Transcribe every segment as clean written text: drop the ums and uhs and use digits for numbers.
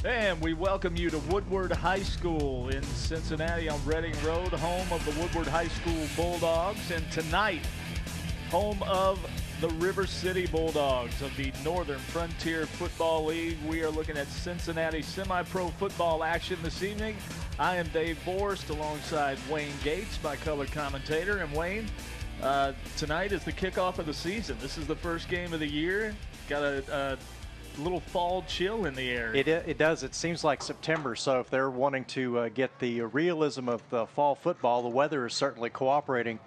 And we welcome you to Woodward High School in Cincinnati on Reading Road, home of the Woodward High School Bulldogs. And tonight, home of the River City Bulldogs of the Northern Frontier Football League. We are looking at Cincinnati semi-pro football action this evening. I am Dave Borst alongside Wayne Gates, my color commentator. And Wayne, tonight is the kickoff of the season. This is the first game of the year. Got a little fall chill in the air. It does. It seems like September, so if they're wanting to get the realism of the fall football, the weather is certainly cooperating.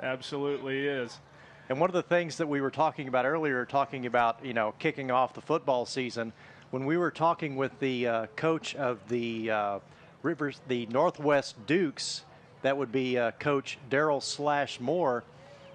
Absolutely is. And one of the things that we were talking about earlier, kicking off the football season, when we were talking with the coach of the the Northwest Dukes, that would be Coach Darryl Moore,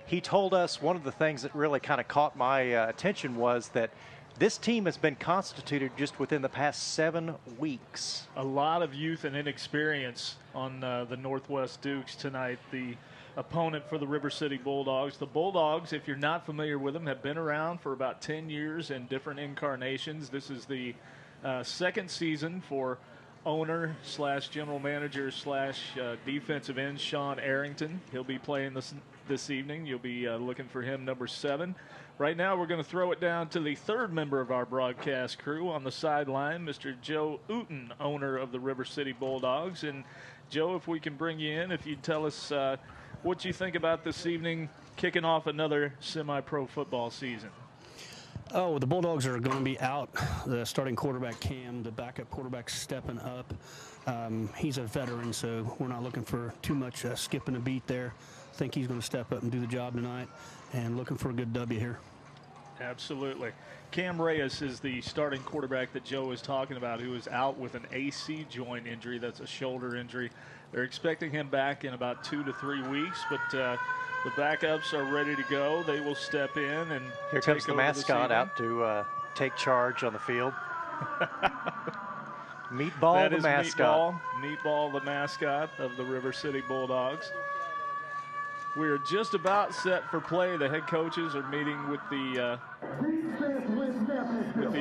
he told us one of the things that really kind of caught my attention was that this team has been constituted just within the past 7 weeks. A lot of youth and inexperience on the Northwest Dukes tonight, the opponent for the River City Bulldogs. The Bulldogs, if you're not familiar with them, have been around for about 10 years in different incarnations. This is the second season for owner / general manager / defensive end Sean Arrington. He'll be playing this evening. You'll be looking for him, number 7. Right now, we're going to throw it down to the third member of our broadcast crew on the sideline, Mr. Joe Uten, owner of the River City Bulldogs. And, Joe, if we can bring you in, if you'd tell us what you think about this evening, kicking off another semi-pro football season. Oh, the Bulldogs are going to be out. The starting quarterback, Cam, the backup quarterback stepping up. He's a veteran, so we're not looking for too much skipping a beat there. I think he's going to step up and do the job tonight, and looking for a good W here. Absolutely. Cam Reyes is the starting quarterback that Joe is talking about, who is out with an AC joint injury. That's a shoulder injury. They're expecting him back in about 2 to 3 weeks, but the backups are ready to go. They will step in and here comes the mascot out to take charge on the field. Meatball, that the is mascot. Meatball, the mascot of the River City Bulldogs. We are just about set for play. The head coaches are meeting with the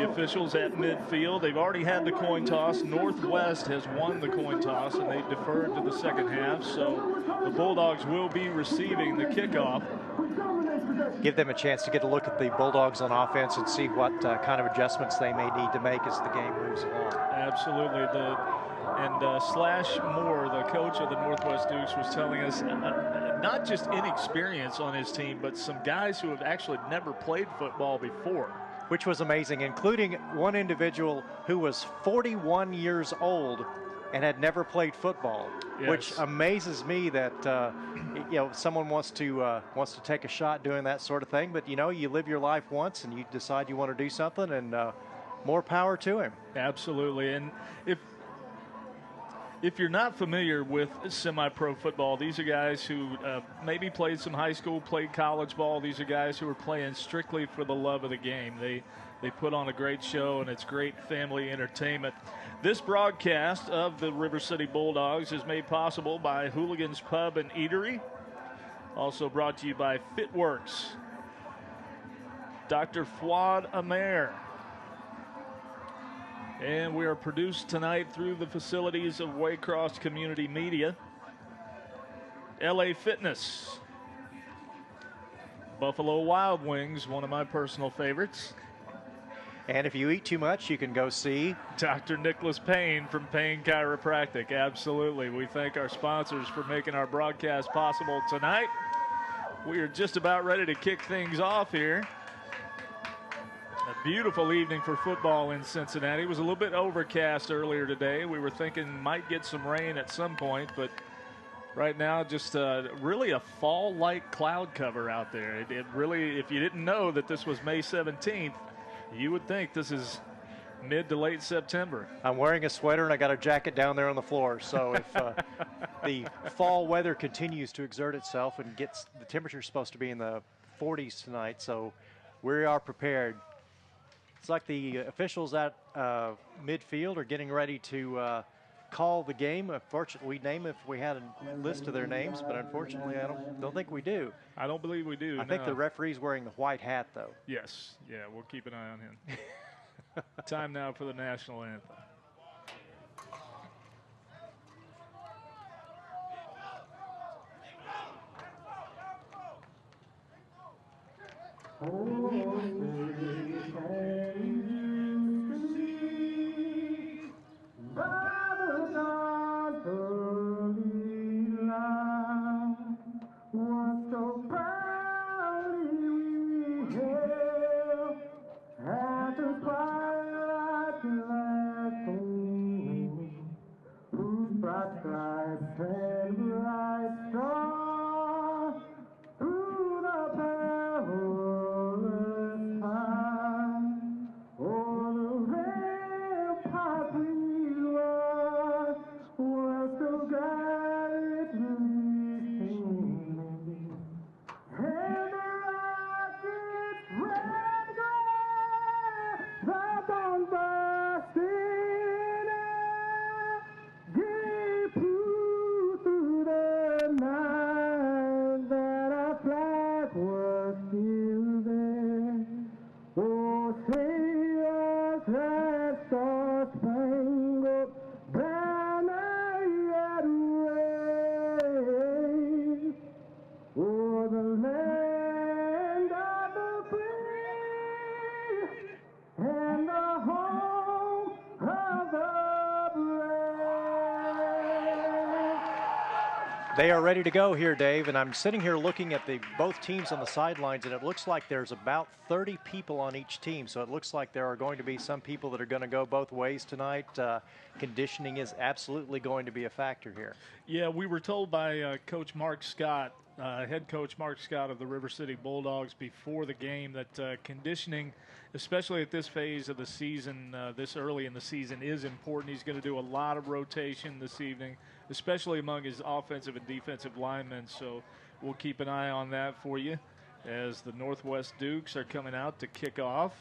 officials at midfield. They've already had the coin toss. Northwest has won the coin toss, and they deferred to the second half. So the Bulldogs will be receiving the kickoff. Give them a chance to get a look at the Bulldogs on offense and see what kind of adjustments they may need to make as the game moves along. Absolutely. Slash Moore, the coach of the Northwest Dukes, was telling us not just inexperience on his team, but some guys who have actually never played football before. Which was amazing, including one individual who was 41 years old and had never played football. Yes. Which amazes me that someone wants to take a shot doing that sort of thing. But you live your life once and you decide you want to do something, and more power to him. Absolutely. And if you're not familiar with semi-pro football, these are guys who maybe played some high school, played college ball. These are guys who are playing strictly for the love of the game. They put on a great show, and it's great family entertainment. This broadcast of the River City Bulldogs is made possible by Hooligans Pub and Eatery. Also brought to you by Fitworks, Dr. Fuad Amer. And we are produced tonight through the facilities of Waycross Community Media, LA Fitness, Buffalo Wild Wings, one of my personal favorites. And if you eat too much, you can go see Dr. Nicholas Payne from Payne Chiropractic. Absolutely. We thank our sponsors for making our broadcast possible tonight. We are just about ready to kick things off here. A beautiful evening for football in Cincinnati. It was a little bit overcast earlier today. We were thinking might get some rain at some point, but right now just really a fall-like cloud cover out there. It really, if you didn't know that this was May 17th, you would think this is mid to late September. I'm wearing a sweater and I got a jacket down there on the floor. So if the fall weather continues to exert itself and gets the temperature supposed to be in the 40s tonight, so we are prepared. It's like the officials at midfield are getting ready to call the game. Unfortunately, we'd name if we had a list of their names, but unfortunately, I don't think we do. I don't believe we do. I think the referee's wearing the white hat, though. Yes. Yeah, we'll keep an eye on him. Time now for the national anthem. They are ready to go here, Dave, and I'm sitting here looking at both teams on the sidelines, and it looks like there's about 30 people on each team, so it looks like there are going to be some people that are going to go both ways tonight. Conditioning is absolutely going to be a factor here. Yeah, we were told by Coach Mark Scott, head coach Mark Scott of the River City Bulldogs before the game that conditioning, especially at this phase of the season, this early in the season, is important. He's going to do a lot of rotation this evening, especially among his offensive and defensive linemen. So we'll keep an eye on that for you as the Northwest Dukes are coming out to kick off.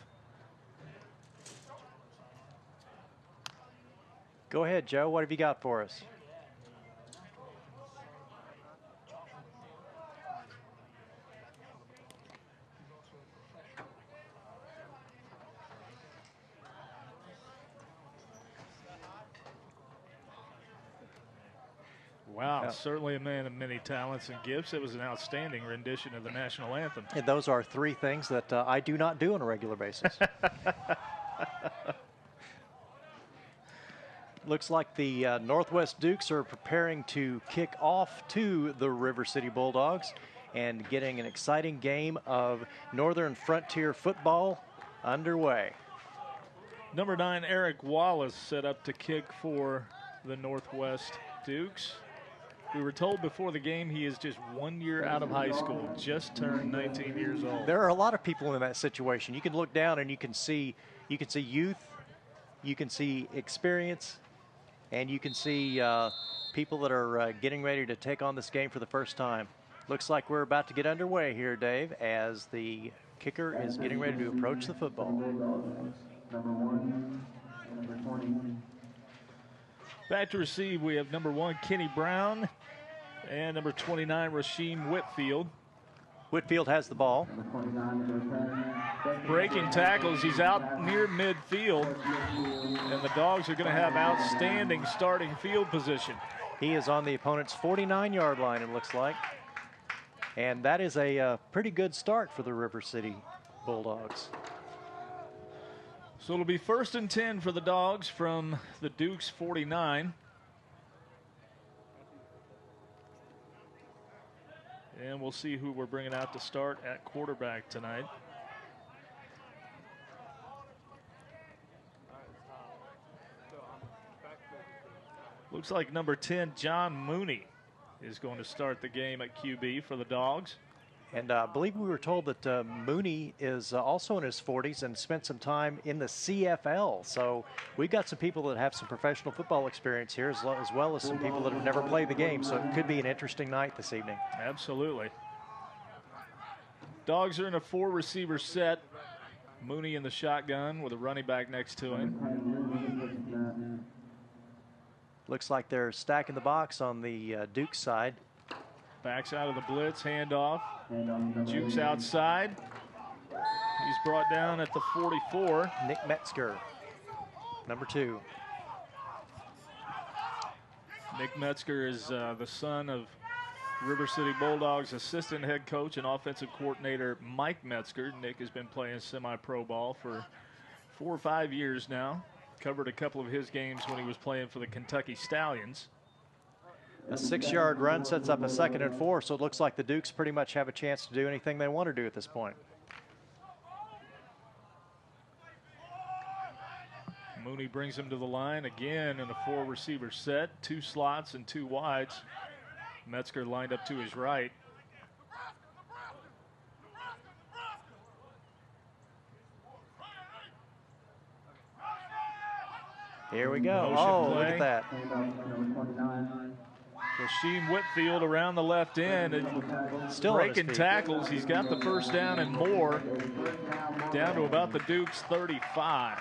Go ahead, Joe. What have you got for us? Wow, Yeah. Certainly a man of many talents and gifts. It was an outstanding rendition of the national anthem. And those are three things that I do not do on a regular basis. Looks like the Northwest Dukes are preparing to kick off to the River City Bulldogs and getting an exciting game of Northern Frontier football underway. Number 9, Eric Wallace, set up to kick for the Northwest Dukes. We were told before the game he is just 1 year out of high school, just turned 19 years old. There are a lot of people in that situation. You can look down and you can see youth, you can see experience, and you can see people that are getting ready to take on this game for the first time. Looks like we're about to get underway here, Dave, as the kicker is getting ready to approach the football. Number 1, number 20. Back to receive, we have number 1, Kenny Brown, and number 29, Rasheem Whitfield. Whitfield has the ball. Breaking tackles, he's out near midfield, and the Dogs are going to have outstanding starting field position. He is on the opponent's 49-yard line, it looks like. And that is a pretty good start for the River City Bulldogs. So it'll be 1st and 10 for the Dogs from the Dukes 49. And we'll see who we're bringing out to start at quarterback tonight. Looks like number 10, John Mooney, is going to start the game at QB for the Dogs. And I believe we were told that Mooney is also in his 40s and spent some time in the CFL. So we've got some people that have some professional football experience here, as well as some people that have never played the game. So it could be an interesting night this evening. Absolutely. Dogs are in a 4-receiver set. Mooney in the shotgun with a running back next to him. Looks like they're stacking the box on the Duke side. Backs out of the blitz, handoff. Jukes outside. He's brought down at the 44. Nick Metzger, number 2. Nick Metzger is the son of River City Bulldogs assistant head coach and offensive coordinator Mike Metzger. Nick has been playing semi-pro ball for 4 or 5 years now. Covered a couple of his games when he was playing for the Kentucky Stallions. A 6-yard run sets up a 2nd and 4, so it looks like the Dukes pretty much have a chance to do anything they want to do at this point. Mooney brings him to the line again in a 4-receiver set, 2 slots and 2 wides. Metzger lined up to his right. Here we go. Motion Oh, play. look at that. Rasheem Whitfield around the left end and Still on his breaking feet. tackles. He's got the first down and more, down to about the Dukes 35.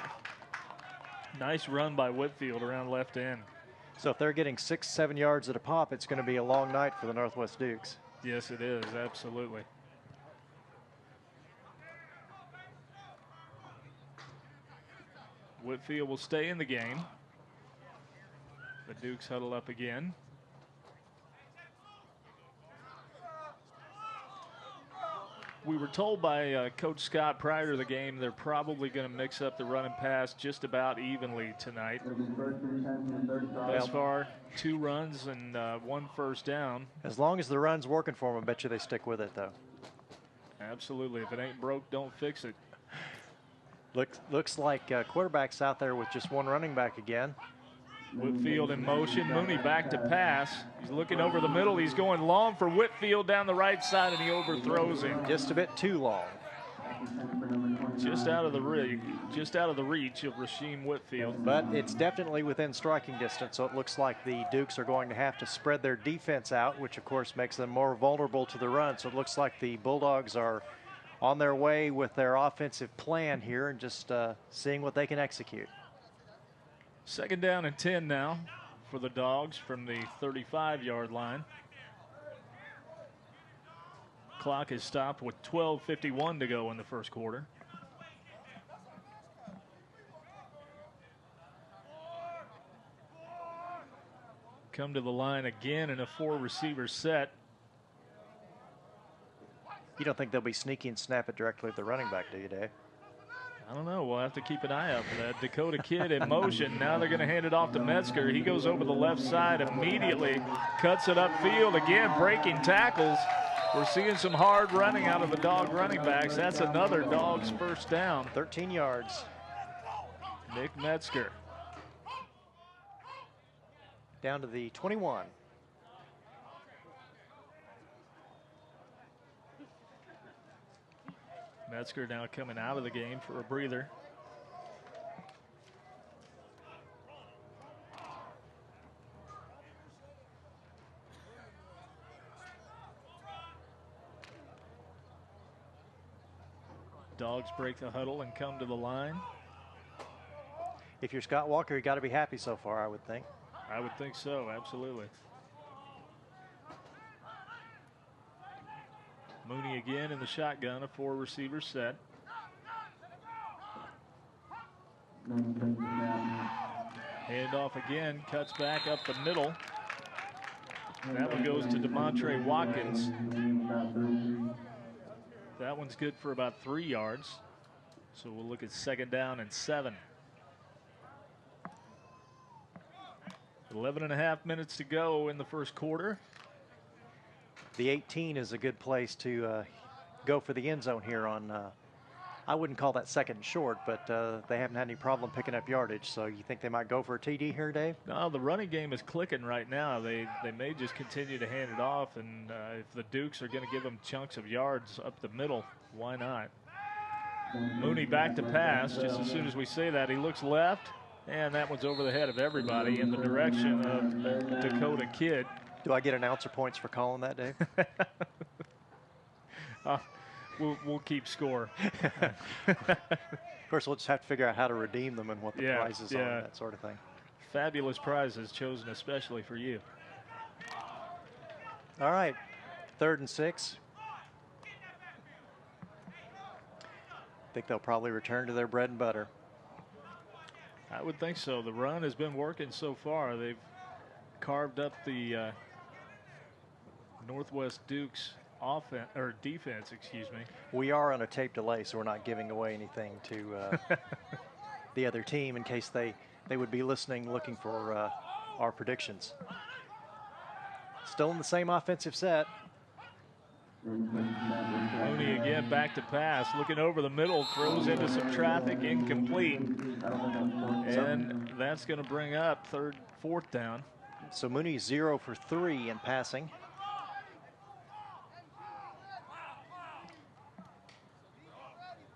Nice run by Whitfield around left end. So if they're getting 6, 7 yards at a pop, it's going to be a long night for the Northwest Dukes. Yes, it is, absolutely. Whitfield will stay in the game. The Dukes huddle up again. We were told by Coach Scott prior to the game they're probably going to mix up the run and pass just about evenly tonight. Thus far, 2 runs and 1 first down. As long as the run's working for them, I bet you they stick with it, though. Absolutely. If it ain't broke, don't fix it. Looks like quarterback's out there with just 1 running back again. Whitfield in motion. Mooney back to pass. He's looking over the middle. He's going long for Whitfield down the right side, and he overthrows him. Just a bit too long. Just out of the reach of Rasheem Whitfield. But it's definitely within striking distance, so it looks like the Dukes are going to have to spread their defense out, which of course makes them more vulnerable to the run. So it looks like the Bulldogs are on their way with their offensive plan here and just seeing what they can execute. 2nd down and 10 now for the Dogs from the 35-yard line. Clock is stopped with 12:51 to go in the first quarter. Come to the line again in a 4-receiver set. You don't think they'll be sneaky and snap it directly at the running back, do you, Dave? I don't know. We'll have to keep an eye out for that. Dakota Kidd in motion. Now they're going to hand it off to Metzger. He goes over the left side immediately, cuts it upfield again, breaking tackles. We're seeing some hard running out of the Dog running backs. That's another Dogs first down. 13 yards. Nick Metzger. Down to the 21. Metzger now coming out of the game for a breather. Dogs break the huddle and come to the line. If you're Scott Walker, you got to be happy so far, I would think. I would think so, absolutely. Mooney again in the shotgun, a 4-receiver set. Hand off again, cuts back up the middle. That one goes to DeMontre Watkins. That one's good for about 3 yards. So we'll look at 2nd down and 7. 11.5 minutes to go in the first quarter. The 18 is a good place to go for the end zone here on, I wouldn't call that 2nd and short, but they haven't had any problem picking up yardage. So you think they might go for a TD here, Dave? No, the running game is clicking right now. They may just continue to hand it off, and if the Dukes are going to give them chunks of yards up the middle, why not? Mooney back to pass. Just as soon as we say that, he looks left, and that one's over the head of everybody in the direction of Dakota Kidd. Do I get announcer points for calling that, Dave? We'll keep score. Of course, we'll just have to figure out how to redeem them and what the prizes are and that sort of thing. Fabulous prizes chosen especially for you. All right, 3rd and 6. I think they'll probably return to their bread and butter. I would think so. The run has been working so far. They've carved up the Northwest Dukes offense or defense, excuse me. We are on a tape delay, so we're not giving away anything to the other team in case they would be listening, looking for our predictions. Still in the same offensive set. Mooney again back to pass, looking over the middle, throws into some traffic, incomplete. And that's going to bring up fourth down. So Mooney 0 for 3 in passing.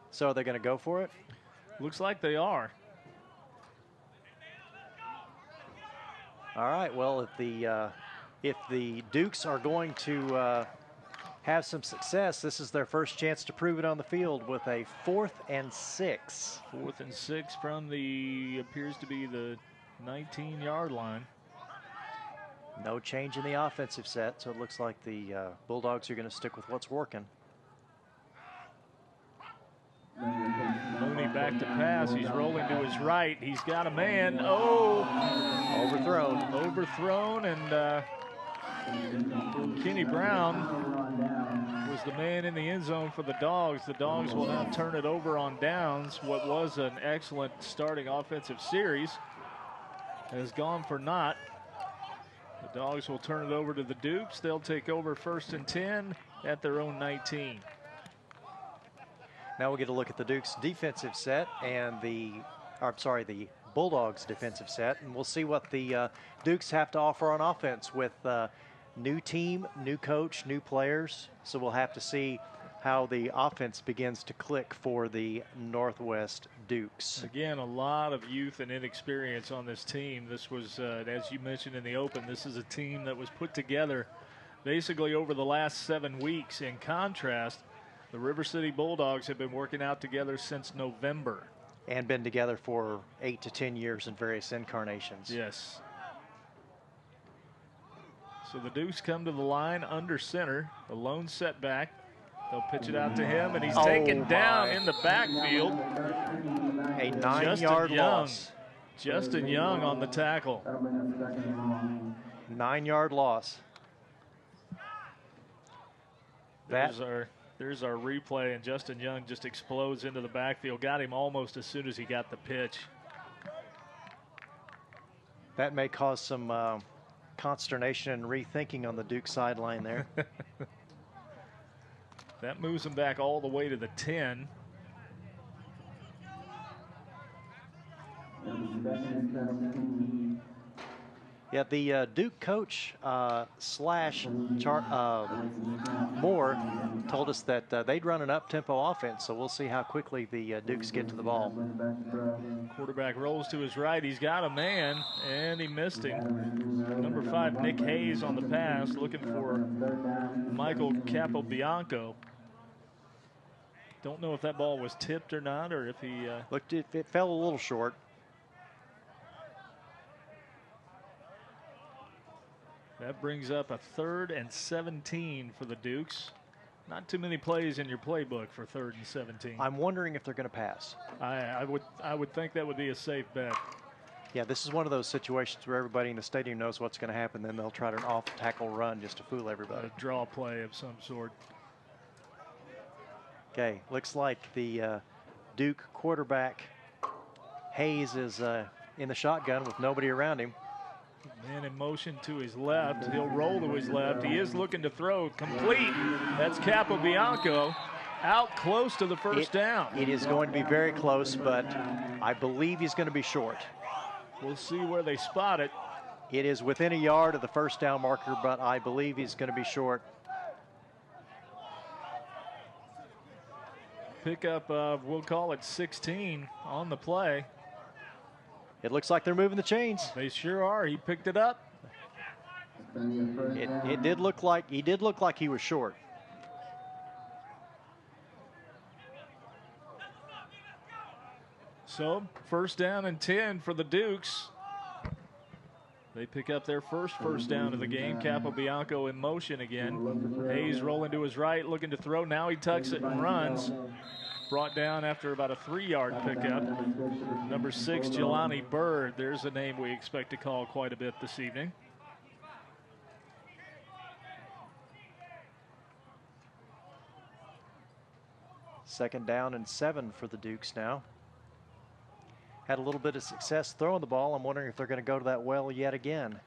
So are they going to go for it? Looks like they are. All right. Well, if the Dukes are going to have some success, this is their first chance to prove it on the field with a 4th and 6. 4th and 6 from appears to be the 19-yard line. No change in the offensive set, so it looks like the Bulldogs are going to stick with what's working. Mooney back to pass. He's rolling to his right. He's got a man. Oh! Overthrown, and Kenny Brown was the man in the end zone for the Dogs. The Dogs will now turn it over on downs. What was an excellent starting offensive series has gone for naught. The Dogs will turn it over to the Dukes. They'll take over 1st and 10 at their own 19. Now we'll get a look at the Dukes defensive set and the Bulldogs defensive set, and we'll see what the Dukes have to offer on offense with new team, new coach, new players. So we'll have to see how the offense begins to click for the Northwest Dukes. Again, a lot of youth and inexperience on this team. This was, as you mentioned in the open, this is a team that was put together basically over the last 7 weeks. In contrast, the River City Bulldogs have been working out together since November. And been together for 8 to 10 years in various incarnations. Yes. So the Dukes come to the line under center, the lone setback. They'll pitch it out to him, and he's taken down in the backfield. A 9-yard loss. Justin Young on the tackle. 9-yard loss. There's our replay, and Justin Young just explodes into the backfield. Got him almost as soon as he got the pitch. That may cause some consternation and rethinking on the Duke sideline there. That moves him back all the way to the 10. Yeah, the Duke coach Moore told us that they'd run an up-tempo offense, so we'll see how quickly the Dukes get to the ball. Quarterback rolls to his right. He's got a man, and he missed him. Number 5, Nick Hayes on the pass, looking for Michael Capobianco. Don't know if that ball was tipped or not, or if he... It fell a little short. That brings up a 3rd and 17 for the Dukes. Not too many plays in your playbook for 3rd and 17. I'm wondering if they're going to pass. I would think that would be a safe bet. Yeah, this is one of those situations where everybody in the stadium knows what's going to happen. Then they'll try to an off-tackle run just to fool everybody. A draw play of some sort. Okay, looks like the Duke quarterback Hayes is in the shotgun with nobody around him. Man in motion to his left. He'll roll to his left. He is looking to throw. Complete. That's Capobianco out close to the first down. It is going to be very close, but I believe he's going to be short. We'll see where they spot it. It is within a yard of the first down marker, but I believe he's going to be short. Pickup of, we'll call it 16 on the play. It looks like they're moving the chains. They sure are. He picked it up. It did look like he was short. So 1st down and 10 for the Dukes. They pick up their first down of the game. Capobianco in motion again. Hayes rolling to his right, looking to throw. Now he tucks it and runs. Brought down after about a 3-yard pickup. Number 6, Jelani Bird. There's a name we expect to call quite a bit this evening. 2nd down and 7 for the Dukes now. Had a little bit of success throwing the ball. I'm wondering if they're going to go to that well yet again.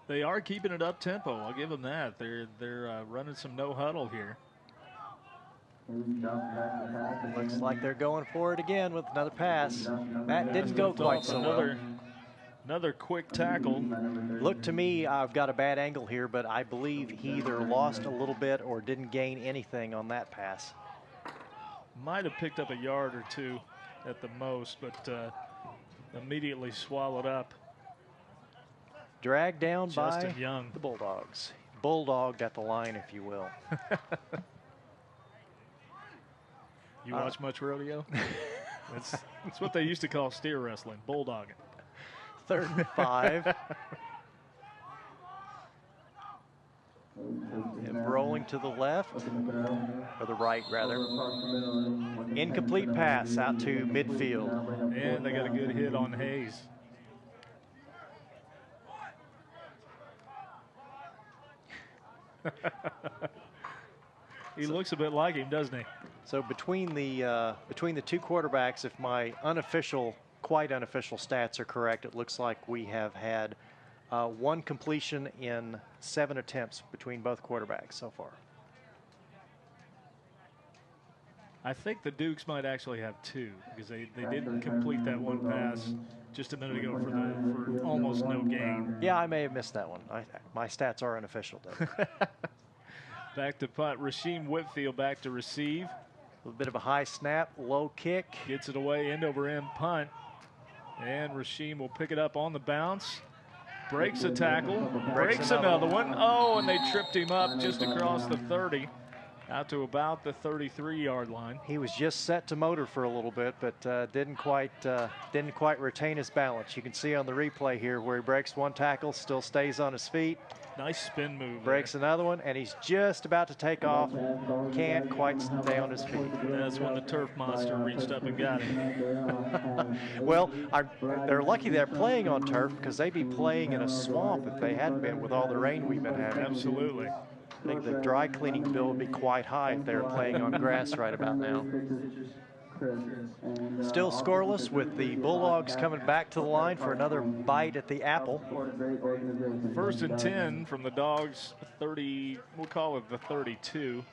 They are keeping it up tempo. I'll give them that. They're running some no huddle here. Looks like they're going for it again with another pass. That didn't go quite so well. Another quick tackle. Look to me, I've got a bad angle here, but I believe he either lost a little bit or didn't gain anything on that pass. Might have picked up a yard or two at the most, but immediately swallowed up. Dragged down Justin by Young. the Bulldogs. Bulldogged at the line, if you will. You watch much rodeo? That's what they used to call steer wrestling, bulldogging. 3rd and 5. And rolling to the left, or the right rather. Incomplete pass out to midfield. And they got a good hit on Hayes. He looks a bit like him, doesn't he? So between the two quarterbacks, if my quite unofficial stats are correct, it looks like we have had 1 completion in 7 attempts between both quarterbacks so far. I think the Dukes might actually have 2 because they didn't complete that one pass just a minute ago for almost no gain. Yeah, I may have missed that one. My stats are unofficial, though. Back to punt. Rasheem Whitfield back to receive. A little bit of a high snap, low kick. Gets it away, end over end punt. And Rasheem will pick it up on the bounce. Breaks a tackle. Breaks another one. Oh, and they tripped him up just across the 30. Out to about the 33-yard line. He was just set to motor for a little bit, but didn't quite retain his balance. You can see on the replay here where he breaks one tackle, still stays on his feet. Nice spin move. Breaks another one, and he's just about to take off. Can't quite stay on his feet. That's when the turf monster reached up and got him. Well, they're lucky they're playing on turf because they'd be playing in a swamp if they hadn't been with all the rain we've been having. Absolutely. I think the dry cleaning bill would be quite high if they were playing on grass right about now. Still scoreless with the Bulldogs coming back to the line for another bite at the apple. 1st and 10 from the Dogs 30, we'll call it the 32.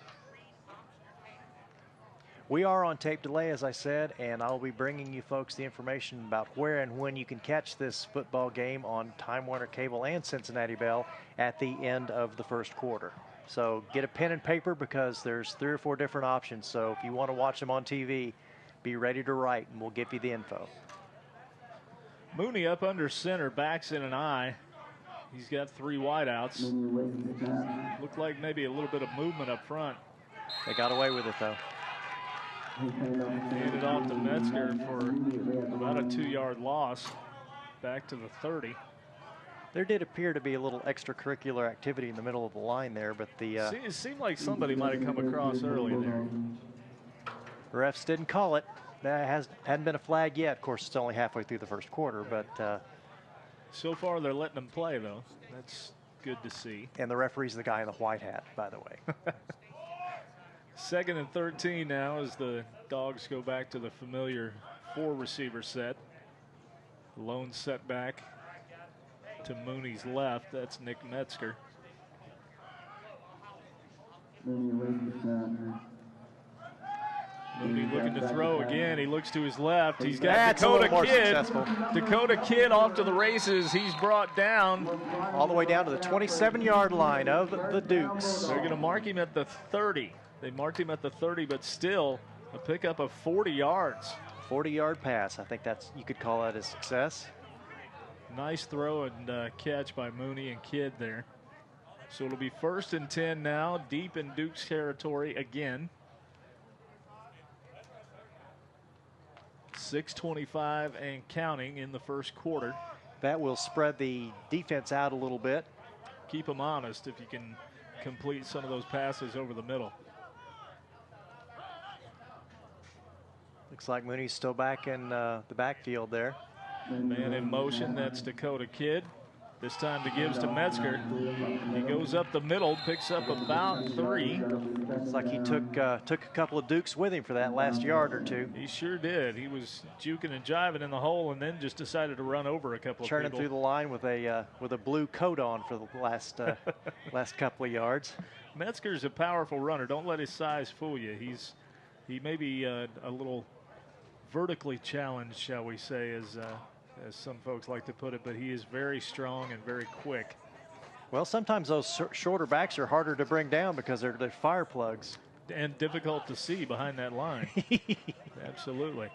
We are on tape delay, as I said, and I'll be bringing you folks the information about where and when you can catch this football game on Time Warner Cable and Cincinnati Bell at the end of the 1st quarter. So get a pen and paper because there's 3 or 4 different options. So if you want to watch them on TV, be ready to write and we'll give you the info. Mooney up under center, backs in an eye. He's got 3 wideouts. Looked like maybe a little bit of movement up front. They got away with it though. Handed off to Metzger for about a 2-yard loss. Back to the 30. There did appear to be a little extracurricular activity in the middle of the line there, but the it seemed like somebody might have come across early there. Refs didn't call it. That hadn't been a flag yet. Of course, it's only halfway through the 1st quarter, but so far they're letting them play though. That's good to see. And the referee's the guy in the white hat, by the way. 2nd and 13 now as the Dogs go back to the familiar 4-receiver set. Lone setback to Mooney's left. That's Nick Metzger. Mooney looking to throw again. He looks to his left. He's got Dakota Kidd. Dakota Kidd off to the races. He's brought down. All the way down to the 27-yard line of the Dukes. They're going to mark him at the 30. They marked him at the 30, but still a pickup of 40 yards. 40-yard pass. I think you could call that a success. Nice throw and catch by Mooney and Kidd there. So it'll be 1st and 10 now, deep in Duke's territory again. 6:25 and counting in the 1st quarter. That will spread the defense out a little bit. Keep them honest if you can complete some of those passes over the middle. Looks like Mooney's still back in the backfield there. Man in motion, that's Dakota Kidd. This time the gives to Metzger. He goes up the middle, picks up about 3. It's like he took a couple of Dukes with him for that last yard or two. He sure did. He was juking and jiving in the hole, and then just decided to run over a couple of people. Churning through the line with a blue coat on for the last last couple of yards. Metzger's a powerful runner. Don't let his size fool you. He may be a little vertically challenged, shall we say, as some folks like to put it, but he is very strong and very quick. Well, sometimes those shorter backs are harder to bring down because they're fire plugs. And difficult to see behind that line. Absolutely.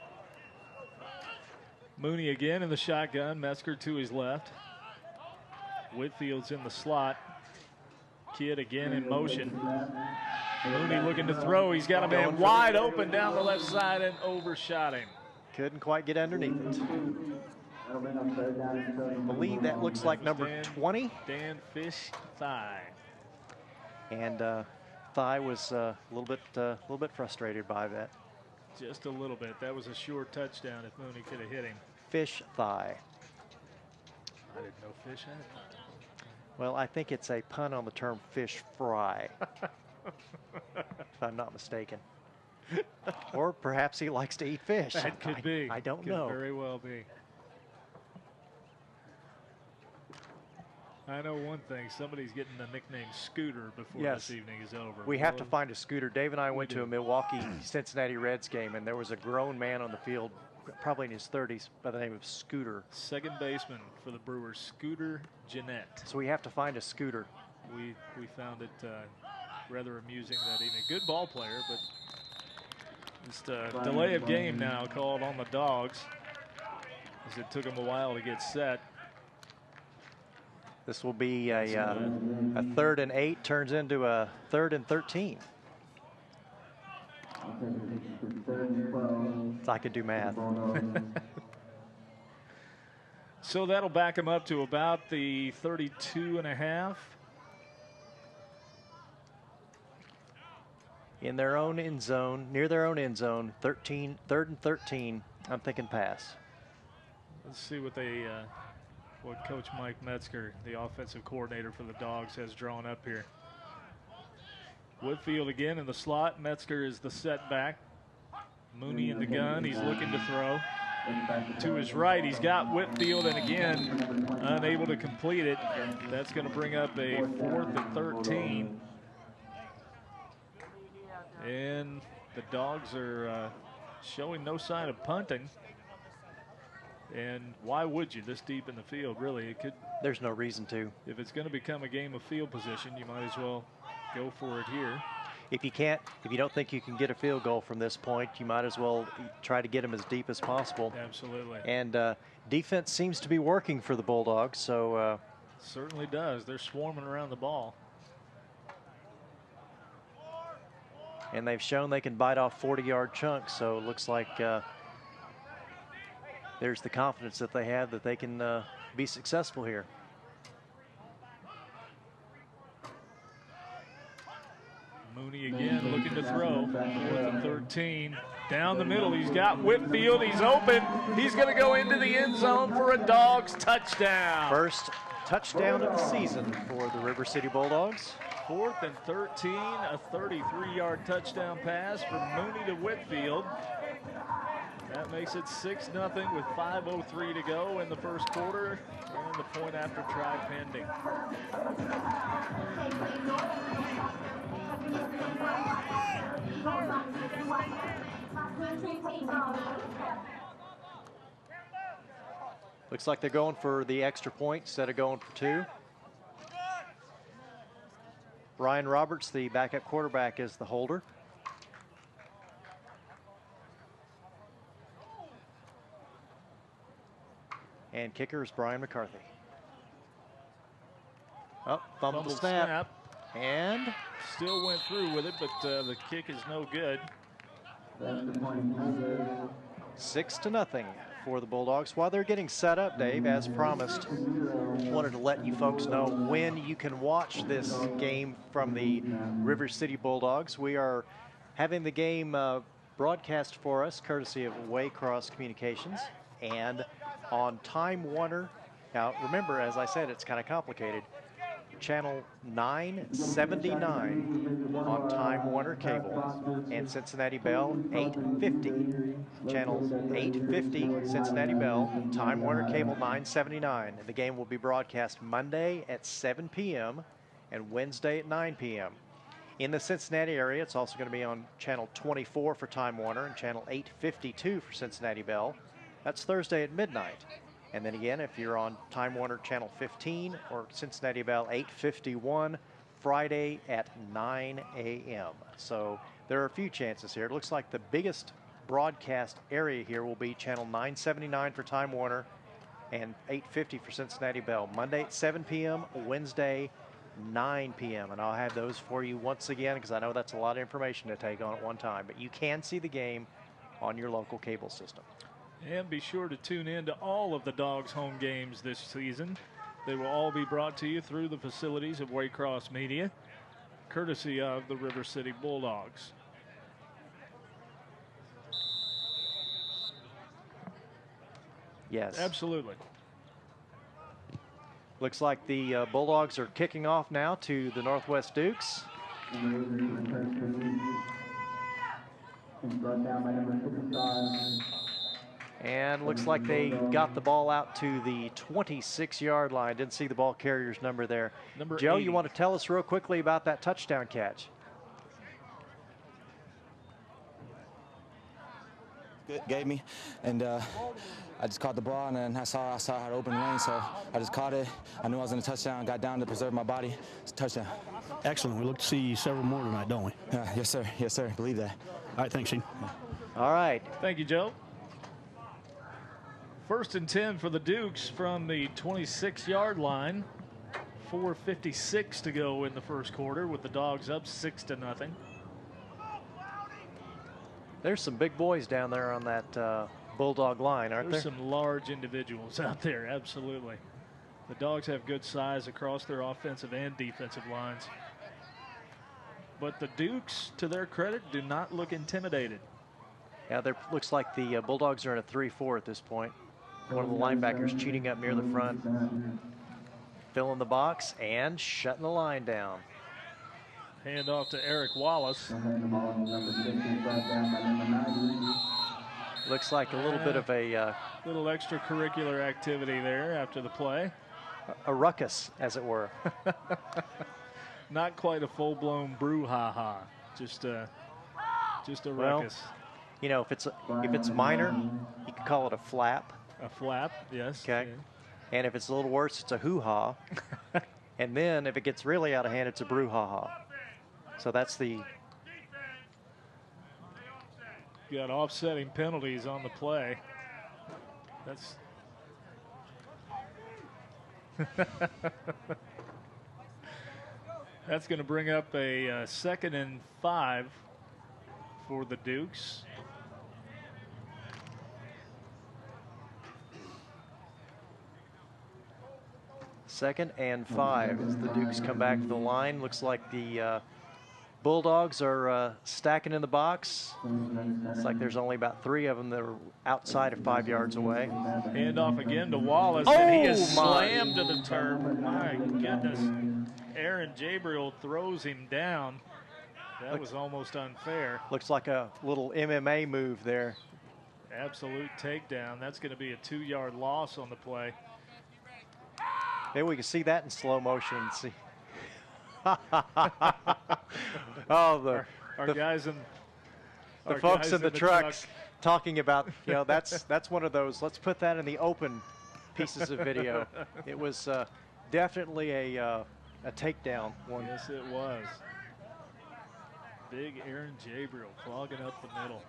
Mooney again in the shotgun. Metzger to his left. Whitfield's in the slot. Kidd again in motion. Mooney looking to throw. He's got a man wide open down the left side and overshot him. Couldn't quite get underneath it. I believe that looks like number 20. Dan Fish Thigh. And Thigh was a little bit frustrated by that. Just a little bit. That was a sure touchdown if Mooney could have hit him. Fish Thigh. I didn't know Fish had it. Well, I think it's a pun on the term fish fry, if I'm not mistaken. Or perhaps he likes to eat fish. That could be. I don't know. Could very well be. I know one thing. Somebody's getting the nickname Scooter before this evening is over. We have to find a Scooter. Dave and I went to a Milwaukee-Cincinnati Reds game, and there was a grown man on the field, probably in his 30s, by the name of Scooter. Second baseman for the Brewers, Scooter Jeanette. So we have to find a Scooter. We found it rather amusing that evening. Good ball player, but just a delay of game now called on the Dogs, as it took them a while to get set. This will be a 3rd and 8, turns into a 3rd and 13. If I could do math. So that'll back them up to about the 32.5. In their own end zone, near their own end zone, 3rd and 13. I'm thinking pass. Let's see what what Coach Mike Metzger, the offensive coordinator for the Dogs, has drawn up here. Whitfield again in the slot. Metzger is the setback. Mooney in the gun. He's looking to throw. To his right, he's got Whitfield, and again, unable to complete it. That's going to bring up a 4th and 13. And the Dogs are showing no sign of punting. And why would you this deep in the field? Really, it could. There's no reason to. If it's going to become a game of field position, you might as well go for it here. If you don't think you can get a field goal from this point, you might as well try to get them as deep as possible. Absolutely. And defense seems to be working for the Bulldogs, so. Certainly does. They're swarming around the ball. And they've shown they can bite off 40-yard chunks, so it looks like there's the confidence that they have that they can be successful here. Mooney again looking to throw. 4th and 13. Down the middle, he's got Whitfield. He's open. He's going to go into the end zone for a Dogs touchdown. First touchdown of the season for the River City Bulldogs. 4th and 13, a 33-yard touchdown pass from Mooney to Whitfield. That makes it 6-0 with 5:03 to go in the first quarter, and the point after try pending. Looks like they're going for the extra point instead of going for 2. Ryan Roberts, the backup quarterback, is the holder. And kicker is Brian McCarthy. Oh, fumbled the snap. And still went through with it, but the kick is no good. 6-0 for the Bulldogs. While they're getting set up, Dave, as promised, wanted to let you folks know when you can watch this game from the River City Bulldogs. We are having the game broadcast for us, courtesy of Waycross Communications, and on Time Warner Now, remember, as I said, it's kind of complicated. Channel 979 on Time Warner Cable and Cincinnati Bell 850. Channel 850 Cincinnati Bell, Time Warner Cable 979. And the game will be broadcast Monday at 7 p.m. and Wednesday at 9 p.m. In the Cincinnati area, it's also going to be on Channel 24 for Time Warner and Channel 852 for Cincinnati Bell. That's Thursday at midnight. And then again, if you're on Time Warner Channel 15 or Cincinnati Bell 851, Friday at 9 a.m. So there are a few chances here. It looks like the biggest broadcast area here will be Channel 979 for Time Warner and 850 for Cincinnati Bell. Monday at 7 p.m., Wednesday 9 p.m. And I'll have those for you once again because I know that's a lot of information to take on at one time. But you can see the game on your local cable system. And be sure to tune in to all of the Dogs home games this season. They will all be brought to you through the facilities of Waycross Media, courtesy of the River City Bulldogs. Yes. Absolutely. Looks like the Bulldogs are kicking off now to the Northwest Dukes. And looks like they got the ball out to the 26-yard line. Didn't see the ball carrier's number there. Number Joe, 80. you want to tell us real quickly about that touchdown catch? Gave me, and I just caught the ball, and then I saw I had open lane, so I just caught it. I knew I was in a touchdown, got down to preserve my body. It's a touchdown. Excellent. We look to see several more tonight, don't we? Yes, sir. Yes, sir. Believe that. All right, thanks, Shane. All right. Thank you, Joe. 1st and 10 for the Dukes from the 26-yard line. 4:56 to go in the first quarter with the Dogs up 6-0. There's some big boys down there on that Bulldog line, aren't there? There's some large individuals out there, absolutely. The Dogs have good size across their offensive and defensive lines. But the Dukes, to their credit, do not look intimidated. Yeah, there looks like the Bulldogs are in a 3-4 at this point. One of the linebackers cheating up near the front, filling the box and shutting the line down. Hand off to Eric Wallace. Looks like a little bit of a little extracurricular activity there after the play. A ruckus, as it were. Not quite a full-blown brouhaha, just a ruckus. You know, if it's minor, you could call it a flap. A flap, yes. Okay. Yeah. And if it's a little worse, it's a hoo-ha. And then if it gets really out of hand, it's a brouhaha. So that's the... You got offsetting penalties on the play. That's... That's going to bring up a 2nd and 5 for the Dukes. Second and 5 as the Dukes come back to the line. Looks like the Bulldogs are stacking in the box. Looks like there's only about 3 of them that are outside of 5 yards away. Hand off again to Wallace, and he is slammed to the turf. My goodness. Aaron Jabriel throws him down. That was almost unfair. Looks like a little MMA move there. Absolute takedown. That's going to be a 2-yard loss on the play. Maybe we can see that in slow motion and see. Oh, our guys in the folks in the trucks talking about, you know, that's one of those. Let's put that in the open pieces of video. It was definitely a takedown one. Yes, it was. Big Aaron Jabriel clogging up the middle.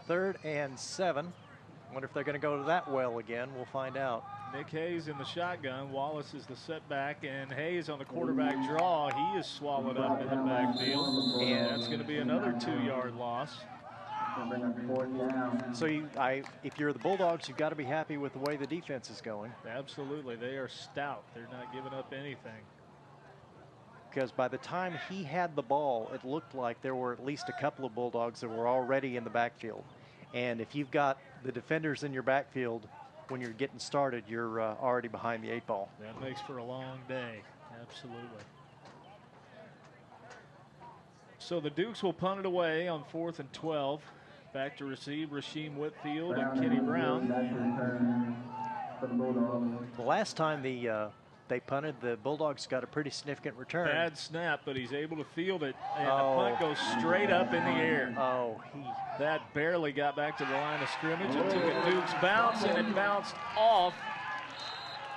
3rd and 7. Wonder if they're going to go to that well again. We'll find out. Nick Hayes in the shotgun. Wallace is the setback, and Hayes on the quarterback draw. He is swallowed up in the backfield, and that's going to be another 2-yard loss. So if you're the Bulldogs, you've got to be happy with the way the defense is going. Absolutely. They are stout. They're not giving up anything. Because by the time he had the ball, it looked like there were at least a couple of Bulldogs that were already in the backfield. And if you've got the defenders in your backfield when you're getting started, you're already behind the 8 ball. That makes for a long day. Absolutely. So the Dukes will punt it away on 4th and 12. Back to receive Rasheem Whitfield and Kenny Brown. The last time they punted, the Bulldogs got a pretty significant return. Bad snap, but he's able to field it, and the punt goes straight up in the air. That barely got back to the line of scrimmage. It took a Dukes bounce, and it bounced off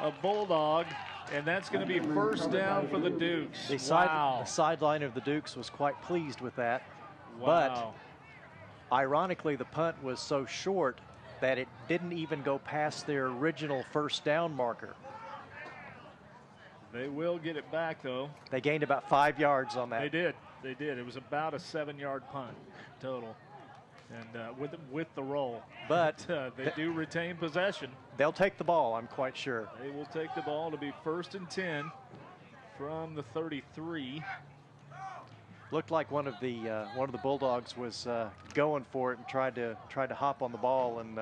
a Bulldog, and that's going to be first down for the Dukes. The sideline of the Dukes was quite pleased with that. Wow. But ironically, the punt was so short that it didn't even go past their original first down marker. They will get it back, though. They gained about 5 yards on that. They did. They did. It was about a 7-yard punt total, and with the roll. But they do retain possession. They'll take the ball, I'm quite sure. They will take the ball to be 1st and 10 from the 33. Looked like one of the Bulldogs was going for it and tried to hop on the ball, and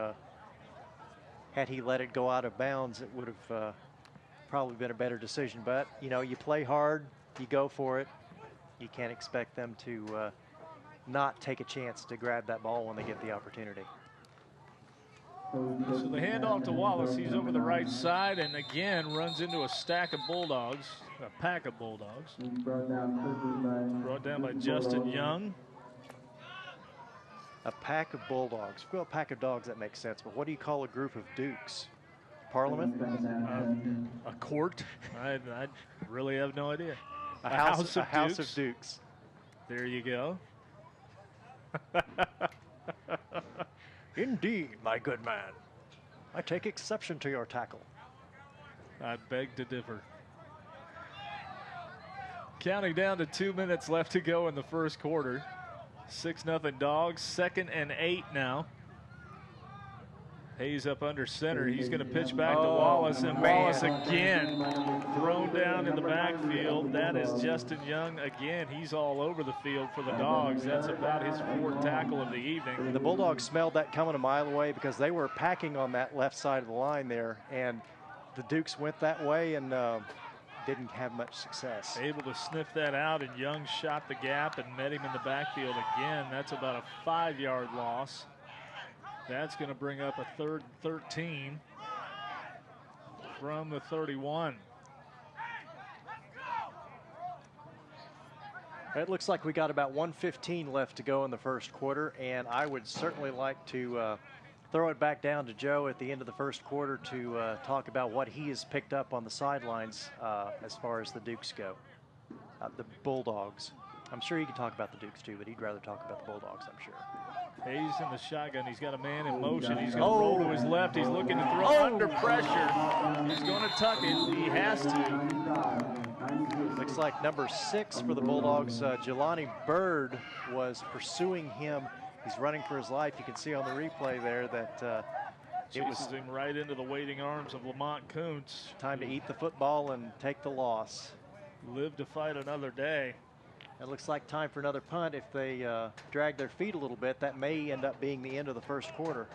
had he let it go out of bounds, it would have probably been a better decision. But you know, you play hard, you go for it. You can't expect them to not take a chance to grab that ball when they get the opportunity. So the handoff to Wallace. He's over the right side and again runs into a stack of Bulldogs, a pack of Bulldogs. Brought down by Justin Young. A pack of Bulldogs. Well, a pack of dogs, that makes sense. But what do you call a group of Dukes? Parliament? A court? I really have no idea. A house of Dukes. There you go. Indeed, my good man. I take exception to your tackle. I beg to differ. Counting down to 2 minutes left to go in the first quarter. 6-0 Dogs, 2nd and 8 now. Hayes up under center. He's going to pitch back to Wallace, and Wallace again thrown down in the backfield. That is Justin Young again. He's all over the field for the Dogs. That's about his 4th tackle of the evening. The Bulldogs smelled that coming a mile away because they were packing on that left side of the line there, and the Dukes went that way and didn't have much success. Able to sniff that out, and Young shot the gap and met him in the backfield again. That's about a 5-yard loss. That's going to bring up a 3rd and 13 from the 31. It looks like we got about 1:15 left to go in the first quarter, and I would certainly like to throw it back down to Joe at the end of the first quarter to talk about what he has picked up on the sidelines as far as the Dukes go. The Bulldogs. I'm sure he can talk about the Dukes too, but he'd rather talk about the Bulldogs, I'm sure. Hayes in the shotgun. He's got a man in motion. He's going to roll to his left. He's looking to throw under pressure. He's going to tuck it. He has to. Looks like number 6 for the Bulldogs, Jelani Bird, was pursuing him. He's running for his life. You can see on the replay there that it was him right into the waiting arms of Lamont Kuntz. Time to eat the football and take the loss. Live to fight another day. It looks like time for another punt. If they drag their feet a little bit, that may end up being the end of the first quarter.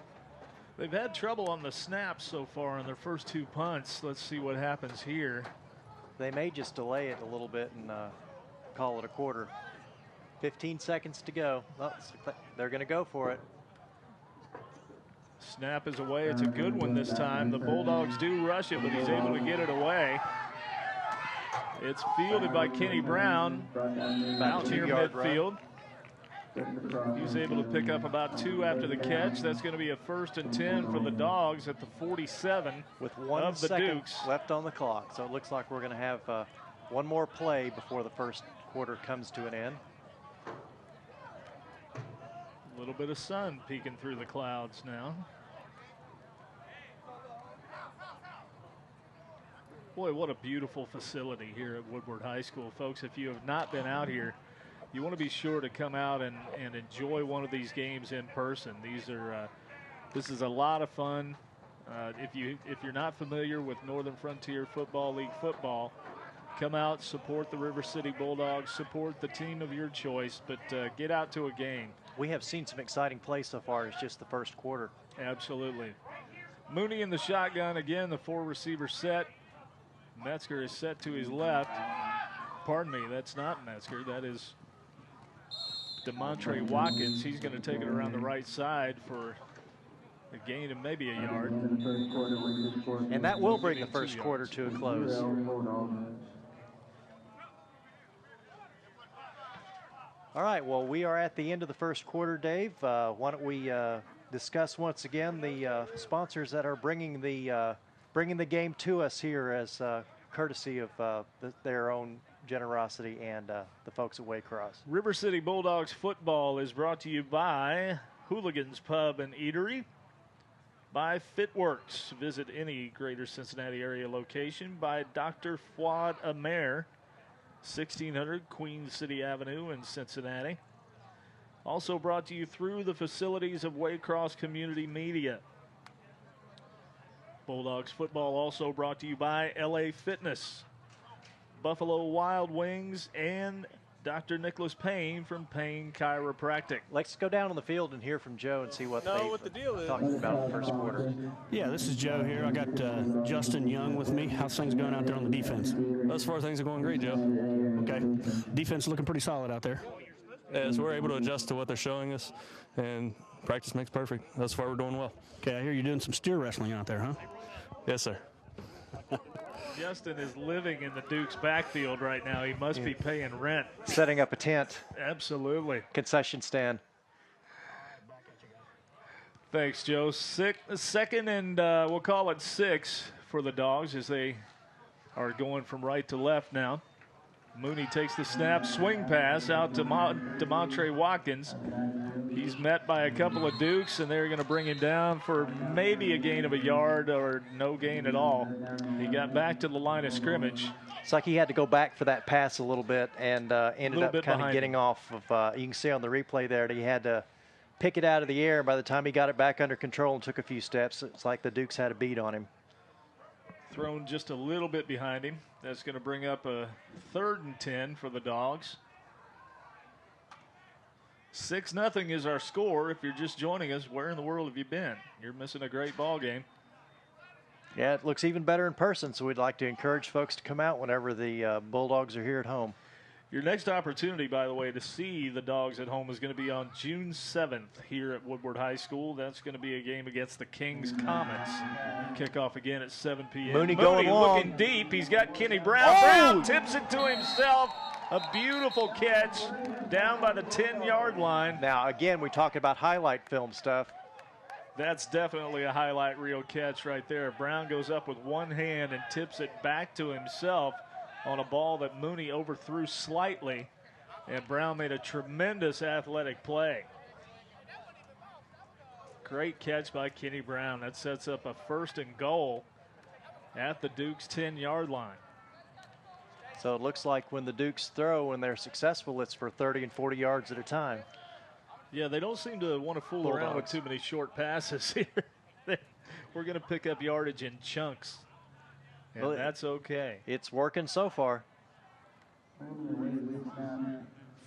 They've had trouble on the snaps so far on their first 2 punts. Let's see what happens here. They may just delay it a little bit and call it a quarter. 15 seconds to go. Oh, they're going to go for it. Snap is away. It's a good one this time. The Bulldogs do rush it, but he's able to get it away. It's fielded by Kenny Brown out near midfield. He's able to pick up about 2 after the catch. That's going to be a 1st and 10 for the Dogs at the 47 with 1 second left on the clock. So it looks like we're going to have one more play before the first quarter comes to an end. A little bit of sun peeking through the clouds now. Boy, what a beautiful facility here at Woodward High School. Folks, if you have not been out here, you want to be sure to come out and enjoy one of these games in person. This is a lot of fun. If you're not familiar with Northern Frontier Football League football, come out, support the River City Bulldogs, support the team of your choice, but get out to a game. We have seen some exciting play so far. It's just the first quarter. Absolutely. Mooney in the shotgun again, the 4-receiver set. Metzger is set to his left. Pardon me, that's not Metzger. That is DeMontre Watkins. He's going to take it around the right side for a gain of maybe a yard. And that will bring the first quarter to a close. All right, well, we are at the end of the first quarter, Dave. Why don't we discuss once again the sponsors that are bringing the game to us here as courtesy of their own generosity and the folks at Waycross. River City Bulldogs football is brought to you by Hooligans Pub and Eatery, by Fitworks. Visit any greater Cincinnati area location. By Dr. Fuad Amer, 1600 Queen City Avenue in Cincinnati. Also brought to you through the facilities of Waycross Community Media. Bulldogs football also brought to you by LA Fitness, Buffalo Wild Wings, and Dr. Nicholas Payne from Payne Chiropractic. Let's go down on the field and hear from Joe and see what the deal is. Talking about in the first quarter. Yeah, this is Joe here. I got Justin Young with me. How's things going out there on the defense? Thus far, things are going great, Joe. Okay. Defense looking pretty solid out there. Yeah, so we're able to adjust to what they're showing us, and practice makes perfect. Thus far, we're doing well. Okay, I hear you're doing some steer wrestling out there, huh? Yes, sir. Justin is living in the Duke's backfield right now. He must be paying rent. Setting up a tent. Absolutely. Concession stand. Thanks, Joe. Second and we'll call it 6 for the Dogs as they are going from right to left now. Mooney takes the snap, swing pass out to DeMontre Watkins. He's met by a couple of Dukes, and they're going to bring him down for maybe a gain of a yard or no gain at all. He got back to the line of scrimmage. It's like he had to go back for that pass a little bit and ended up kind of getting off of, you can see on the replay there that he had to pick it out of the air. By the time he got it back under control and took a few steps, it's like the Dukes had a beat on him. Thrown just a little bit behind him. That's going to bring up a 3rd and 10 for the Dogs. 6-0 is our score. If you're just joining us, where in the world have you been? You're missing a great ball game. Yeah, it looks even better in person, so we'd like to encourage folks to come out whenever the Bulldogs are here at home. Your next opportunity, by the way, to see the Dogs at home is going to be on June 7th here at Woodward High School. That's going to be a game against the Kings Comets. Kickoff again at 7 p.m. Mooney going long. Looking deep. He's got Kenny Brown. Brown tips it to himself. A beautiful catch down by the 10-yard line. Now, again, we talk about highlight film stuff. That's definitely a highlight reel catch right there. Brown goes up with one hand and tips it back to himself on a ball that Mooney overthrew slightly, and Brown made a tremendous athletic play. Great catch by Kenny Brown. That sets up a 1st and goal at the Dukes' 10-yard line. So it looks like when the Dukes throw, when they're successful, it's for 30 and 40 yards at a time. Yeah, they don't seem to want to fool around with too many short passes here. We're going to pick up yardage in chunks, and well, that's okay. It's working so far.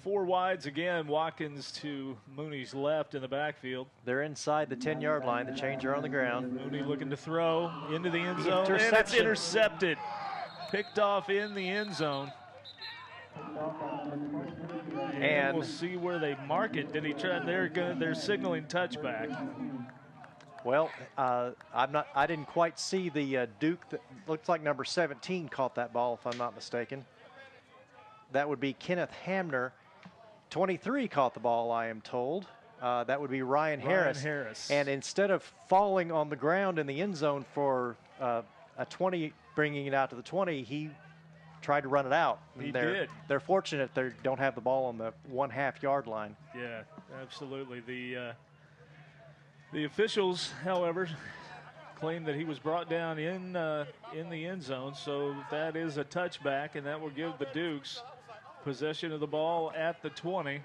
4 wides again. Watkins to Mooney's left in the backfield. They're inside the 10-yard line. The changer on the ground. Mooney looking to throw into the end zone. And it's intercepted. Picked off in the end zone. And we'll see where they mark it. Did he try? They're signaling touchback. Well, I didn't quite see the Duke. That looks like number 17 caught that ball, if I'm not mistaken. That would be Kenneth Hamner. 23 caught the ball, I am told. That would be Ryan Harris. And instead of falling on the ground in the end zone for a 20, bringing it out to the 20, he tried to run it out. He did. They're fortunate they don't have the ball on the 1/2 yard line. Yeah, absolutely. The officials, however, claim that he was brought down in the end zone, so that is a touchback, and that will give the Dukes possession of the ball at the 20.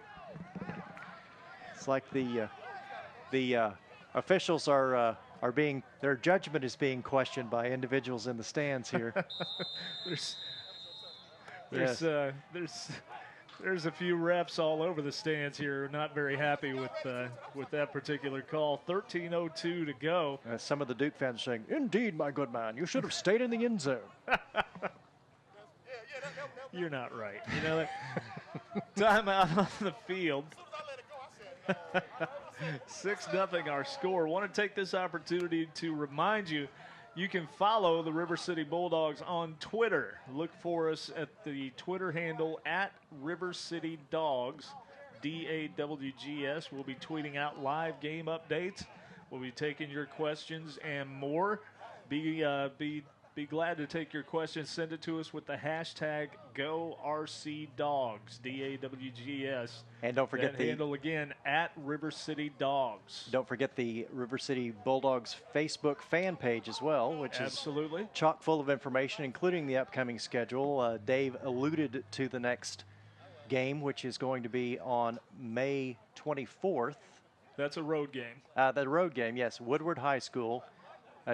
It's like the officials are being, their judgment is being questioned by individuals There's a few refs all over the stands here not very happy with that particular call. 13:02 to go. Some of the Duke fans saying, "Indeed, my good man, you should have stayed in the end zone." You're not right. You know that. Timeout on the field. 6-0 our score. Want to take this opportunity to remind you, you can follow the River City Bulldogs on Twitter. Look for us at the Twitter handle at River City Dogs, DAWGS. We'll be tweeting out live game updates. We'll be taking your questions and more. Be glad to take your questions. Send it to us with the hashtag GoRCDogs, DAWGS. And don't forget that handle again at River City Dogs. Don't forget the River City Bulldogs Facebook fan page as well, which absolutely is chock full of information, including the upcoming schedule. Dave alluded to the next game, which is going to be on May 24th. That's a road game. The road game, yes, Woodward High School.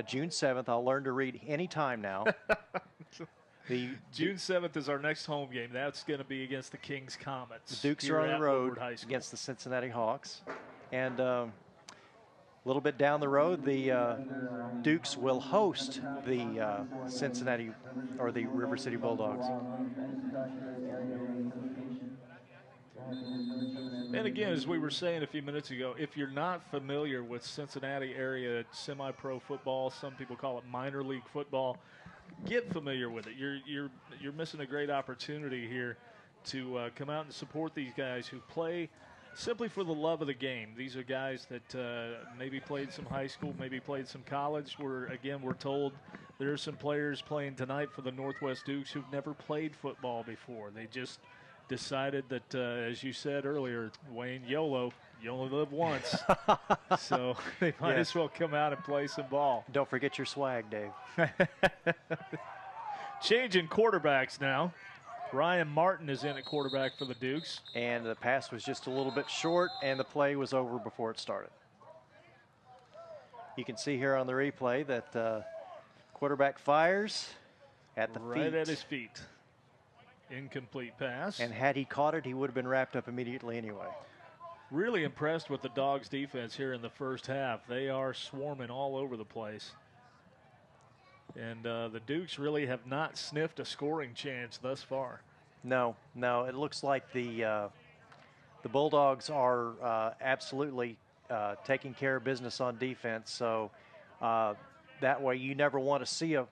June 7th. I'll learn to read any time now. June 7th is our next home game. That's going to be against the Kings Comets. The Dukes are on the road against the Cincinnati Hawks. And a little bit down the road, the Dukes will host the Cincinnati or the River City Bulldogs. And again, as we were saying a few minutes ago, if you're not familiar with Cincinnati area semi-pro football, some people call it minor league football, get familiar with it. You're missing a great opportunity here to come out and support these guys who play simply for the love of the game. These are guys that maybe played some high school, maybe played some college. We're told there are some players playing tonight for the Northwest Dukes who've never played football before. They just decided that, as you said earlier, Wayne, YOLO, you only live once. So they might as well come out and play some ball. Don't forget your swag, Dave. Changing quarterbacks now. Ryan Martin is in at quarterback for the Dukes. And the pass was just a little bit short, and the play was over before it started. You can see here on the replay that quarterback fires at the feet. Right at his feet. Incomplete pass. And had he caught it, he would have been wrapped up immediately anyway. Really impressed with the Dogs defense here in the first half. They are swarming all over the place. And the Dukes really have not sniffed a scoring chance thus far. No. It looks like the Bulldogs are absolutely taking care of business on defense. So that way you never want to see a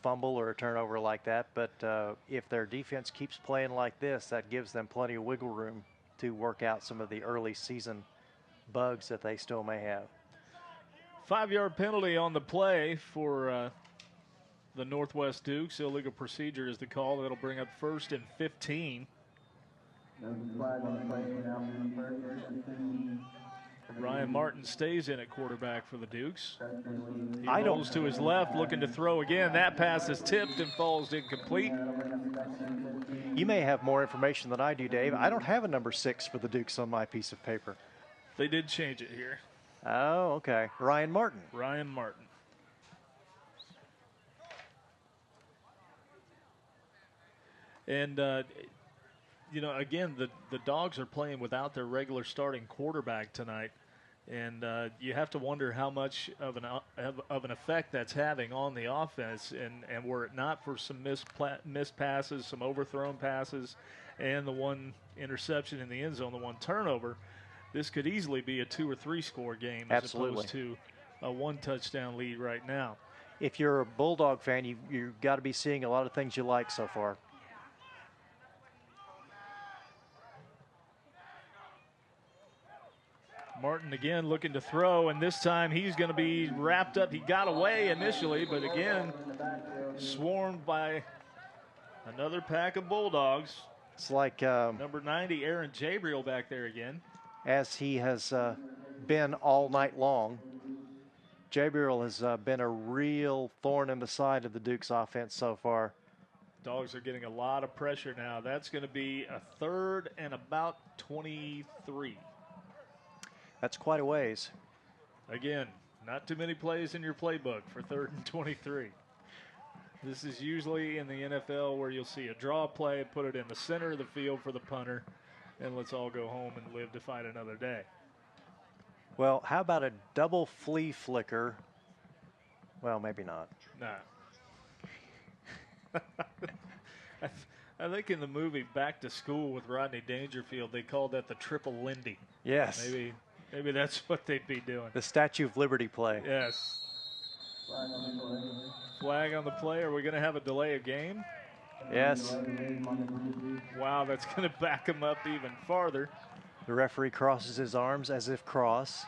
fumble or a turnover like that. But if their defense keeps playing like this, that gives them plenty of wiggle room to work out some of the early season bugs that they still may have. 5-yard penalty on the play for the Northwest Dukes. Illegal procedure is the call. That'll bring up 1st and 15. Ryan Martin stays in at quarterback for the Dukes. He rolls to his left, looking to throw again. That pass is tipped and falls incomplete. You may have more information than I do, Dave. I don't have a number 6 for the Dukes on my piece of paper. They did change it here. Oh, okay. Ryan Martin. Ryan Martin. And, you know, again, the Dogs are playing without their regular starting quarterback tonight. And you have to wonder how much of an effect that's having on the offense. And were it not for some missed passes, some overthrown passes, and the one interception in the end zone, the one turnover, this could easily be a 2 or 3 score game as opposed to a 1 touchdown lead right now. If you're a Bulldog fan, you've got to be seeing a lot of things you like so far. Martin again looking to throw, and this time he's going to be wrapped up. He got away initially, but again, swarmed by another pack of Bulldogs. It's like number 90, Aaron Jabriel, back there again. As he has been all night long. Jabriel has been a real thorn in the side of the Dukes offense so far. Dogs are getting a lot of pressure now. That's going to be a 3rd and about 23. That's quite a ways. Again, not too many plays in your playbook for 3rd and 23. This is usually in the NFL where you'll see a draw play, put it in the center of the field for the punter, and let's all go home and live to fight another day. Well, how about a double flea flicker? Well, maybe not. No. I think in the movie Back to School with Rodney Dangerfield, they called that the triple Lindy. Yes. Maybe that's what they'd be doing. The Statue of Liberty play. Yes. Flag on the play. Are we going to have a delay of game? Yes. Wow, that's going to back him up even farther. The referee crosses his arms as if cross.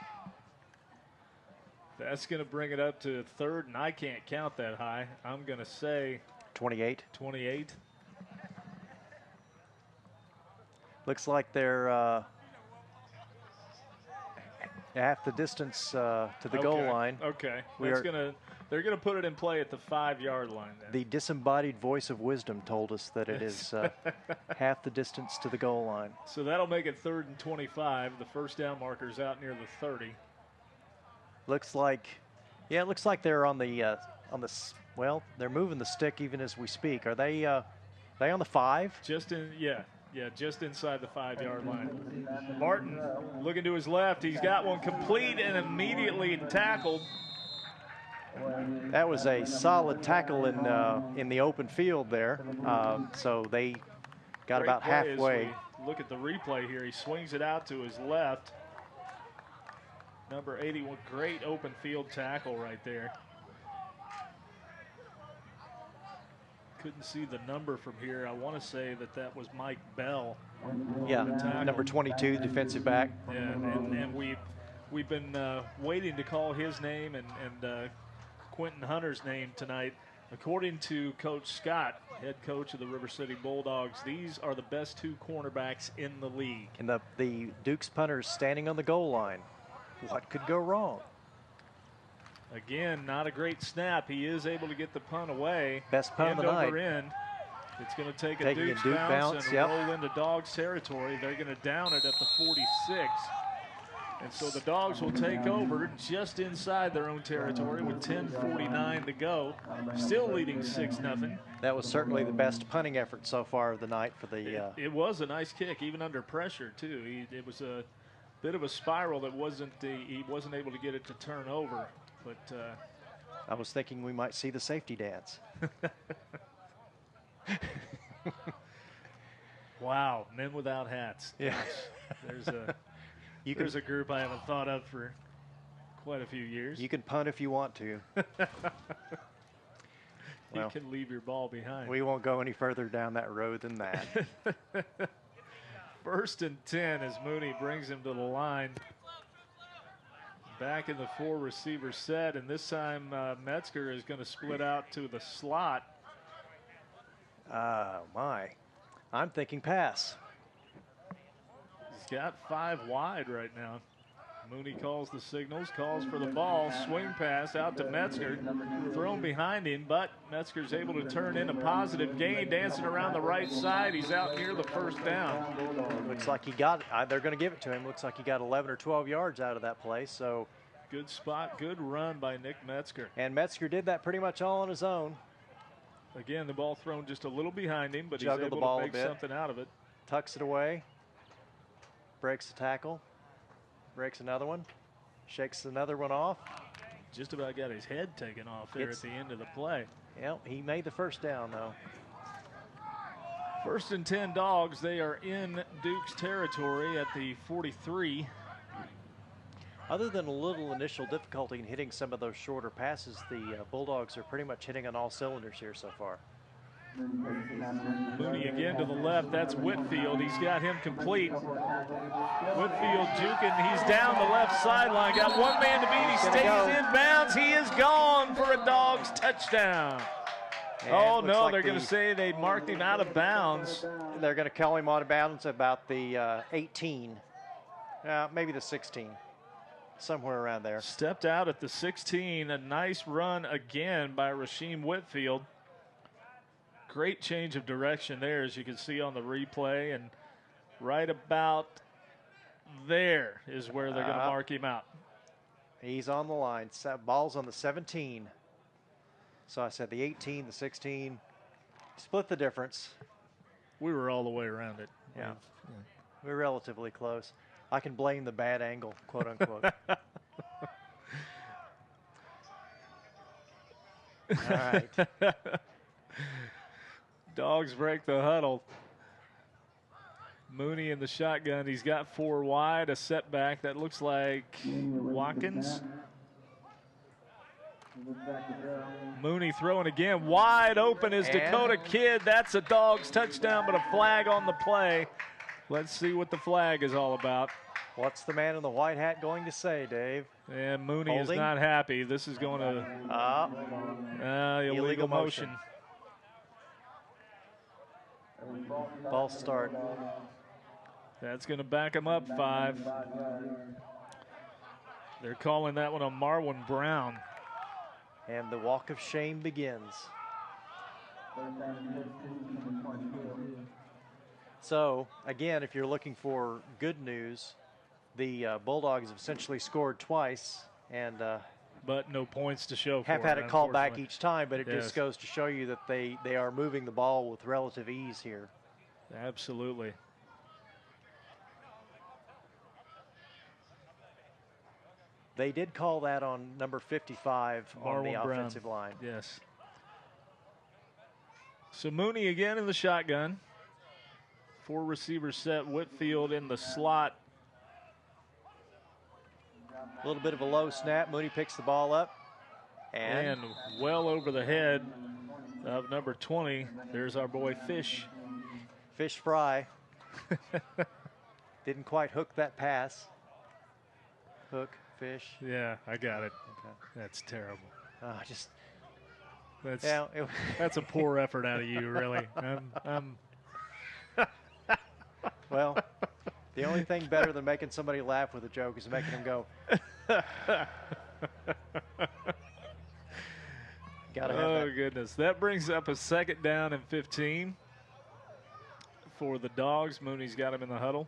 That's going to bring it up to third, and I can't count that high. I'm going to say 28. 28. Looks like they're half the distance to the goal line. Okay. They're gonna put it in play at the 5-yard line then. The disembodied voice of wisdom told us that it is half the distance to the goal line. So that'll make it 3rd and 25. The first down marker's out near the 30. Looks like, yeah, it looks like they're on the well, they're moving the stick even as we speak. Are they on the 5? Just inside the 5-yard line. Martin looking to his left. He's got one complete and immediately tackled. That was a solid tackle in the open field there. So they got about halfway. Look at the replay here. He swings it out to his left. Number 81, great open field tackle right there. Couldn't see the number from here. I want to say that was Mike Bell. Yeah, number 22, defensive back. Yeah, and we've been waiting to call his name and Quentin Hunter's name tonight. According to Coach Scott, head coach of the River City Bulldogs, these are the best 2 cornerbacks in the league. And the Dukes punter's standing on the goal line. What could go wrong? Again, not a great snap. He is able to get the punt away. Best punt of the night. End. It's going to take a Duke bounce and roll into Dogs territory. They're going to down it at the 46. And so the Dogs will take over just inside their own territory with 10:49 to go. Still leading 6-0. That was certainly the best punting effort so far of the night for the. It was a nice kick, even under pressure too. It was a bit of a spiral that he wasn't able to get it to turn over. But I was thinking we might see the safety dance. Wow, men without hats. Yeah. There's a group I haven't thought of for quite a few years. You can punt if you want to. You can leave your ball behind. We won't go any further down that road than that. 1st and 10 as Mooney brings him to the line. Back in the 4-receiver set, and this time Metzger is going to split out to the slot. My. I'm thinking pass. He's got 5 wide right now. Mooney calls the signals, calls for the ball, swing pass out to Metzger, thrown behind him, but Metzger's able to turn in a positive gain, dancing around the right side. He's out near the first down. Looks like he got it. They're going to give it to him. Looks like he got 11 or 12 yards out of that play. So good spot, good run by Nick Metzger. And Metzger did that pretty much all on his own. Again, the ball thrown just a little behind him, but he's Juggled able the ball to make something out of it. Tucks it away, breaks the tackle, breaks another one, shakes another one off. Just about got his head taken off there at the end of the play. Yeah, he made the first down, though. 1st and 10 Dogs. They are in Duke's territory at the 43. Other than a little initial difficulty in hitting some of those shorter passes, the Bulldogs are pretty much hitting on all cylinders here so far. Mooney again to the left. That's Whitfield. He's got him complete. Whitfield juking. He's down the left sideline. Got one man to beat. He stays in bounds. He is gone for a Dogs touchdown. And no, they're going to say they marked him out of bounds. They're going to call him out of bounds about the 18, maybe the 16. Somewhere around there. Stepped out at the 16. A nice run again by Rasheem Whitfield. Great change of direction there, as you can see on the replay. And right about there is where they're going to mark him out. He's on the line. Ball's on the 17. So I said the 18, the 16, split the difference. We were all the way around it. Yeah. We're relatively close. I can blame the bad angle, quote unquote. All right. Dogs break the huddle. Mooney in the shotgun. He's got 4 wide, a setback. That looks like Watkins. Mooney throwing again. Wide open is Dakota Kidd. That's a Dogs touchdown, but a flag on the play. Let's see what the flag is all about. What's the man in the white hat going to say, Dave? And Mooney Holding. is not happy. This is going to illegal motion. False start. That's going to back him up 5. They're calling that one on Marwin Brown. And the walk of shame begins. So, again, if you're looking for good news, the Bulldogs have essentially scored twice and but no points to show for have had it, it called back unfortunately. each time, but it just goes to show you that they are moving the ball with relative ease here. Absolutely. They did call that on number 55 on the Marwin Brown. offensive line. Yes. So Mooney again in the shotgun. 4 receivers set. Whitfield in the slot. A little bit of a low snap. Mooney picks the ball up. And well over the head of number 20. There's our boy Fish. Fish Fry. Didn't quite hook that pass. Hook, fish. Yeah, I got it. Okay. That's terrible. That's a poor effort out of you, really. Well, the only thing better than making somebody laugh with a joke is making them go. Gotta have oh, that. goodness. That brings up a 2nd down and 15 for the Dogs. Mooney's got him in the huddle.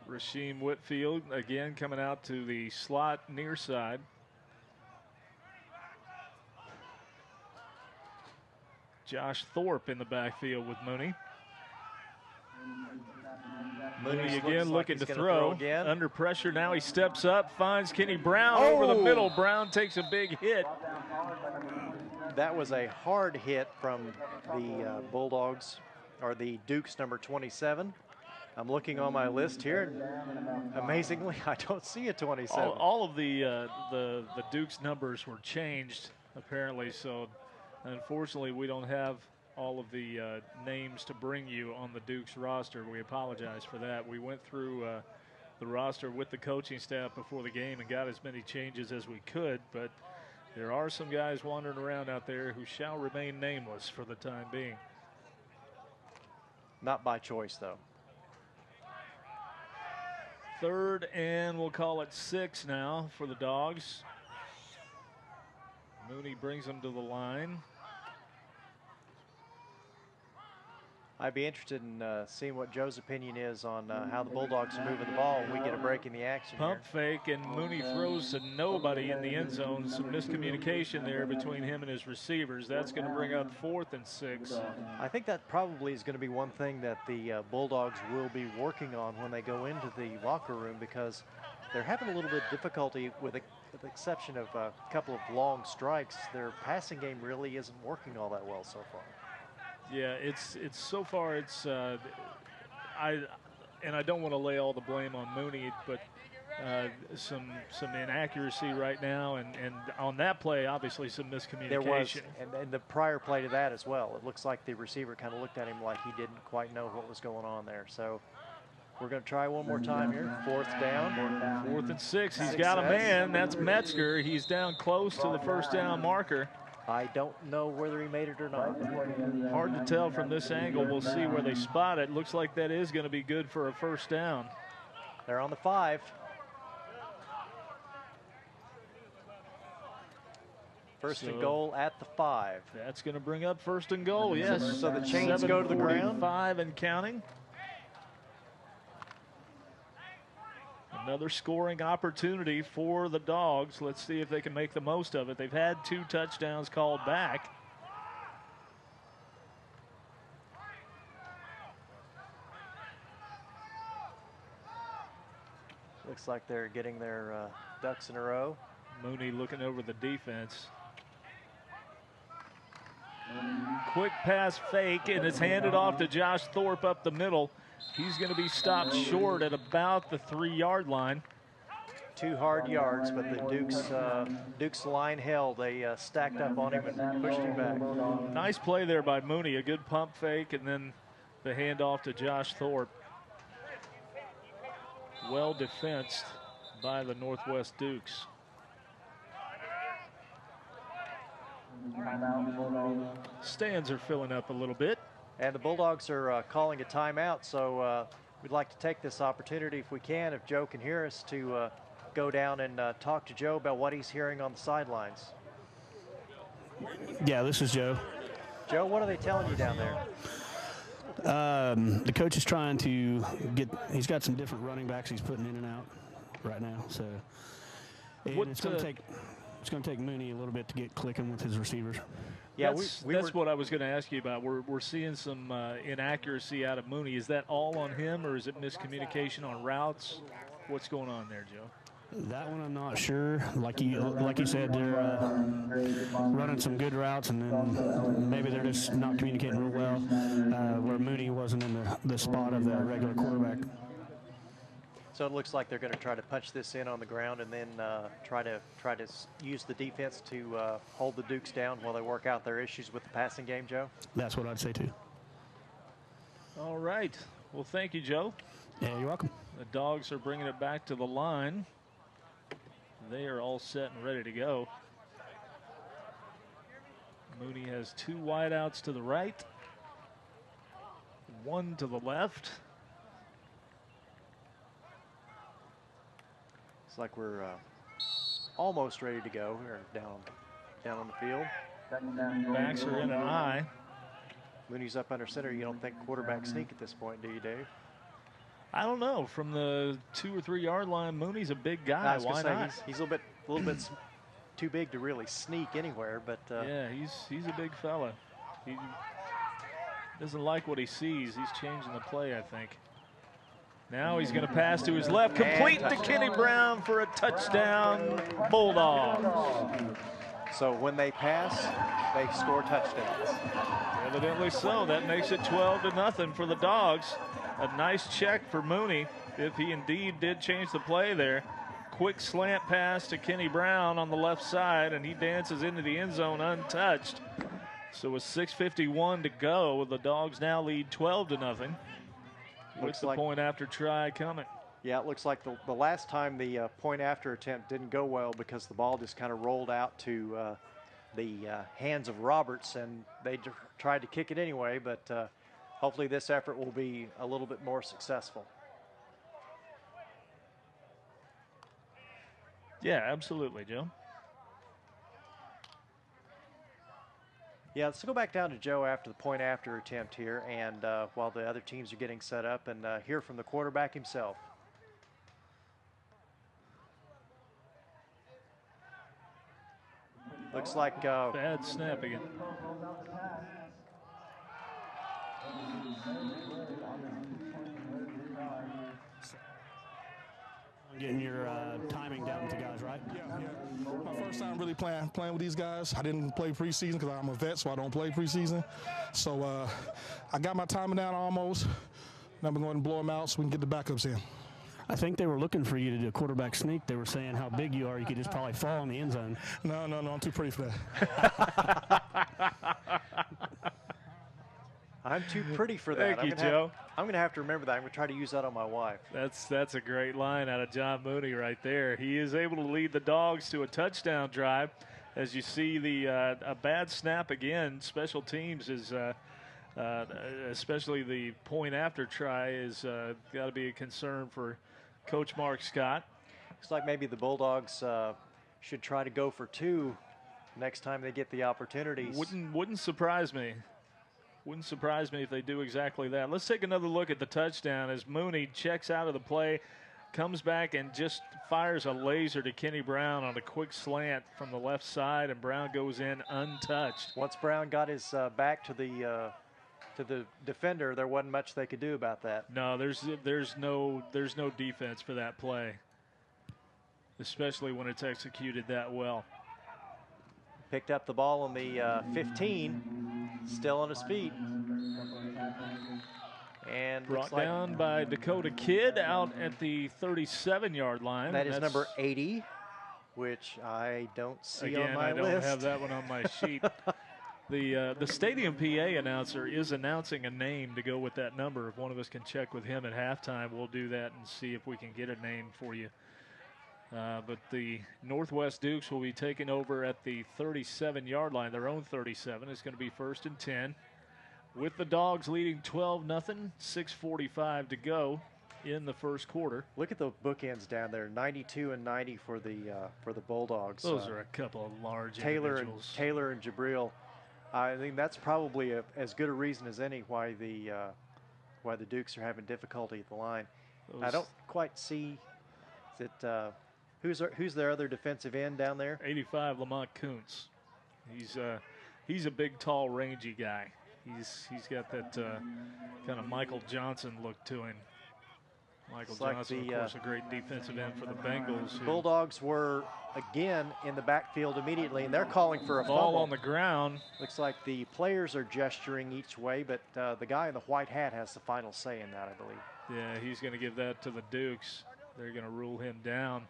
Rasheem Whitfield again coming out to the slot near side. Josh Thorpe in the backfield with Mooney. Mooney again looking to throw. Under pressure now, he steps up, finds Kenny Brown over the middle. Brown takes a big hit. That was a hard hit from the Bulldogs, or the Dukes number 27. I'm looking on my list here, and amazingly, I don't see a 27. All of the Dukes numbers were changed, apparently, so unfortunately we don't have all of the names to bring you on the Dukes roster. We apologize for that. We went through the roster with the coaching staff before the game and got as many changes as we could, but there are some guys wandering around out there who shall remain nameless for the time being. Not by choice, though. 3rd and we'll call it 6 now for the Dogs. Mooney brings them to the line. I'd be interested in seeing what Joe's opinion is on how the Bulldogs are moving the ball when we get a break in the action. Pump fake, and Mooney throws to nobody in the end zone. Some miscommunication there between him and his receivers. That's going to bring up 4th and 6. I think that probably is going to be one thing that the Bulldogs will be working on when they go into the locker room, because they're having a little bit of difficulty with the exception of a couple of long strikes. Their passing game really isn't working all that well so far. Yeah, it's so far it's I don't want to lay all the blame on Mooney, but some inaccuracy right now, and on that play, obviously some miscommunication. There was, and the prior play to that as well. It looks like the receiver kind of looked at him like he didn't quite know what was going on there. So we're going to try one more time here. 4th down. 4th and 6. He's got a man. That's Metzger. He's down close to the 1st down marker. I don't know whether he made it or not. Hard to tell from this angle. We'll see where they spot it. Looks like that is going to be good for a 1st down. They're on the 5. First and goal at the 5. That's going to bring up 1st and goal, yes. So the chains go to the ground. 5 and counting. Another scoring opportunity for the Dogs. Let's see if they can make the most of it. They've had 2 touchdowns called back. Looks like they're getting their ducks in a row. Mooney looking over the defense. Quick pass fake, and it's handed off to Josh Thorpe up the middle. He's going to be stopped short at about the 3-yard line. 2 hard yards, but the Dukes line held. They stacked up on him and pushed him back. Nice play there by Mooney. A good pump fake, and then the handoff to Josh Thorpe. Well defensed by the Northwest Dukes. Stands are filling up a little bit. And the Bulldogs are calling a timeout, so we'd like to take this opportunity, if we can, if Joe can hear us, to go down and talk to Joe about what he's hearing on the sidelines. Yeah, this is Joe. Joe, what are they telling you down there? The coach is trying to he's got some different running backs he's putting in and out right now. So it's going to take Mooney a little bit to get clicking with his receivers. Yeah, that's what I was going to ask you about. We're seeing some inaccuracy out of Mooney. Is that all on him, or is it miscommunication on routes? What's going on there, Joe? That one I'm not sure. Like you said, they're running some good routes, and then maybe they're just not communicating real well, where Mooney wasn't in the spot of the regular quarterback. So it looks like they're going to try to punch this in on the ground and then try to use the defense to hold the Dukes down while they work out their issues with the passing game, Joe? That's what I'd say, too. All right. Well, thank you, Joe. Yeah, you're welcome. The Dogs are bringing it back to the line. They are all set and ready to go. Mooney has 2 wideouts to the right, 1 to the left. It's like we're almost ready to go. We're down on the field. Backs are in an eye. Mooney's up under center. You don't think quarterback sneak at this point, do you, Dave? I don't know. From the 2 or 3 yard line, Mooney's a big guy. Why not? He's a little bit too big to really sneak anywhere, but yeah, he's a big fella. He doesn't like what he sees. He's changing the play, I think. Now he's going to pass to his left, complete to Kenny Brown for a touchdown, Bulldogs. So when they pass, they score touchdowns. Evidently so. That makes it 12-0 for the Dogs. A nice check for Mooney, if he indeed did change the play there. Quick slant pass to Kenny Brown on the left side, and he dances into the end zone untouched. So with 6:51 to go, the Dogs now lead 12-0. With the point after try coming. Yeah, it looks like the last time the point after attempt didn't go well because the ball just kind of rolled out to the hands of Roberts, and they tried to kick it anyway, but hopefully this effort will be a little bit more successful. Yeah, absolutely, Joe. Yeah, let's go back down to Joe after the point after attempt here, and while the other teams are getting set up, and hear from the quarterback himself. Looks like bad snap again. Getting your timing down with the guys, right? Yeah. My first time really playing with these guys. I didn't play preseason because I'm a vet, so I don't play preseason. So I got my timing down almost. Now I'm going to blow them out so we can get the backups in. I think they were looking for you to do a quarterback sneak. They were saying how big you are. You could just probably fall in the end zone. No, I'm too pretty for that. I'm too pretty for that. Thank you, Joe. I'm going to have to remember that. I'm going to try to use that on my wife. That's a great line out of John Mooney right there. He is able to lead the Dogs to a touchdown drive. As you see, a bad snap again. Special teams is, especially the point after try, is got to be a concern for Coach Mark Scott. Looks like maybe the Bulldogs should try to go for 2 next time they get the opportunities. Wouldn't surprise me. Wouldn't surprise me if they do exactly that. Let's take another look at the touchdown as Mooney checks out of the play. comes back and just fires a laser to Kenny Brown on a quick slant from the left side, and Brown goes in untouched. Once Brown got his back to the defender, there wasn't much they could do about that. No, there's no defense for that play, especially when it's executed that well. Picked up the ball on the 15, still on his feet. And brought down by Dakota Kidd out at the 37-yard line. That is number 80, which I don't see again, on my list. I don't have that one on my sheet. The stadium PA announcer is announcing a name to go with that number. If one of us can check with him at halftime, we'll do that and see if we can get a name for you. But the Northwest Dukes will be taking over at the 37-yard line, their own 37. It's going to be 1st and 10. With the Dogs leading 12-0, 6:45 to go in the first quarter. Look at the bookends down there, 92 and 90 for the Bulldogs. Those are a couple of large individuals. Taylor and Jabril. I think that's probably as good a reason as any why the Dukes are having difficulty at the line. I don't quite see that. Who's their other defensive end down there? 85, Lamont Kuntz. He's a big, tall, rangy guy. He's got that kind of Michael Johnson look to him. Michael Johnson, of course, a great defensive end for the Bengals. Bulldogs were again in the backfield immediately, and they're calling for a ball fumble. On the ground. Looks like the players are gesturing each way, but the guy in the white hat has the final say in that, I believe. Yeah, he's going to give that to the Dukes. They're going to rule him down.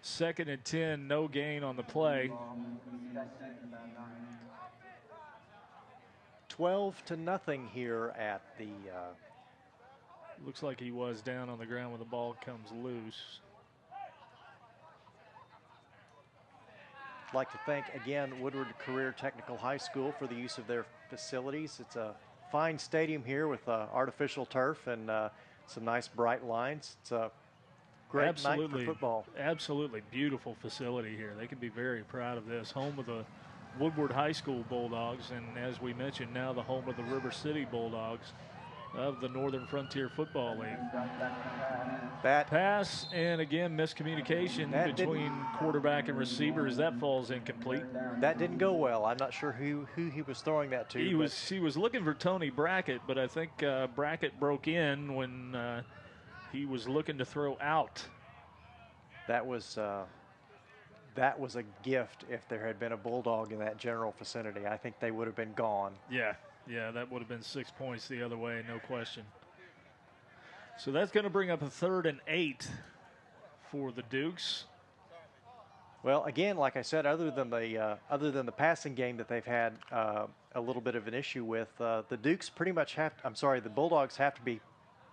2nd and 10, no gain on the play. 12-0 here at the. Looks like he was down on the ground when the ball comes loose. I'd like to thank again Woodward Career Technical High School for the use of their facilities. It's a fine stadium here with artificial turf and some nice bright lines. It's a great night for football. Absolutely beautiful facility here. They can be very proud of this. Home of the Woodward High School Bulldogs, and as we mentioned, now the home of the River City Bulldogs of the Northern Frontier Football League. That pass, and again, miscommunication between quarterback and receiver as that falls incomplete. That didn't go well. I'm not sure who he was throwing that to. He was looking for Tony Brackett, but I think Brackett broke in when he was looking to throw out. That was a gift. If there had been a Bulldog in that general vicinity, I think they would have been gone. Yeah, that would have been 6 points the other way, no question. So that's going to bring up a 3rd and 8 for the Dukes. Well, again, like I said, other than the passing game that they've had a little bit of an issue with, the Dukes pretty much the Bulldogs have to be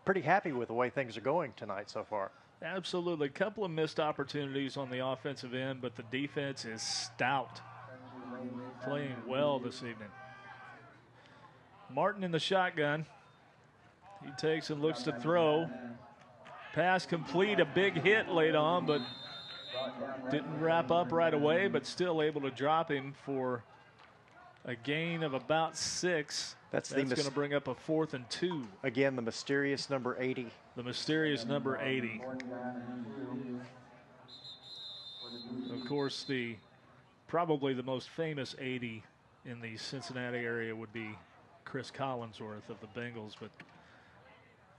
pretty happy with the way things are going tonight so far. Absolutely. A couple of missed opportunities on the offensive end, but the defense is stout. Playing well this evening. Martin in the shotgun. He takes and looks to throw. Pass complete, a big hit late on, but didn't wrap up right away, but still able to drop him for a gain of about 6. That's going to bring up a 4th and 2. Again, the mysterious number 80. The mysterious number 80. Of course, probably the most famous 80 in the Cincinnati area would be Chris Collinsworth of the Bengals, but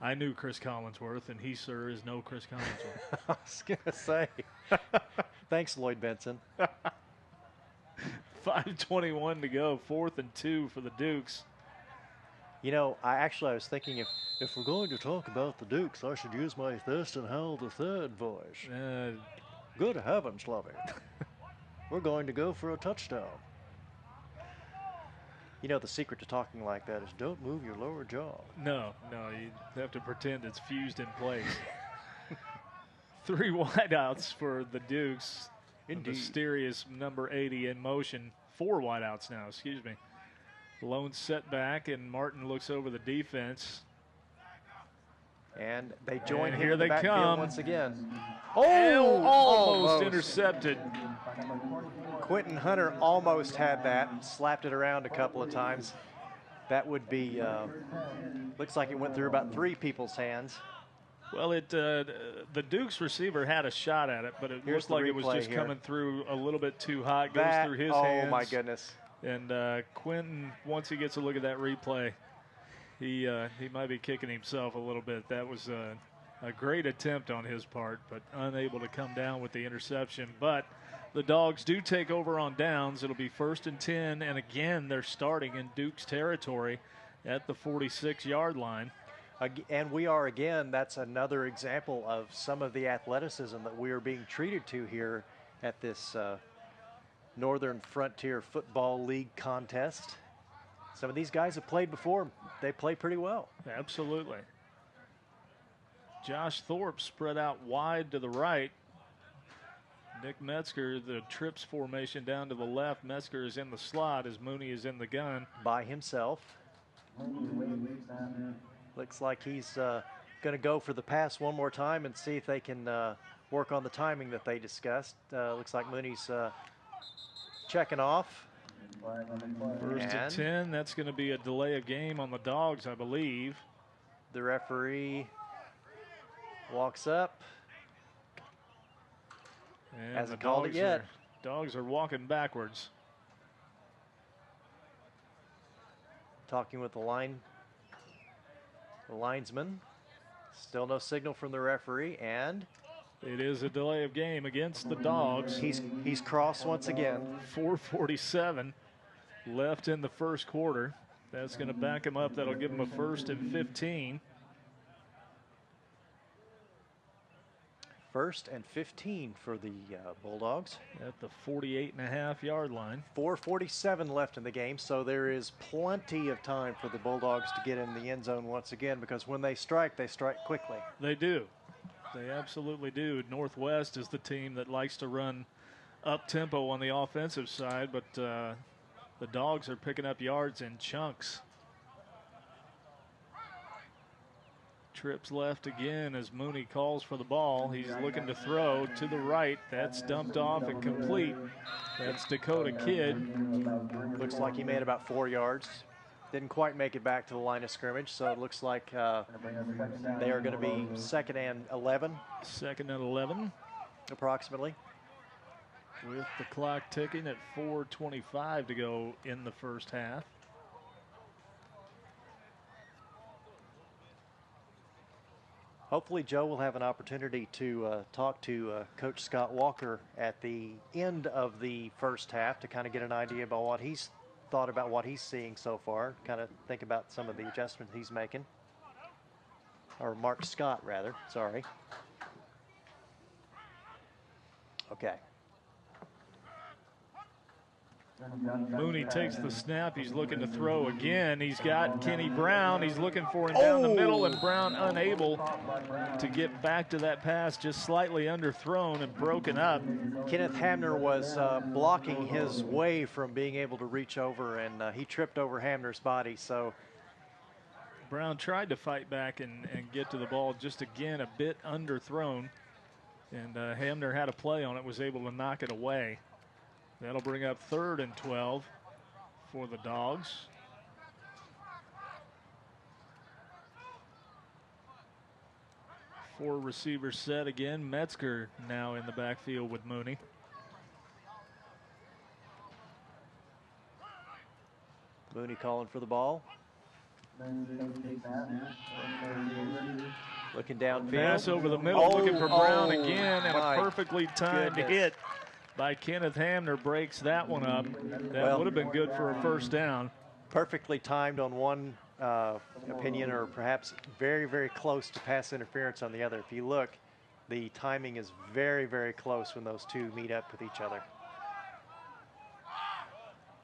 I knew Chris Collinsworth, and he, sir, is no Chris Collinsworth. I was going to say. Thanks, Lloyd Benson. 5:21 to go, 4th and 2 for the Dukes. You know, I was thinking if we're going to talk about the Dukes, I should use my Thurston Howell III voice. Good heavens, Lovey. We're going to go for a touchdown. You know, the secret to talking like that is don't move your lower jaw. No, you have to pretend it's fused in place. 3 wideouts for the Dukes. Indeed. The mysterious number 80 in motion. 4 wideouts now, excuse me. Lone setback, and Martin looks over the defense. And they join and him here in the they backfield come once again. Almost intercepted. Quentin Hunter almost had that and slapped it around a couple of times. That would be, looks like it went through about 3 people's hands. Well, the Dukes receiver had a shot at it, but it looked like it was just coming through a little bit too hot. Goes through his hands. Oh, my goodness. And Quentin, once he gets a look at that replay, he might be kicking himself a little bit. That was a great attempt on his part, but unable to come down with the interception. But the Dogs do take over on downs. It'll be 1st and 10, and again, they're starting in Duke's territory at the 46-yard line. And we are, again, that's another example of some of the athleticism that we are being treated to here at this Northern Frontier Football League contest. Some of these guys have played before. They play pretty well. Absolutely. Josh Thorpe spread out wide to the right. Nick Metzger, the trips formation down to the left. Metzger is in the slot as Mooney is in the gun. By himself. Looks like he's going to go for the pass one more time and see if they can work on the timing that they discussed. Looks like Mooney's checking off. 1st and 10. That's going to be a delay of game on the Dogs, I believe. The referee walks up. And hasn't called it yet. Dogs are walking backwards. Talking with the linesman. Still no signal from the referee, and it is a delay of game against the Dogs. He's crossed once again. 4:47 left in the first quarter. That's going to back him up. That'll give him a 1st and 15. 1st and 15 for the Bulldogs. At the 48.5-yard line. 4:47 left in the game, so there is plenty of time for the Bulldogs to get in the end zone once again, because when they strike quickly. They do. They absolutely do. Northwest is the team that likes to run up-tempo on the offensive side, but the Dogs are picking up yards in chunks. Trips left again as Mooney calls for the ball. He's looking to throw to the right. That's dumped off and complete. That's Dakota Kidd. Looks like he made about 4 yards. Didn't quite make it back to the line of scrimmage, so it looks like they are going to be 2nd and 11. 2nd and 11. Approximately. With the clock ticking at 4:25 to go in the first half. Hopefully Joe will have an opportunity to talk to Coach Scott Walker at the end of the first half to kind of get an idea about what he's thought about what he's seeing so far, kind of think about some of the adjustments he's making. Or Mark Scott, rather, sorry. Okay. Mooney takes the snap. He's looking to throw again. He's got Kenny Brown. He's looking for him down the middle, and Brown unable to get back to that pass, just slightly underthrown and broken up. Kenneth Hamner was blocking his way from being able to reach over, and he tripped over Hamner's body. So Brown tried to fight back and get to the ball, just again a bit underthrown, and Hamner had a play on it, was able to knock it away. That'll bring up 3rd and 12 for the Dogs. Four receivers set again. Metzger now in the backfield with Mooney. Mooney calling for the ball. Looking downfield. Pass over the middle, looking for Brown again, and a perfectly timed hit by Kenneth Hamner breaks that one up. That would have been good for a first down. Perfectly timed on one opinion, or perhaps very, very close to pass interference on the other. If you look, the timing is very, very close when those two meet up with each other.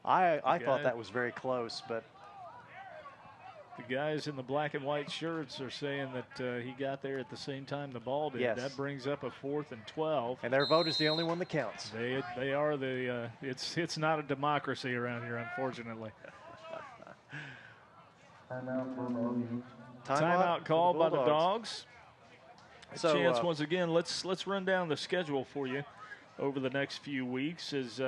I thought that was very close, but the guys in the black and white shirts are saying that he got there at the same time the ball did. Yes. That brings up a 4th and 12. And their vote is the only one that counts. They are the it's not a democracy around here, unfortunately. Timeout called by the Dogs. So, chance once again. Let's run down the schedule for you over the next few weeks. Is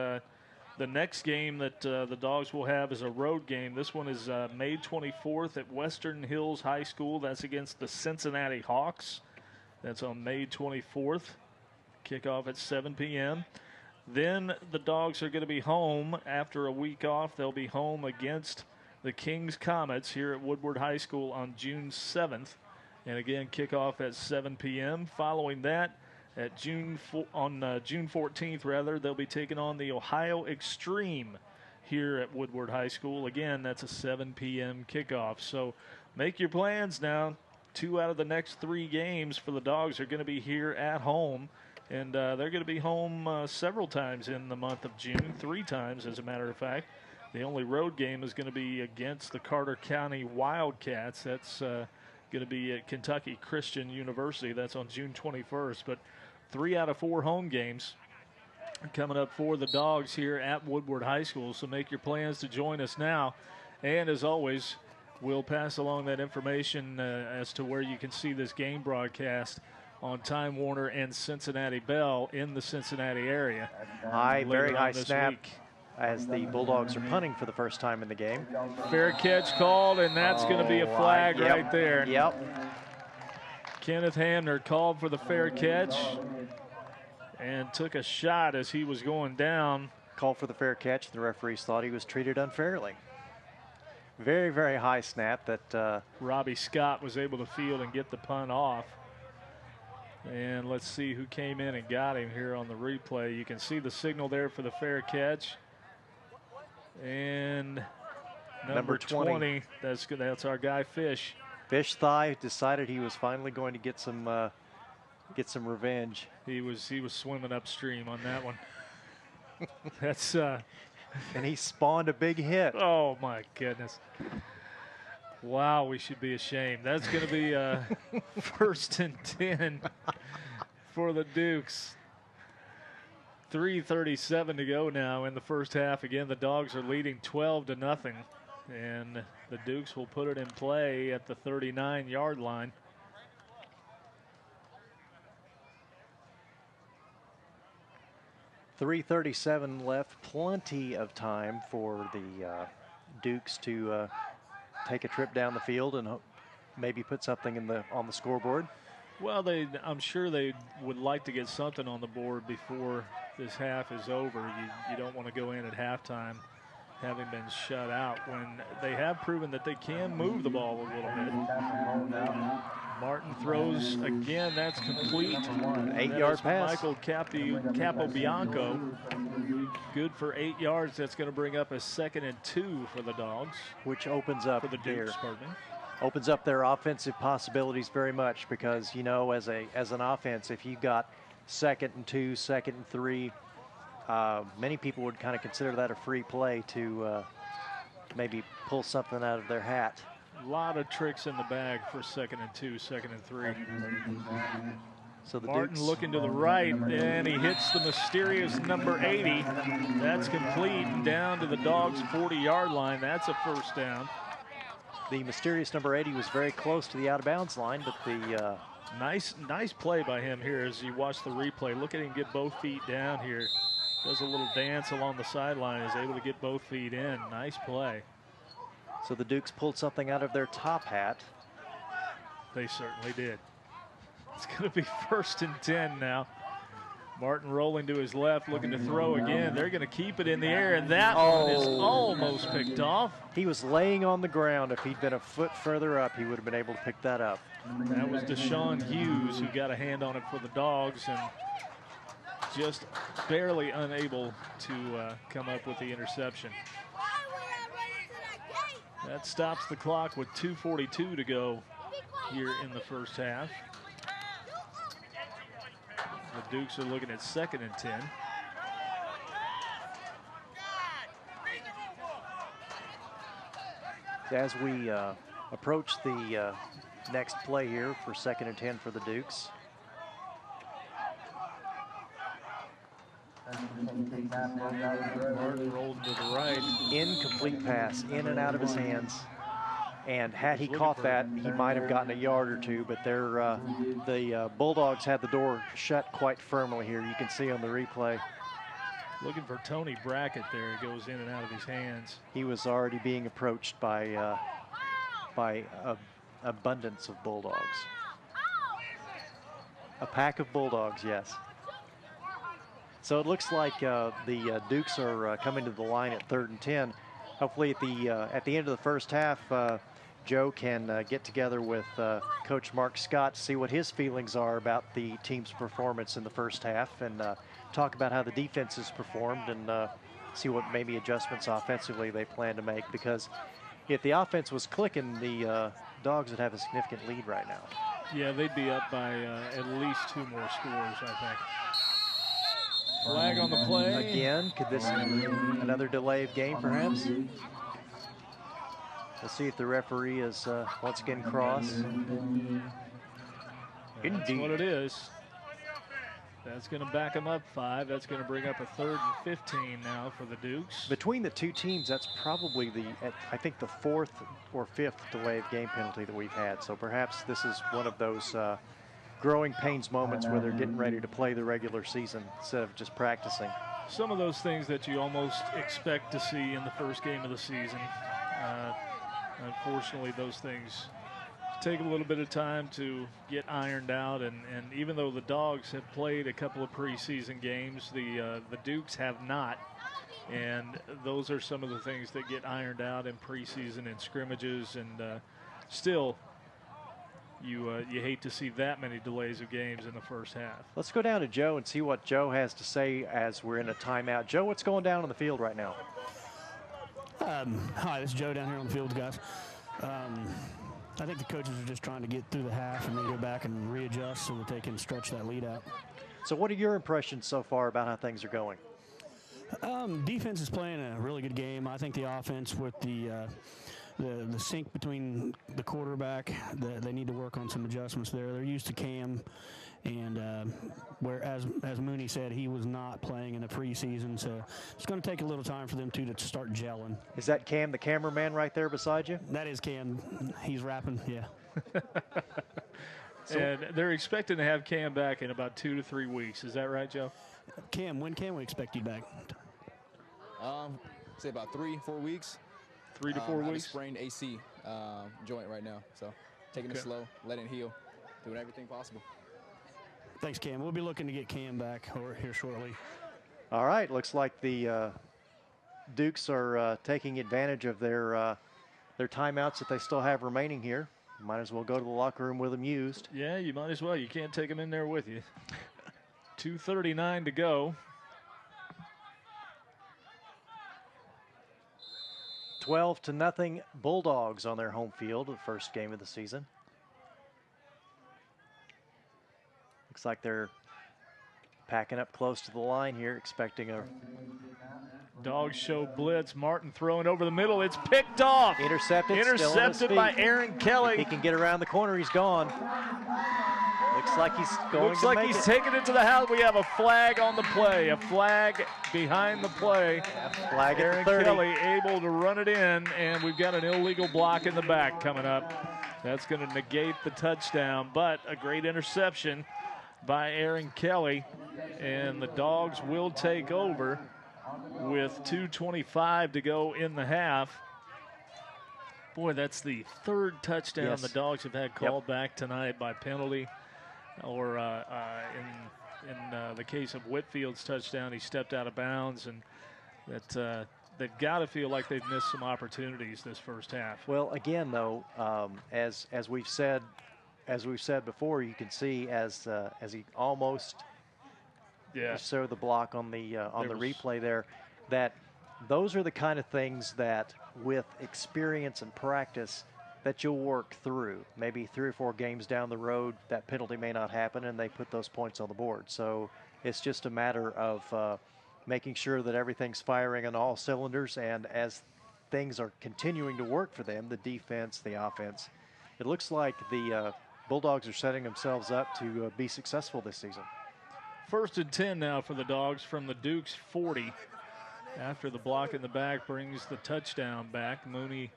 the next game that the Dogs will have is a road game. This one is May 24th at Western Hills High School. That's against the Cincinnati Hawks. That's on May 24th. Kickoff at 7 p.m. Then the Dogs are going to be home after a week off. They'll be home against the Kings Comets here at Woodward High School on June 7th. And again, kickoff at 7 p.m. Following that, at June 14th, they'll be taking on the Ohio Extreme here at Woodward High School. Again, that's a 7 p.m. kickoff. So make your plans now. 2 out of the next 3 games for the Dogs are going to be here at home. And they're going to be home several times in the month of June, 3 times as a matter of fact. The only road game is going to be against the Carter County Wildcats. That's going to be at Kentucky Christian University. That's on June 21st. But 3 out of 4 home games coming up for the Dogs here at Woodward High School. So make your plans to join us now. And as always, we'll pass along that information as to where you can see this game broadcast on Time Warner and Cincinnati Bell in the Cincinnati area. Very high snap week. As the Bulldogs are punting for the first time in the game. Fair catch called, and that's going to be a flag right there. Yep. Kenneth Hamner called for the fair catch and took a shot as he was going down. Called for the fair catch. The referees thought he was treated unfairly. Very, very high snap that Robbie Scott was able to field and get the punt off. And let's see who came in and got him here on the replay. You can see the signal there for the fair catch. And number 20, that's our guy Fish. Fish Thigh decided he was finally going to get some revenge. He was swimming upstream on that one. That's and he spawned a big hit. Oh my goodness. Wow, we should be ashamed. That's going to be 1st and 10 for the Dukes. 3:37 to go now in the first half. Again, the Dogs are leading 12-0, and the Dukes will put it in play at the 39-yard line. .337 left. Plenty of time for the Dukes to take a trip down the field and maybe put something on the scoreboard. Well, I'm sure they would like to get something on the board before this half is over. You don't want to go in at halftime having been shut out when they have proven that they can move the ball a little bit. Martin throws again. That's complete. 8-yard pass. Michael Capobianco. Good for 8 yards. That's going to bring up a 2nd and 2 for the Dogs. Which opens up for the Dukes, pardon me. Opens up their offensive possibilities very much because, you know, as an offense, if you got 2nd and 2, 2nd and 3, many people would kind of consider that a free play to maybe pull something out of their hat. A lot of tricks in the bag for 2nd and 2, 2nd and 3. So the Martin Dukes looking to the right, and he hits the mysterious number 80. That's complete and down to the Dogs' 40-yard line. That's a first down. The mysterious number 80 was very close to the out-of-bounds line, but the nice play by him here as you watch the replay. Look at him get both feet down here. Does a little dance along the sideline, is able to get both feet in. Nice play. So the Dukes pulled something out of their top hat. They certainly did. It's going to be 1st and 10 now. Martin rolling to his left, looking to throw again. They're going to keep it in the air, and that one is almost picked off. He was laying on the ground. If he'd been a foot further up, he would have been able to pick that up. That was Deshaun Hughes who got a hand on it for the Dogs and just barely unable to come up with the interception. That stops the clock with 2:42 to go here in the first half. The Dukes are looking at 2nd and 10. As we approach the next play here for 2nd and 10 for the Dukes. Martin rolled to the right. Incomplete pass, in and out of his hands. And had he caught that, he might have gotten a yard or two, but the Bulldogs had the door shut quite firmly here. You can see on the replay. Looking for Tony Brackett there. It goes in and out of his hands. He was already being approached by abundance of Bulldogs. A pack of Bulldogs, yes. So it looks like the Dukes are coming to the line at 3rd and 10. Hopefully at the end of the first half, Joe can get together with Coach Mark Scott to see what his feelings are about the team's performance in the first half, and talk about how the defense has performed, and see what maybe adjustments offensively they plan to make, because if the offense was clicking, the Dogs would have a significant lead right now. Yeah, they'd be up by at least 2 more scores, I think. Flag on the play. Again, could this be another delay of game, perhaps? We'll see if the referee is once again cross. That's what it is. That's going to back them up 5. That's going to bring up a 3rd and 15 now for the Dukes. Between the two teams, that's probably I think the 4th or 5th delay of game penalty that we've had. So perhaps this is one of those growing pains moments where they're getting ready to play the regular season instead of just practicing. Some of those things that you almost expect to see in the first game of the season. Unfortunately, those things take a little bit of time to get ironed out, and even though the Dogs have played a couple of preseason games, the Dukes have not, and those are some of the things that get ironed out in preseason and scrimmages, and still you hate to see that many delays of games in the first half. Let's go down to Joe and see what Joe has to say as we're in a timeout. Joe, what's going down on the field right now? Hi, this is Joe down here on the field, guys. I think the coaches are just trying to get through the half and then go back and readjust so that they can stretch that lead out. So what are your impressions so far about how things are going? Defense is playing a really good game. I think the offense with the sync between the quarterback, they need to work on some adjustments there. They're used to Cam, and whereas as Mooney said, he was not playing in the preseason, so it's going to take a little time for them to start gelling. Is that Cam, the cameraman, right there beside you? That is Cam. He's rapping, yeah. And they're expecting to have Cam back in about 2 to 3 weeks. Is that right, Joe? Cam, when can we expect you back? Say about 3-4 weeks. 3 to 4 I have a weeks? sprained AC joint right now, so taking it slow, letting it heal, doing everything possible. Thanks, Cam. We'll be looking to get Cam back here shortly. All right, looks like the Dukes are taking advantage of their timeouts that they still have remaining here. Might as well go to the locker room with them used. Yeah, you might as well. You can't take them in there with you. 2:39 to go. 12-0 Bulldogs on their home field, the first game of the season. Looks like they're packing up close to the line here, expecting a Dogs show blitz. Martin throwing over the middle. It's picked off. Intercepted by Aaron Kelly. If he can get around the corner, he's gone. Looks like he's going Looks to like make he's it. taking it to the house. We have a flag on the play. A flag behind the play. Flag at Aaron 30. Kelly able to run it in, and we've got an illegal block in the back coming up. That's going to negate the touchdown, but a great interception by Aaron Kelly, and the Dogs will take over with 2:25 to go in the half. Boy, that's the 3rd touchdown the Dogs have had called back tonight by penalty, or in the case of Whitfield's touchdown, he stepped out of bounds, and that they've got to feel like they've missed some opportunities this first half. Well, again, though, as we've said before, you can see as he almost showed the block on the replay there, that those are the kind of things that with experience and practice that you'll work through. Maybe 3 or 4 games down the road, that penalty may not happen, and they put those points on the board. So it's just a matter of making sure that everything's firing on all cylinders, and as things are continuing to work for them, the defense, the offense, it looks like the Bulldogs are setting themselves up to be successful this season. 1st and 10 now for the Dogs from the Dukes 40. After the block in the back brings the touchdown back. Mooney,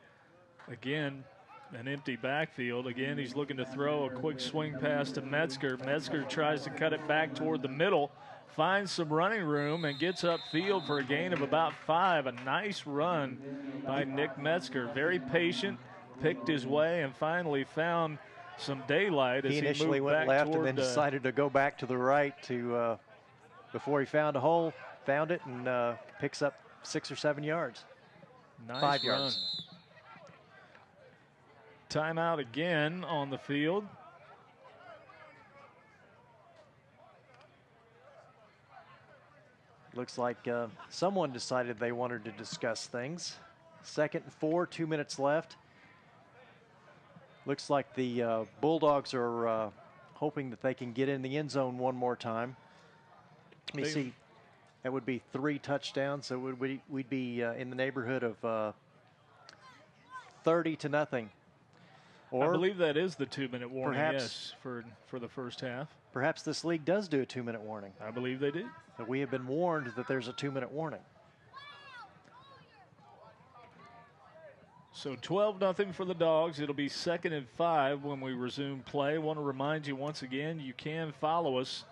again, an empty backfield. Again, he's looking to throw a quick swing pass to Metzger. Metzger tries to cut it back toward the middle, finds some running room, and gets upfield for a gain of about 5. A nice run by Nick Metzger. Very patient, picked his way, and finally found some daylight as He initially moved went back left toward, and then decided to go back to the right to before he found a hole, found it, and picks up 6 or 7 yards. nice 5 run. yards. Timeout again on the field. Looks like someone decided they wanted to discuss things. 2nd and 4, 2 minutes left. Looks like the Bulldogs are hoping that they can get in the end zone one more time. Let me see. That would be 3 touchdowns, so we'd be in the neighborhood of 30-0. Or I believe that is the 2-minute warning, perhaps, yes, for the first half. Perhaps this league does do a 2-minute warning. I believe they do. But we have been warned that there's a 2-minute warning. So 12-0 for the Dogs. It'll be 2nd and 5 when we resume play. I want to remind you once again, you can follow us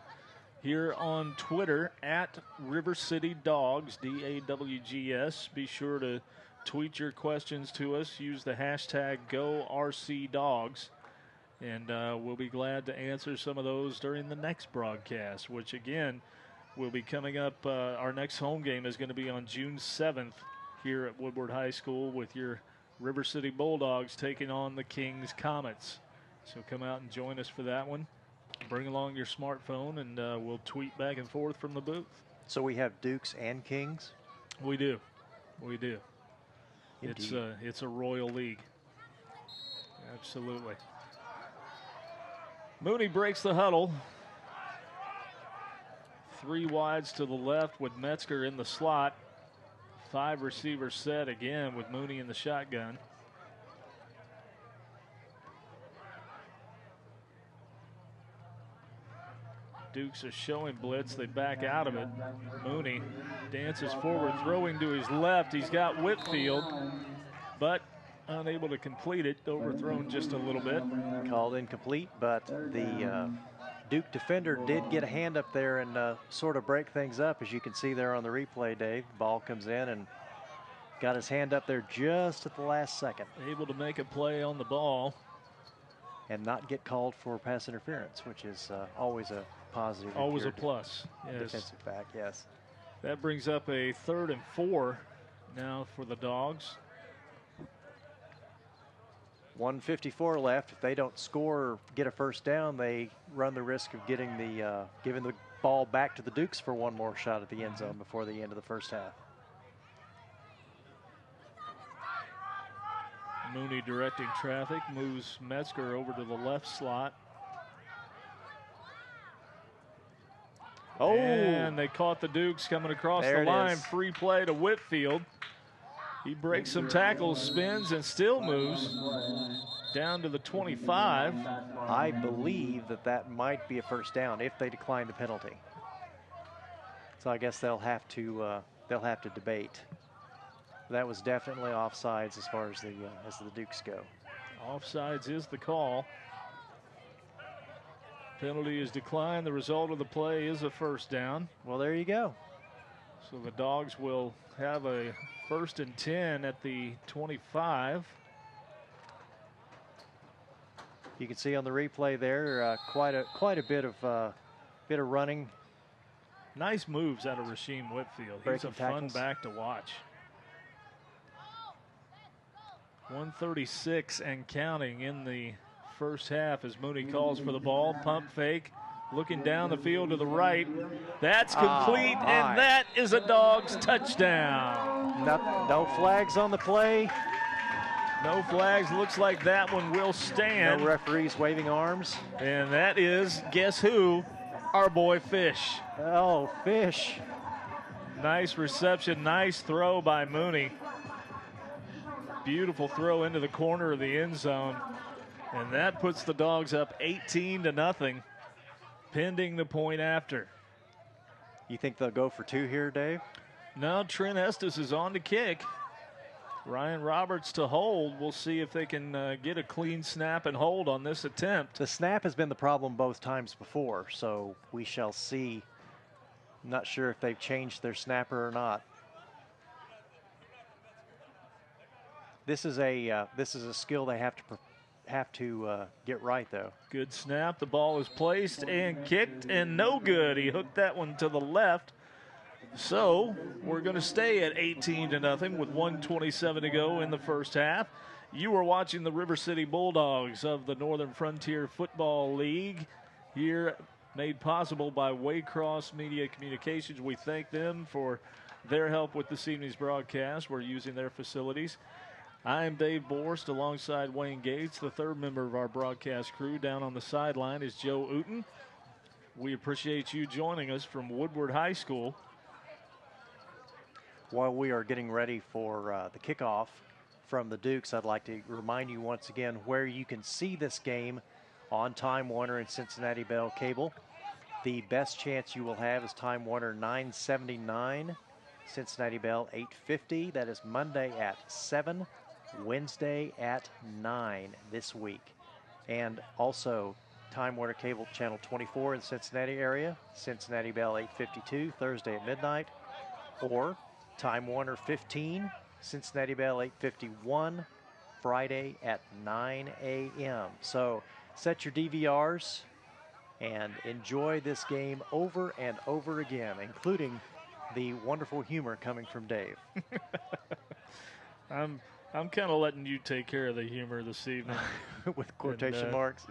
here on Twitter at River City Dogs, DAWGS. Be sure to tweet your questions to us. Use the hashtag GoRCDogs. And we'll be glad to answer some of those during the next broadcast, which again will be coming up. Our next home game is going to be on June 7th here at Woodward High School with your River City Bulldogs taking on the Kings Comets. So come out and join us for that one. Bring along your smartphone, and we'll tweet back and forth from the booth. So we have Dukes and Kings? We do. We do. Indeed. It's a royal league. Absolutely. Mooney breaks the huddle. 3 wides to the left with Metzger in the slot. 5 receiver set again with Mooney in the shotgun. Dukes are showing blitz. They back out of it. Mooney dances forward, throwing to his left. He's got Whitfield, but unable to complete it. Overthrown just a little bit. Called incomplete, but the Duke defender did get a hand up there and sort of break things up, as you can see there on the replay, Dave. Ball comes in and got his hand up there just at the last second. Able to make a play on the ball. And not get called for pass interference, which is always a positive. Always a plus. Yes. Defensive back, yes. That brings up a 3rd and 4 now for the Dogs. 1:54 left. If they don't score or get a first down, they run the risk of getting giving the ball back to the Dukes for one more shot at the end zone before the end of the first half. Mooney directing traffic, moves Metzger over to the left slot. Oh! And they caught the Dukes coming across the line. Free play to Whitfield. He breaks some tackles, spins, and still moves down to the 25. I believe that might be a first down if they decline the penalty. So I guess they'll have to debate. That was definitely offsides as far as the Dukes go. Offsides is the call. Penalty is declined. The result of the play is a first down. Well, there you go. So the Dogs will have a 1st and 10 at the 25. You can see on the replay there quite a bit of running. Nice moves out of Rasheem Whitfield. Breaking He's a fun tackles. back to watch. 136 and counting in the first half as Mooney calls for the ball. Pump fake. Looking down the field to the right. That's complete, and that is a Dogs touchdown. No flags on the play. No flags. Looks like that one will stand. No referees waving arms. And that is, guess who? Our boy Fish. Oh, Fish. Nice reception. Nice throw by Mooney. Beautiful throw into the corner of the end zone. And that puts the Dogs up 18-0, pending the point after. You think they'll go for 2 here, Dave? No, Trent Estes is on to kick. Ryan Roberts to hold. We'll see if they can get a clean snap and hold on this attempt. The snap has been the problem both times before, so we shall see. I'm not sure if they've changed their snapper or not. This is a skill they have to have to get right, though. Good snap. The ball is placed and kicked, and no good. He hooked that one to the left. So we're going to stay at 18-0 with 1:27 to go in the first half. You are watching the River City Bulldogs of the Northern Frontier Football League, here made possible by Waycross Media Communications. We thank them for their help with this evening's broadcast. We're using their facilities. I'm Dave Borst alongside Wayne Gates. The third member of our broadcast crew down on the sideline is Joe Uten. We appreciate you joining us from Woodward High School. While we are getting ready for the kickoff from the Dukes, I'd like to remind you once again where you can see this game on Time Warner and Cincinnati Bell Cable. The best chance you will have is Time Warner 979, Cincinnati Bell 850. That is Monday at 7, Wednesday at 9 this week. And also Time Warner Cable Channel 24 in the Cincinnati area, Cincinnati Bell 852, Thursday at midnight. Or Time Warner 15, Cincinnati Bell 851, Friday at 9 a.m. So set your DVRs and enjoy this game over and over again, including the wonderful humor coming from Dave. I'm kind of letting you take care of the humor this evening. With quotation marks.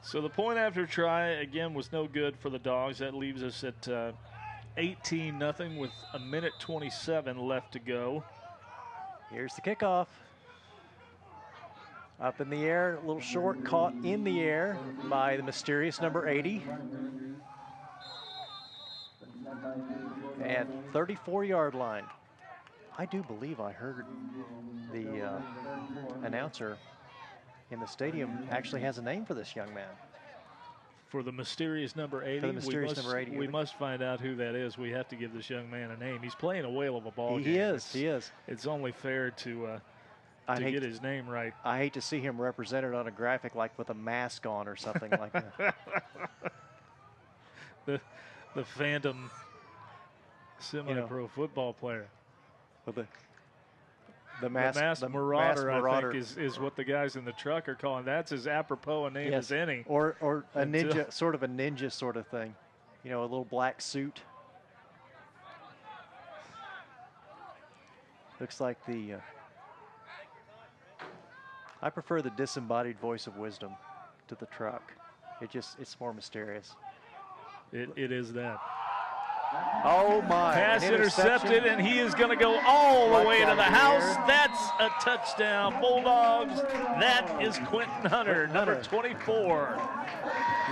So the point after try, again, was no good for the Dogs. That leaves us at 18-0 with 1:27 left to go. Here's the kickoff. Up in the air, a little short, caught in the air by the mysterious number 80. And 34-yard line. I do believe I heard the announcer in the stadium actually has a name for this young man. For the mysterious number 80, For the mysterious number 80. We must find out who that is. We have to give this young man a name. He's playing a whale of a ball game. He is. It's only fair to get his name right. I hate to see him represented on a graphic like with a mask on or something like that. The phantom semi-pro football player. With the masked marauder, I think, is what the guys in the truck are calling. That's as apropos a name as any. Or a ninja, sort of a ninja sort of thing. You know, a little black suit. Looks like the... I prefer the disembodied voice of wisdom to the truck. It's more mysterious. It is that. Oh my. Pass intercepted, and he is going to go all the way to the house. That's a touchdown, Bulldogs. That is Quentin Hunter, number 24.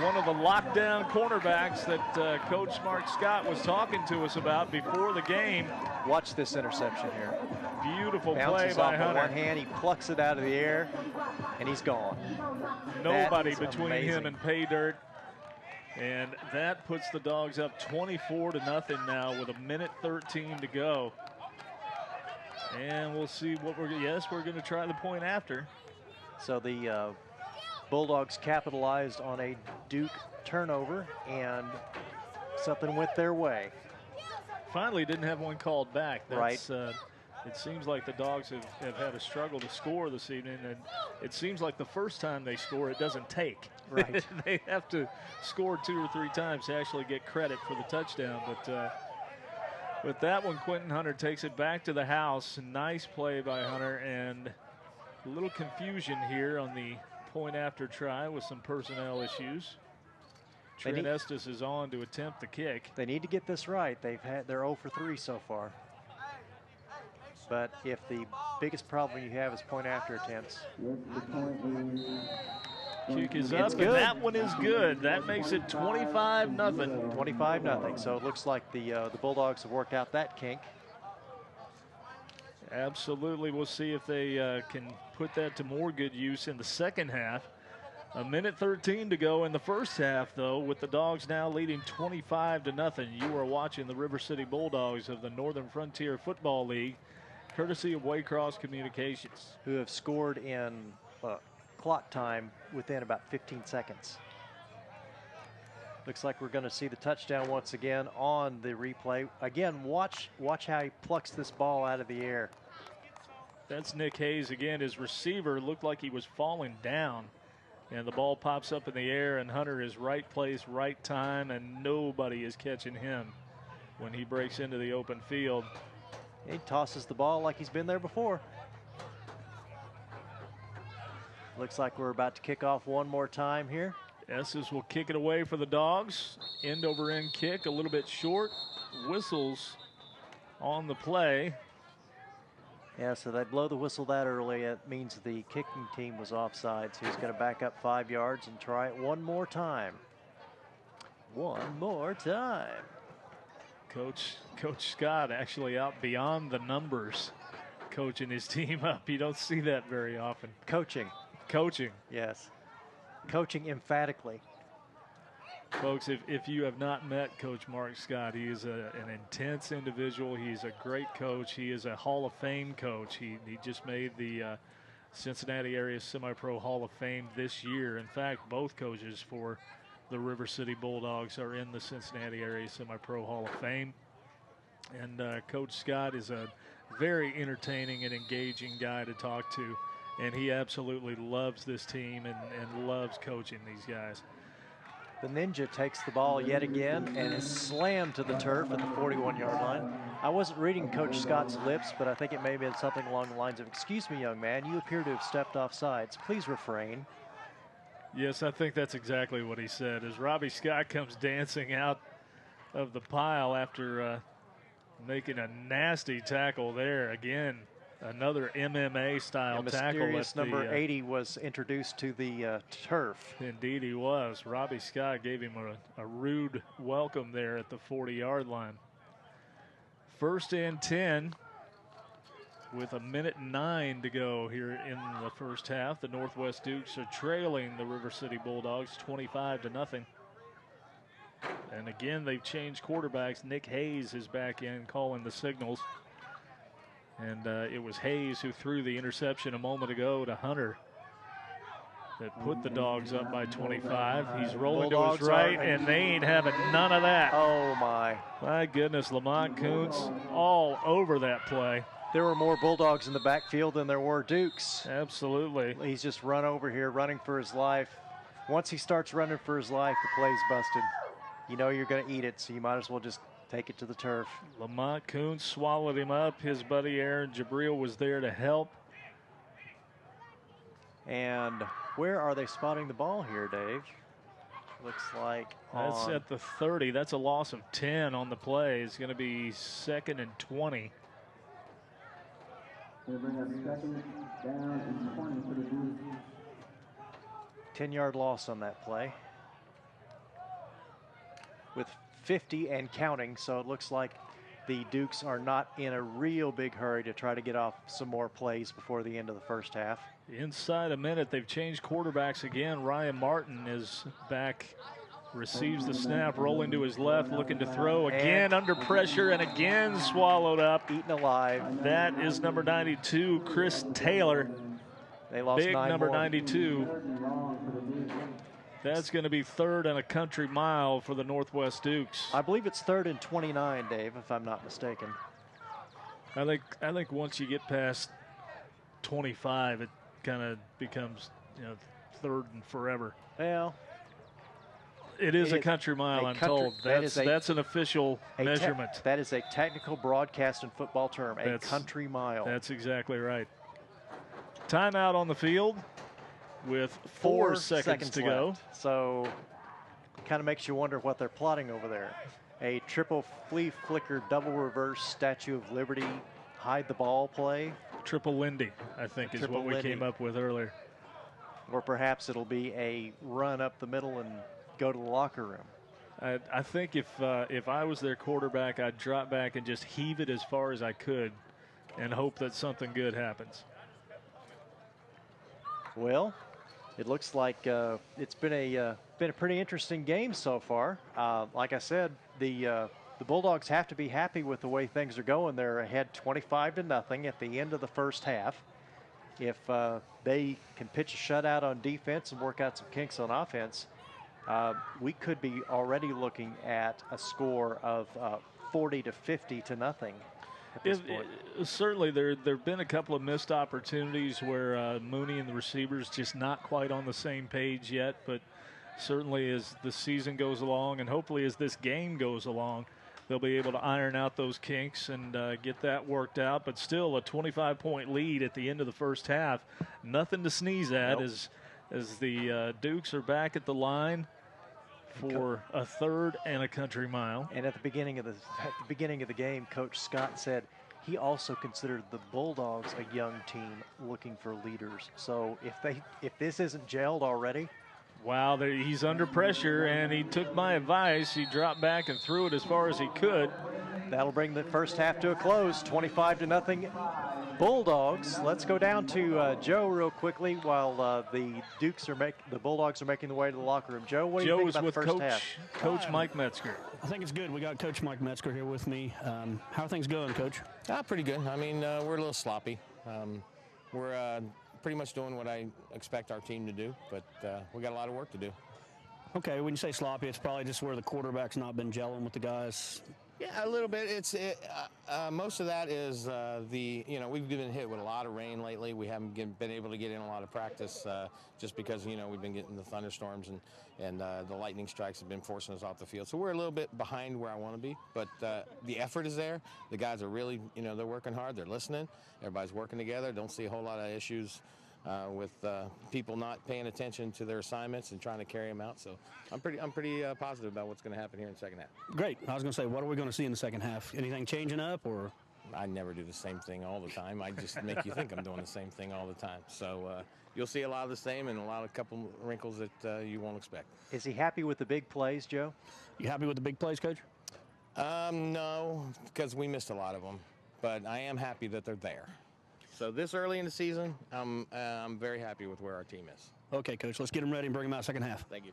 One of the lockdown cornerbacks that Coach Mark Scott was talking to us about before the game. Watch this interception here. Beautiful Bounces play by off Hunter. One hand, he plucks it out of the air, and he's gone. Nobody between him and pay dirt. And that puts the Dogs up 24-0 now with 1:13 to go. And we'll see what we're going to try the point after. So the Bulldogs capitalized on a Duke turnover, and something went their way. Finally didn't have one called back. Right. It seems like the Dogs have had a struggle to score this evening, and it seems like the first time they score, it doesn't take. Right. They have to score 2 or 3 times to actually get credit for the touchdown. But with that one, Quentin Hunter takes it back to the house. Nice play by Hunter, and a little confusion here on the point after try with some personnel issues. Trent Estes is on to attempt the kick. They need to get this right. They're 0 for 3 so far. But if the biggest problem you have is point after attempts. Kick is up, and that one is good. That makes it 25-0. 25-0. So it looks like the Bulldogs have worked out that kink. Absolutely. We'll see if they can put that to more good use in the second half. 1:13 to go in the first half, though, with the Dogs now leading 25-0. You are watching the River City Bulldogs of the Northern Frontier Football League, courtesy of Waycross Communications, who have scored in clock time within about 15 seconds. Looks like we're going to see the touchdown once again on the replay. Again, watch how he plucks this ball out of the air. That's Nick Hayes again. His receiver looked like he was falling down. And the ball pops up in the air, and Hunter is right place, right time, and nobody is catching him when he breaks into the open field. He tosses the ball like he's been there before. Looks like we're about to kick off one more time here. Esses will kick it away for the Dogs. End over end kick, a little bit short. Whistles on the play. Yeah, so they blow the whistle that early. It means the kicking team was offside, so he's going to back up 5 yards and try it one more time. One more time. Coach Scott actually out beyond the numbers, coaching his team up. You don't see that very often. Coaching. Yes. Coaching emphatically. Folks, if you have not met Coach Mark Scott, he is an intense individual. He's a great coach. He is a Hall of Fame coach. He just made the Cincinnati Area Semi-Pro Hall of Fame this year. In fact, both coaches for the River City Bulldogs are in the Cincinnati Area Semi-Pro Hall of Fame. And Coach Scott is a very entertaining and engaging guy to talk to. And he absolutely loves this team and loves coaching these guys. The Ninja takes the ball yet again and is slammed to the turf at the 41-yard line. I wasn't reading Coach Scott's lips, but I think it may have been something along the lines of, "Excuse me, young man, you appear to have stepped off sides. Please refrain." Yes, I think that's exactly what he said. As Robbie Scott comes dancing out of the pile after making a nasty tackle there. Again, another MMA-style tackle. Mysterious number 80 was introduced to the turf. Indeed he was. Robbie Scott gave him a rude welcome there at the 40-yard line. 1st and 10 with 1:09 to go here in the first half. The Northwest Dukes are trailing the River City Bulldogs 25-0. And again, they've changed quarterbacks. Nick Hayes is back in calling the signals. And it was Hayes who threw the interception a moment ago to Hunter that put the Dogs up by 25. He's rolling Bulldogs to his right, and they ain't having none of that. Oh, my. My goodness, Lamont Kuntz all over that play. There were more Bulldogs in the backfield than there were Dukes. Absolutely. He's just run over here, running for his life. Once he starts running for his life, the play's busted. You know you're going to eat it, so you might as well just take it to the turf. Lamont Kuntz swallowed him up. His buddy Aaron Jabril was there to help. And where are they spotting the ball here, Dave? Looks like that's at the 30. That's a loss of 10 on the play. It's going to be 2nd and 20. They bring us 2nd down and 20 for the Dukes. 10-yard loss on that play. With 50 and counting, so it looks like the Dukes are not in a real big hurry to try to get off some more plays before the end of the first half. Inside a minute, they've changed quarterbacks again. Ryan Martin is back, receives the snap, rolling to his left, looking to throw again, under pressure, and again swallowed up. Eaten alive. That is number 92, Chris Taylor. They lost big 9 number more. 92. That's going to be 3rd and a country mile for the Northwest Dukes. I believe it's 3rd and 29, Dave, if I'm not mistaken. I think once you get past 25, it kind of becomes, 3rd and forever. Well, it is a country mile, I'm told. That's an official measurement. That is a technical broadcast and football term, a country mile. That's exactly right. Timeout on the field with 4 seconds to go. So kind of makes you wonder what they're plotting over there. A triple flea flicker, double reverse, Statue of Liberty, hide the ball play. Triple Lindy, I think, is what we came up with earlier. Or perhaps it'll be a run up the middle and go to the locker room. I think if I was their quarterback, I'd drop back and just heave it as far as I could and hope that something good happens. Well, it looks like it's been a pretty interesting game so far. Like I said, the Bulldogs have to be happy with the way things are going. They're ahead 25-0 at the end of the first half. If they can pitch a shutout on defense and work out some kinks on offense, we could be already looking at a score of 40-50-0. at this point. Certainly, there have been a couple of missed opportunities where Mooney and the receivers just not quite on the same page yet. But certainly, as the season goes along, and hopefully as this game goes along, they'll be able to iron out those kinks and get that worked out. But still, a 25-point lead at the end of the first half, nothing to sneeze at. Nope. As the Dukes are back at the line for a third and a country mile. And at the beginning of the game, Coach Scott said he also considered the Bulldogs a young team looking for leaders. So if this isn't gelled already. Wow, he's under pressure, and he took my advice. He dropped back and threw it as far as he could. That'll bring the first half to a close, 25-0 Bulldogs. Let's go down to Joe real quickly while the Bulldogs are making the way to the locker room. Joe, what do you think about the first half? Coach Mike Metzger. I think it's good. We got Coach Mike Metzger here with me. How are things going, Coach? Pretty good. I mean, we're a little sloppy. We're pretty much doing what I expect our team to do, but we got a lot of work to do. Okay, when you say sloppy, it's probably just where the quarterback's not been gelling with the guys. Yeah, a little bit. Most of that is we've been hit with a lot of rain lately. We haven't been able to get in a lot of practice just because, we've been getting the thunderstorms and the lightning strikes have been forcing us off the field. So we're a little bit behind where I want to be, but the effort is there. The guys are really, they're working hard. They're listening. Everybody's working together. Don't see a whole lot of issues with people not paying attention to their assignments and trying to carry them out. So I'm pretty positive about what's going to happen here in the second half. Great. I was going to say, what are we going to see in the second half? Anything changing up, or? I never do the same thing all the time. I just make you think I'm doing the same thing all the time. So you'll see a lot of the same and a couple wrinkles that you won't expect. Is he happy with the big plays, Joe? You happy with the big plays, Coach? No, because we missed a lot of them. But I am happy that they're there. So this early in the season, I'm very happy with where our team is. Okay, Coach, let's get them ready and bring them out second half. Thank you.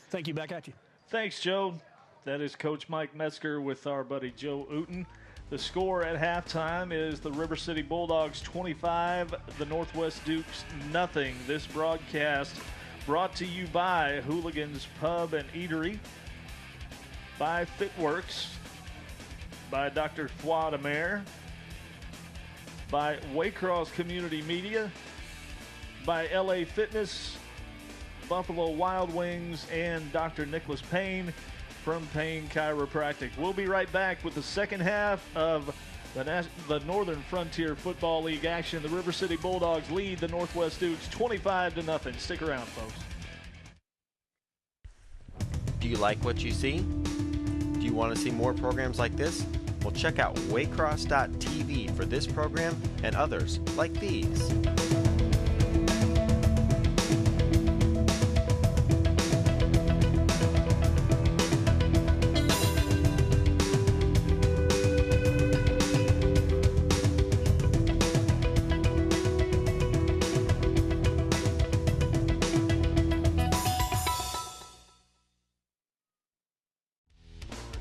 Thank you. Back at you. Thanks, Joe. That is Coach Mike Metzger with our buddy Joe Uten. The score at halftime is the River City Bulldogs 25, the Northwest Dukes nothing. This broadcast brought to you by Hooligans Pub and Eatery, by Fitworks, by Dr. Fuad Amer, by Waycross Community Media, by LA Fitness, Buffalo Wild Wings, and Dr. Nicholas Payne from Payne Chiropractic. We'll be right back with the second half of the Northern Frontier Football League action. The River City Bulldogs lead the Northwest Dukes 25-0. Stick around, folks. Do you like what you see? Do you want to see more programs like this? Well, check out waycross.tv for this program and others like these.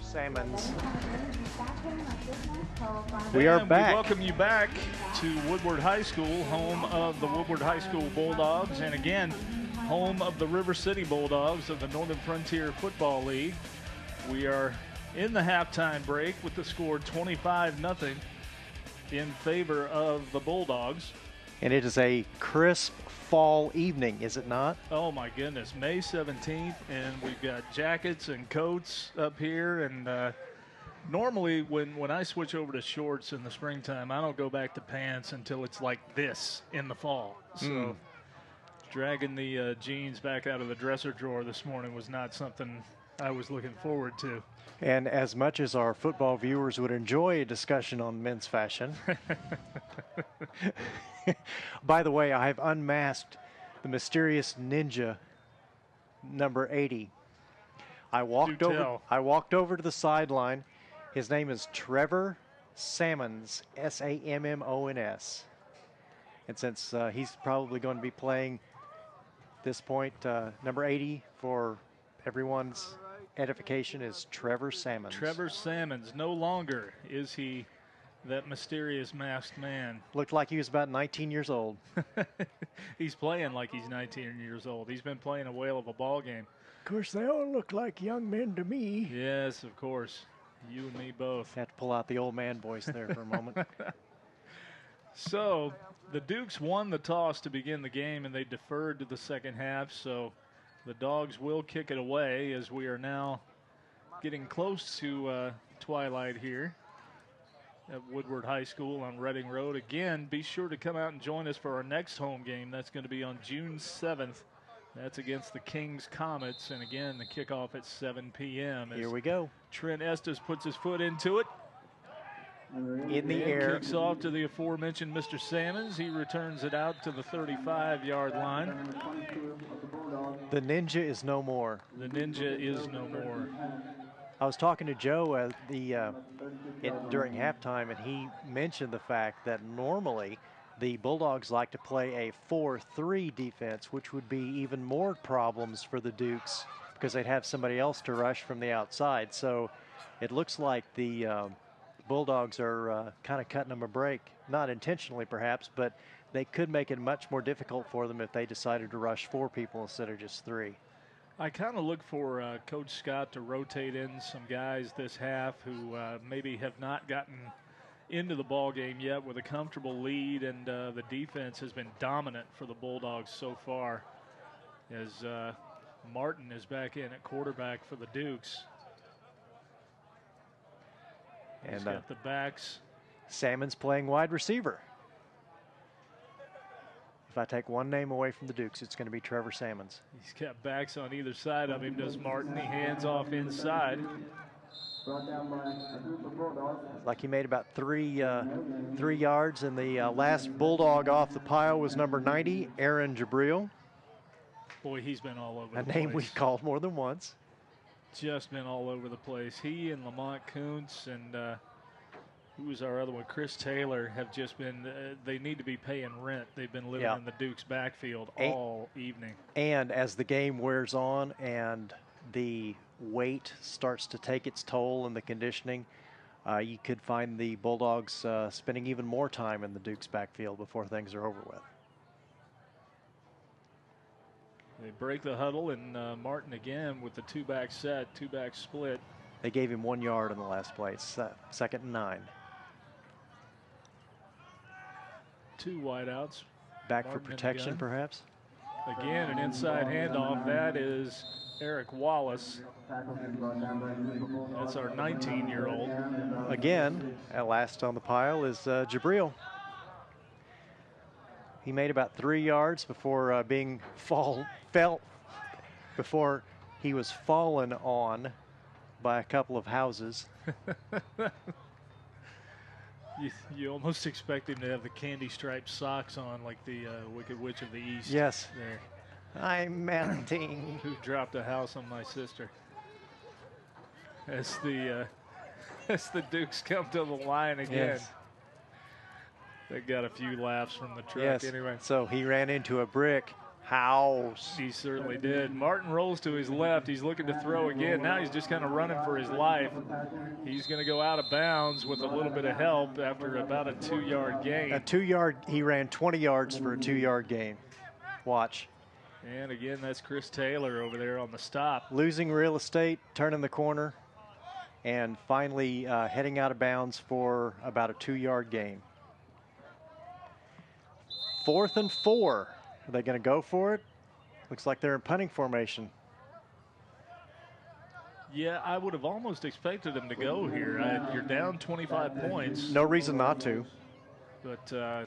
Salmons. We are back. We welcome you back to Woodward High School, home of the Woodward High School Bulldogs, and again, home of the River City Bulldogs of the Northern Frontier Football League. We are in the halftime break with the score 25-0 in favor of the Bulldogs. And it is a crisp fall evening, is it not? Oh my goodness, May 17th, and we've got jackets and coats up here, and normally when I switch over to shorts in the springtime, I don't go back to pants until it's like this in the fall. So dragging the jeans back out of the dresser drawer this morning was not something I was looking forward to. And as much as our football viewers would enjoy a discussion on men's fashion, by the way, I have unmasked the mysterious ninja number 80. I walked over to the sideline. His name is Trevor Sammons, Sammons. And since he's probably going to be playing this point, number 80 for everyone's edification is Trevor Sammons. Trevor Sammons, no longer is he that mysterious masked man. Looked like he was about 19 years old. He's playing like he's 19 years old. He's been playing a whale of a ball game. Of course, they all look like young men to me. Yes, of course. You and me both. Have to pull out the old man voice there for a moment. So the Dukes won the toss to begin the game, and they deferred to the second half. So the Dogs will kick it away as we are now getting close to twilight here at Woodward High School on Reading Road. Again, be sure to come out and join us for our next home game. That's going to be on June 7th. That's against the Kings Comets. And again, the kickoff at 7 p.m. Here we go. Trent Estes puts his foot into it. In the air. Kicks off to the aforementioned Mr. Salmons. He returns it out to the 35-yard line. The Ninja is no more. The Ninja is no more. I was talking to Joe at during halftime, and he mentioned the fact that normally the Bulldogs like to play a 4-3 defense, which would be even more problems for the Dukes because they'd have somebody else to rush from the outside. So it looks like the Bulldogs are kind of cutting them a break, not intentionally perhaps, but they could make it much more difficult for them if they decided to rush 4 people instead of just 3. I kind of look for Coach Scott to rotate in some guys this half who maybe have not gotten into the ball game yet with a comfortable lead, and the defense has been dominant for the Bulldogs so far as Martin is back in at quarterback for the Dukes. And he's got the backs. Salmon's playing wide receiver. If I take one name away from the Dukes, it's going to be Trevor Salmons. He's got backs on either side of him, does Martin. He hands off inside. Like he made about 3 yards, and the last Bulldog off the pile was number 90, Aaron Jabril. Boy, he's been all over a the name place. we've called more than once. Just been all over the place. He and Lamont Kuntz and who was our other one? Chris Taylor have just been, they need to be paying rent. They've been living in the Dukes backfield all evening. And as the game wears on and the weight starts to take its toll in the conditioning, you could find the Bulldogs spending even more time in the Dukes backfield before things are over with. They break the huddle, and Martin again with the 2-back set, 2-back split. They gave him 1 yard in the last play. It's 2nd and 9. 2 wideouts. Back for protection, perhaps? Again, an inside handoff. That is Eric Wallace. That's our 19-year-old. Again, at last on the pile is Jabril. He made about 3 yards before before he was fallen on by a couple of houses. You almost expect him to have the candy striped socks on like the Wicked Witch of the East. Yes. There. I'm melting. Who dropped a house on my sister. As the Dukes come to the line again. Yes. They got a few laughs from the truck yes. anyway. So he ran into a brick house. He certainly did. Martin rolls to his left. He's looking to throw again. Now he's just kind of running for his life. He's going to go out of bounds with a little bit of help after about a 2-yard gain. A 2-yard, he ran 20 yards for a 2-yard gain. Watch. And again, that's Chris Taylor over there on the stop. Losing real estate, turning the corner, and finally heading out of bounds for about a 2-yard gain. 4th and 4. Are they going to go for it? Looks like they're in punting formation. Yeah, I would have almost expected them to go here. You're down 25 points. No reason not to. But I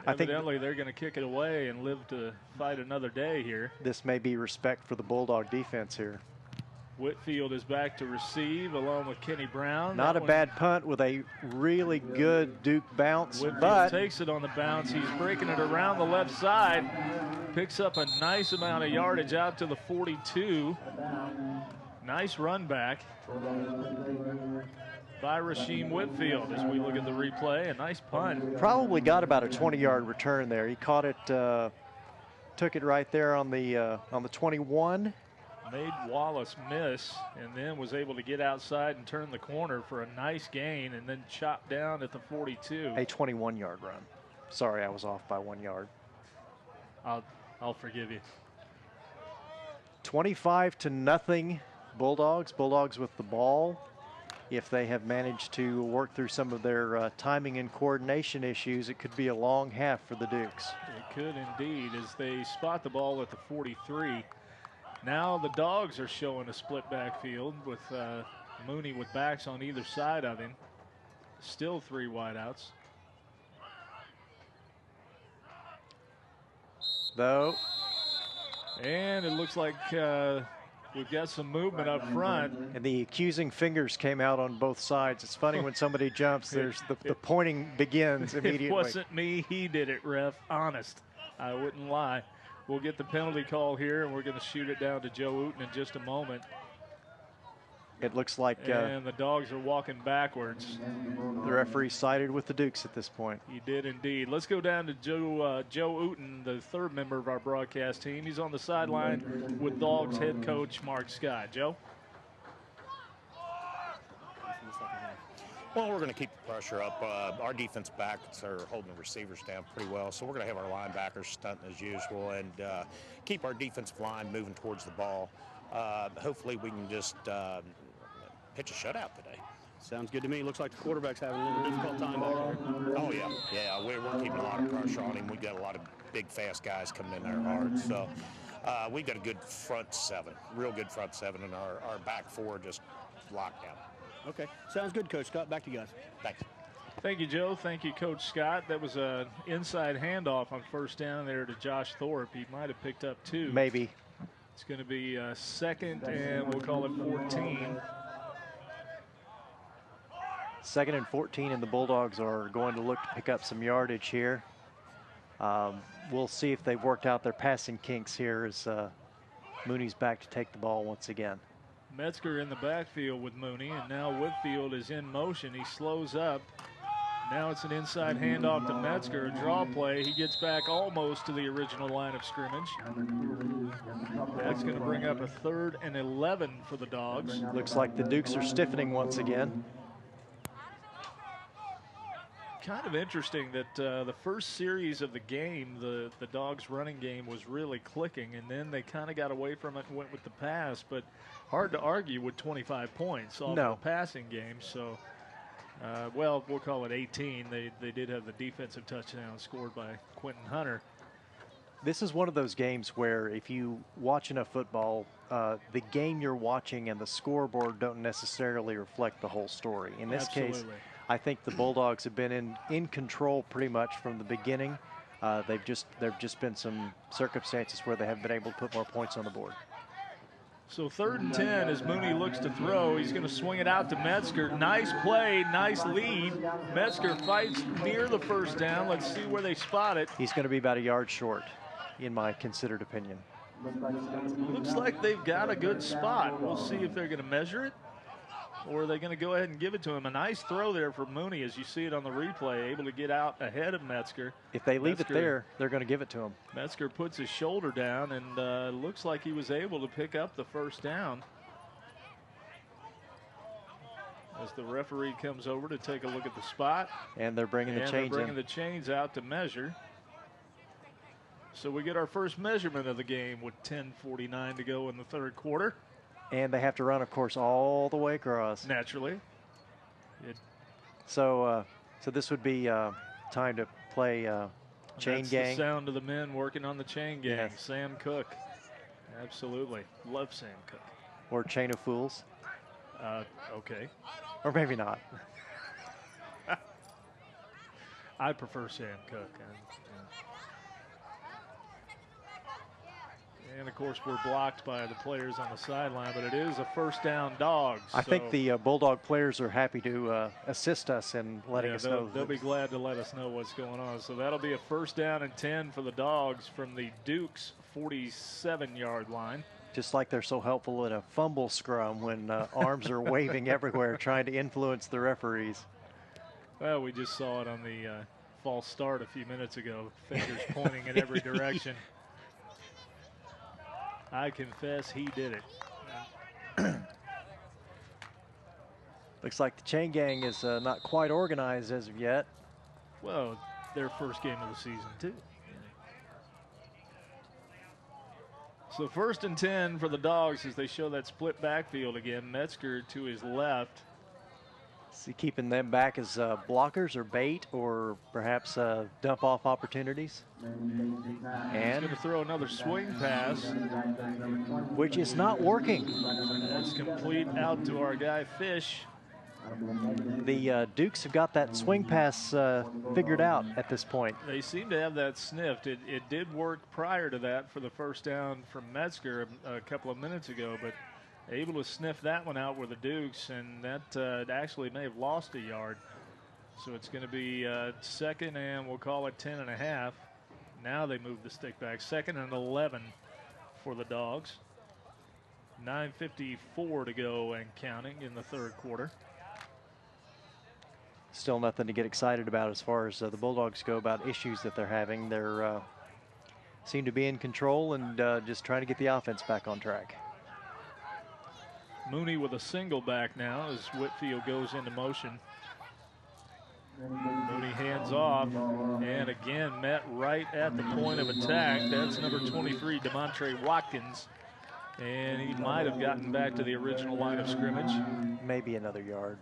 think evidently they're going to kick it away and live to fight another day here. This may be respect for the Bulldog defense here. Whitfield is back to receive along with Kenny Brown. Not a bad punt with a really good Duke bounce. Whitfield but takes it on the bounce. He's breaking it around the left side. Picks up a nice amount of yardage out to the 42. Nice run back by Rasheem Whitfield as we look at the replay. A nice punt. Probably got about a 20-yard return there. He caught it, took it right there on the 21. Made Wallace miss and then was able to get outside and turn the corner for a nice gain and then chop down at the 42. A 21-yard run. Sorry, I was off by 1 yard. I'll forgive you. 25-0 Bulldogs. Bulldogs with the ball. if they have managed to work through some of their timing and coordination issues, it could be a long half for the Dukes. It could indeed, as they spot the ball at the 43. Now the Dogs are showing a split backfield with Mooney with backs on either side of him. Still 3 wideouts. Though. And it looks like we've got some movement up front. And the accusing fingers came out on both sides. It's funny when somebody jumps, there's the pointing begins immediately. It wasn't me, he did it, ref. Honest. I wouldn't lie. We'll get the penalty call here, and we're going to shoot it down to Joe Uten in just a moment. It looks like and the Dogs are walking backwards. The referee sided with the Dukes at this point. He did indeed. Let's go down to Joe Uten, the third member of our broadcast team. He's on the sideline with Dogs head coach Mark Scott. Joe? Well, we're going to keep the pressure up. Our defense backs are holding the receivers down pretty well, so we're going to have our linebackers stunting as usual and keep our defensive line moving towards the ball. Hopefully we can just pitch a shutout today. Sounds good to me. Looks like the quarterback's having a little difficult time back there. Oh, yeah. Yeah, we're keeping a lot of pressure on him. We've got a lot of big, fast guys coming in there hard. So we've got a good front seven, real good front seven, and our back four just locked down. Okay. Sounds good, Coach Scott. Back to you guys. Thanks. Thank you, Joe. Thank you, Coach Scott. That was an inside handoff on first down there to Josh Thorpe. He might have picked up 2. Maybe. It's going to be second, and we'll call it 14. 2nd and 14, and the Bulldogs are going to look to pick up some yardage here. We'll see if they've worked out their passing kinks here as Mooney's back to take the ball once again. Metzger in the backfield with Mooney, and now Whitfield is in motion. He slows up. Now it's an inside handoff to Metzger, a draw play. He gets back almost to the original line of scrimmage. That's going to bring up a 3rd and 11 for the Dogs. Looks like the Dukes are stiffening once again. Kind of interesting that the first series of the game, the Dogs running game was really clicking, and then they kind of got away from it and went with the pass, but hard to argue with 25 points off the passing game. So, well, we'll call it 18. They did have the defensive touchdown scored by Quentin Hunter. This is one of those games where if you watch enough football, the game you're watching and the scoreboard don't necessarily reflect the whole story. In this case, I think the Bulldogs have been in control pretty much from the beginning. There've just been some circumstances where they haven't been able to put more points on the board. So 3rd and 10 as Mooney looks to throw. He's going to swing it out to Metzger. Nice play, nice lead. Metzger fights near the first down. Let's see where they spot it. He's going to be about a yard short, in my considered opinion. Looks like they've got a good spot. We'll see if they're going to measure it, or are they going to go ahead and give it to him. A nice throw there for Mooney as you see it on the replay, able to get out ahead of Metzger. If they leave it there, they're going to give it to him. Metzger puts his shoulder down, and looks like he was able to pick up the first down. As the referee comes over to take a look at the spot. And they're bringing the chains in. They're bringing the chains out to measure. So we get our first measurement of the game with 10:49 to go in the 3rd quarter. And they have to run, of course, all the way across. Naturally. So this would be time to play chain That's gang. The sound of the men working on the chain gang. Yes. Sam Cook. Absolutely. Love Sam Cook. Or Chain of Fools. Okay. Or maybe not. I prefer Sam Cook. And, of course, we're blocked by the players on the sideline, but it is a first down Dogs. I think the Bulldog players are happy to assist us in letting us know. They'll be glad to let us know what's going on. So that'll be a 1st down and 10 for the Dogs from the Dukes 47-yard line. Just like they're so helpful in a fumble scrum when arms are waving everywhere trying to influence the referees. Well, we just saw it on the false start a few minutes ago. Fingers pointing in every direction. I confess he did it. Looks like the chain gang is not quite organized as of yet. Well, their first game of the season, too. So 1st and 10 for the Dogs as they show that split backfield again. Metzger to his left. See, keeping them back as blockers or bait or perhaps dump-off opportunities. He's going to throw another swing pass, which is not working. That's complete out to our guy Fish. The Dukes have got that swing pass figured out at this point. They seem to have that sniffed. It did work prior to that for the first down from Metzger a couple of minutes ago, but able to sniff that one out with the Dukes, and that actually may have lost a yard. So it's going to be second and we'll call it 10.5. Now they move the stick back. 2nd and 11 for the Dogs. 9:54 to go and counting in the third quarter. Still nothing to get excited about as far as the Bulldogs go about issues that they're having. They're seem to be in control and just trying to get the offense back on track. Mooney with a single back now as Whitfield goes into motion. Mooney hands off and again met right at the point of attack. That's number 23, DeMontre Watkins. And he might have gotten back to the original line of scrimmage. Maybe another yard.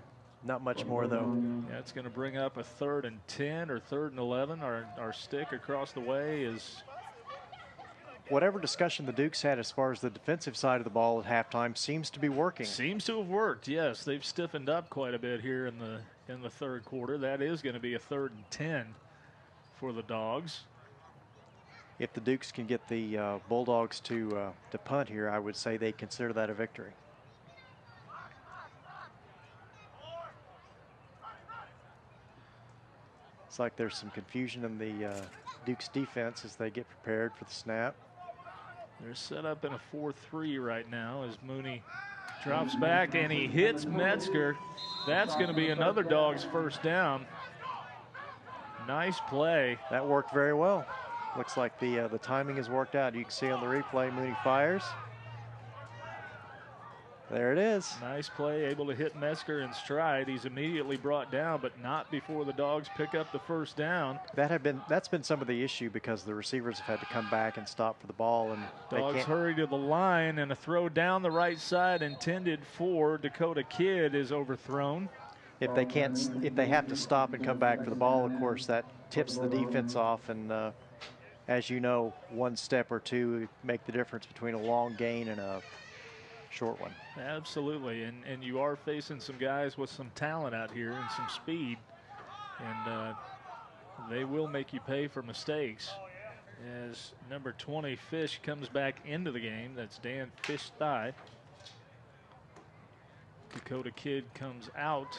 Not much more, though. Yeah, it's going to bring up a 3rd and 10 or 3rd and 11. Our stick across the way is... Whatever discussion the Dukes had as far as the defensive side of the ball at halftime seems to be working. Seems to have worked, yes. They've stiffened up quite a bit here in the third quarter. That is going to be a 3rd and 10 for the Dogs. If the Dukes can get the Bulldogs to punt here, I would say they consider that a victory. It's like there's some confusion in the Dukes defense as they get prepared for the snap. They're set up in a 4-3 right now as Mooney drops back and he hits Metzger. That's going to be another Dogs first down. Nice play. That worked very well. Looks like the timing has worked out. You can see on the replay, Mooney fires. There it is. Nice play, able to hit Metzger in stride. He's immediately brought down, but not before the Dogs pick up the first down. That's been some of the issue because the receivers have had to come back and stop for the ball, and Dogs hurry to the line, and a throw down the right side intended for Dakota Kidd is overthrown. If they have to stop and come back for the ball, of course, that tips the defense off, and as you know, one step or two make the difference between a long gain and a short one. Absolutely, and you are facing some guys with some talent out here and some speed, and they will make you pay for mistakes. As number 20, Fish, comes back into the game. That's Dan Fish Thigh. Dakota Kidd comes out.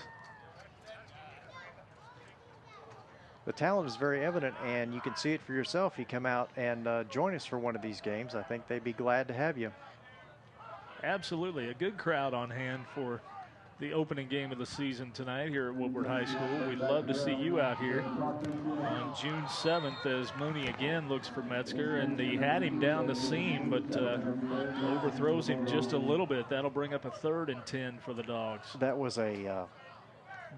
The talent is very evident, and you can see it for yourself. You come out and join us for one of these games. I think they'd be glad to have you. Absolutely, a good crowd on hand for the opening game of the season tonight here at Woodward High School. We'd love to see you out here on June 7th as Mooney again looks for Metzger, and he had him down the seam, but overthrows him just a little bit. That'll bring up a 3rd and 10 for the Dogs. That was a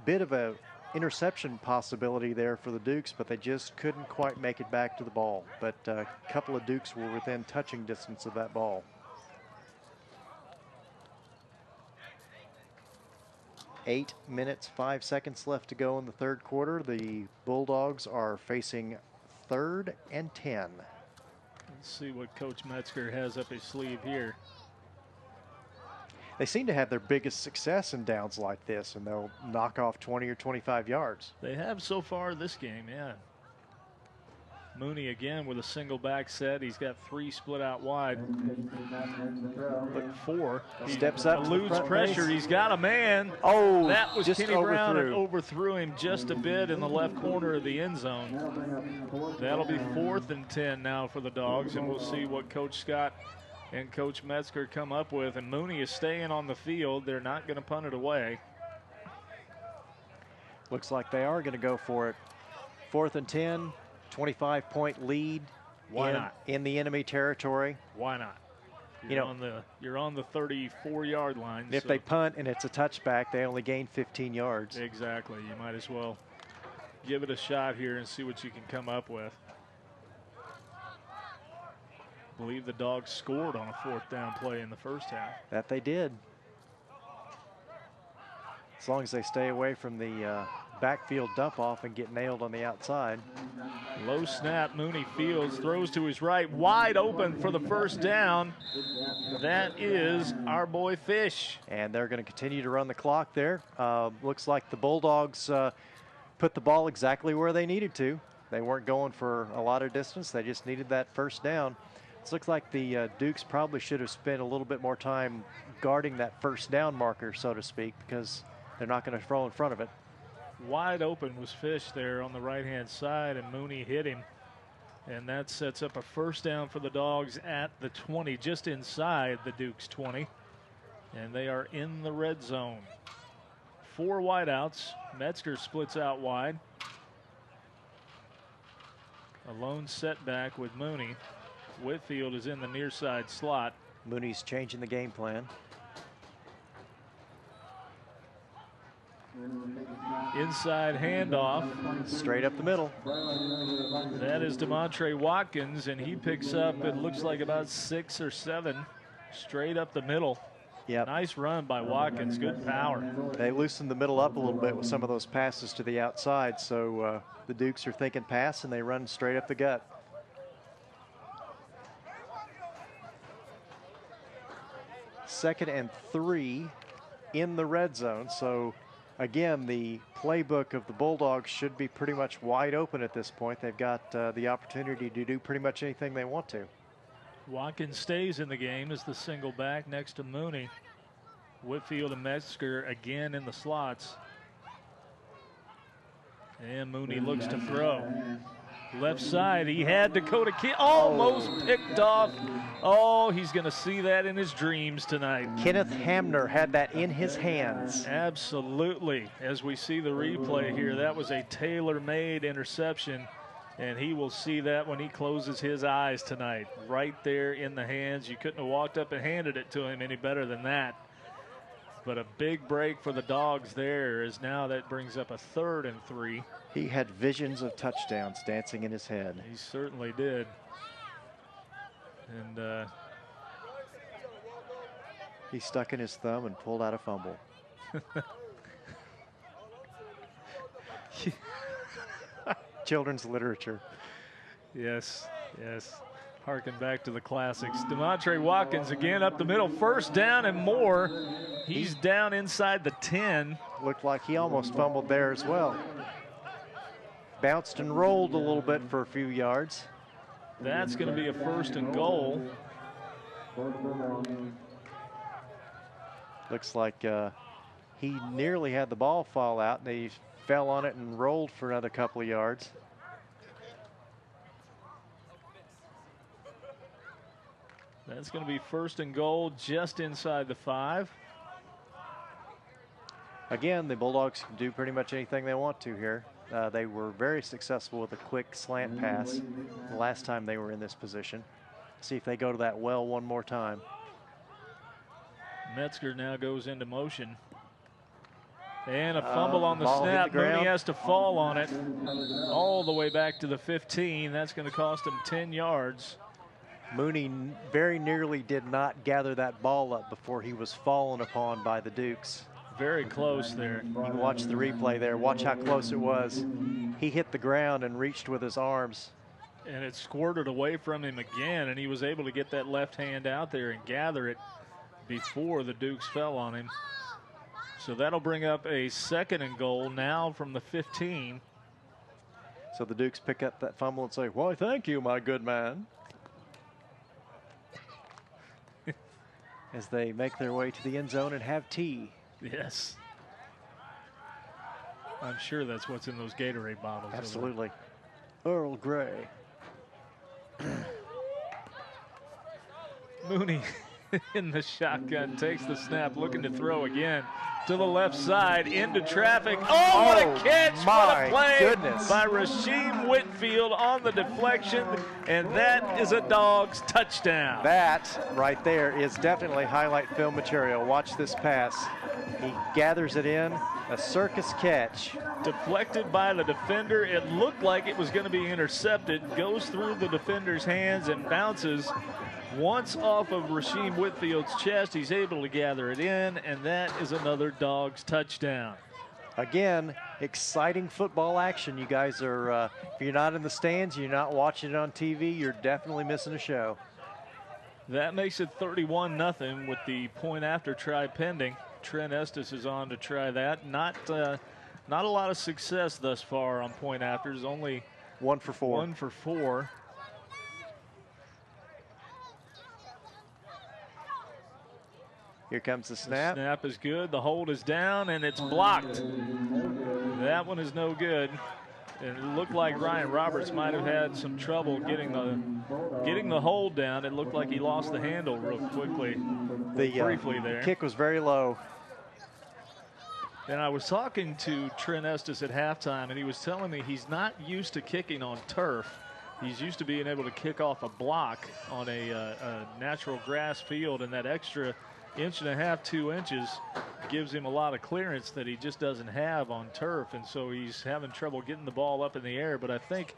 bit of a interception possibility there for the Dukes, but they just couldn't quite make it back to the ball. But a couple of Dukes were within touching distance of that ball. 8 minutes, 5 seconds left to go in the third quarter. The Bulldogs are facing 3rd and 10. Let's see what Coach Metzger has up his sleeve here. They seem to have their biggest success in downs like this, and they'll knock off 20 or 25 yards. They have so far this game, yeah. Mooney again with a single back set. He's got 3 split out wide. But 4. He steps up, eludes pressure. He's got a man. Oh, that was Kenny Brown, and overthrew him just a bit in the left corner of the end zone. That'll be 4th and 10 now for the Dogs, and we'll see what Coach Scott and Coach Metzger come up with. And Mooney is staying on the field. They're not going to punt it away. Looks like they are going to go for it. 4th and 10. 25-point lead. Why not? In the enemy territory. Why not? You're on the 34-yard line. If they punt and it's a touchback, they only gain 15 yards. Exactly. You might as well give it a shot here and see what you can come up with. I believe the Dogs scored on a 4th down play in the first half. That they did. as long as they stay away from the backfield dump off and get nailed on the outside. Low snap, Mooney fields, throws to his right, wide open for the first down. That is our boy Fish. And they're going to continue to run the clock there. Looks like the Bulldogs put the ball exactly where they needed to. They weren't going for a lot of distance. They just needed that first down. It looks like the Dukes probably should have spent a little bit more time guarding that first down marker, so to speak, because they're not going to throw in front of it. Wide open was Fish there on the right-hand side, and Mooney hit him. And that sets up a first down for the Dogs at the 20, just inside the Dukes 20. And they are in the red zone. 4 wideouts. Metzger splits out wide. A lone setback with Mooney. Whitfield is in the near side slot. Mooney's changing the game plan. Inside handoff. Straight up the middle. That is DeMontre Watkins, and he picks up, it looks like about 6 or 7, straight up the middle. Yep. Nice run by Watkins, good power. They loosened the middle up a little bit with some of those passes to the outside, so the Dukes are thinking pass, and they run straight up the gut. Second and 3 in the red zone, so again, the playbook of the Bulldogs should be pretty much wide open at this point. They've got the opportunity to do pretty much anything they want to. Watkins stays in the game as the single back next to Mooney. Whitfield and Metzger again in the slots. And Mooney looks to throw. Left side, he had Dakota Kidd, almost picked off. Oh, he's going to see that in his dreams tonight. Kenneth Hamner had that in his hands. Absolutely. As we see the replay here, that was a tailor-made interception, and he will see that when he closes his eyes tonight. Right there in the hands. You couldn't have walked up and handed it to him any better than that. But a big break for the Dogs there, as now that brings up a 3rd and 3. He had visions of touchdowns dancing in his head. He certainly did. And he stuck in his thumb and pulled out a fumble. Children's literature. Yes, yes. Harken back to the classics. DeMontre Watkins again up the middle. First down and more. He's down inside the 10. Looked like he almost fumbled there as well. Bounced and rolled a little bit for a few yards. That's going to be a 1st and goal. Looks like he nearly had the ball fall out, and he fell on it and rolled for another couple of yards. That's going to be 1st and goal just inside the 5. Again, the Bulldogs can do pretty much anything they want to here. They were very successful with a quick slant pass the last time they were in this position. See if they go to that well one more time. Metzger now goes into motion. And a fumble on the snap. The Mooney has to fall on it all the way back to the 15. That's going to cost him 10 yards. Mooney very nearly did not gather that ball up before he was fallen upon by the Dukes. Very close there. You can watch the replay there. Watch how close it was. He hit the ground and reached with his arms. And it squirted away from him again, and he was able to get that left hand out there and gather it before the Dukes fell on him. So that'll bring up a 2nd and goal now from the 15. So the Dukes pick up that fumble and say, "Why, thank you, my good man." As they make their way to the end zone and have tea. Yes. I'm sure that's what's in those Gatorade bottles. Absolutely. Earl Grey. Mooney in the shotgun, takes the snap, looking to throw again to the left side into traffic. Oh, what a catch! What a play by Rasheem Whitfield on the deflection, and that is a Dogs touchdown. That right there is definitely highlight film material. Watch this pass. He gathers it in, a circus catch. Deflected by the defender. It looked like it was going to be intercepted. Goes through the defender's hands and bounces Once off of Rasheem Whitfield's chest, he's able to gather it in, and that is another Dogs touchdown. Again, exciting football action. You guys are, if you're not in the stands, you're not watching it on TV, you're definitely missing a show. That makes it 31-0 with the point after try pending. Trent Estes is on to try that. Not a lot of success thus far on point afters, only 1 for 4. 1 for 4. Here comes the snap. The snap is good. The hold is down, and it's blocked. That one is no good. And it looked like Ryan Roberts might have had some trouble getting the hold down. It looked like he lost the handle real quickly, briefly there. Kick was very low. And I was talking to Trent Estes at halftime, and he was telling me he's not used to kicking on turf. He's used to being able to kick off a block on a natural grass field, and that extra 1.5 inches, 2 inches gives him a lot of clearance that he just doesn't have on turf, and so he's having trouble getting the ball up in the air. But I think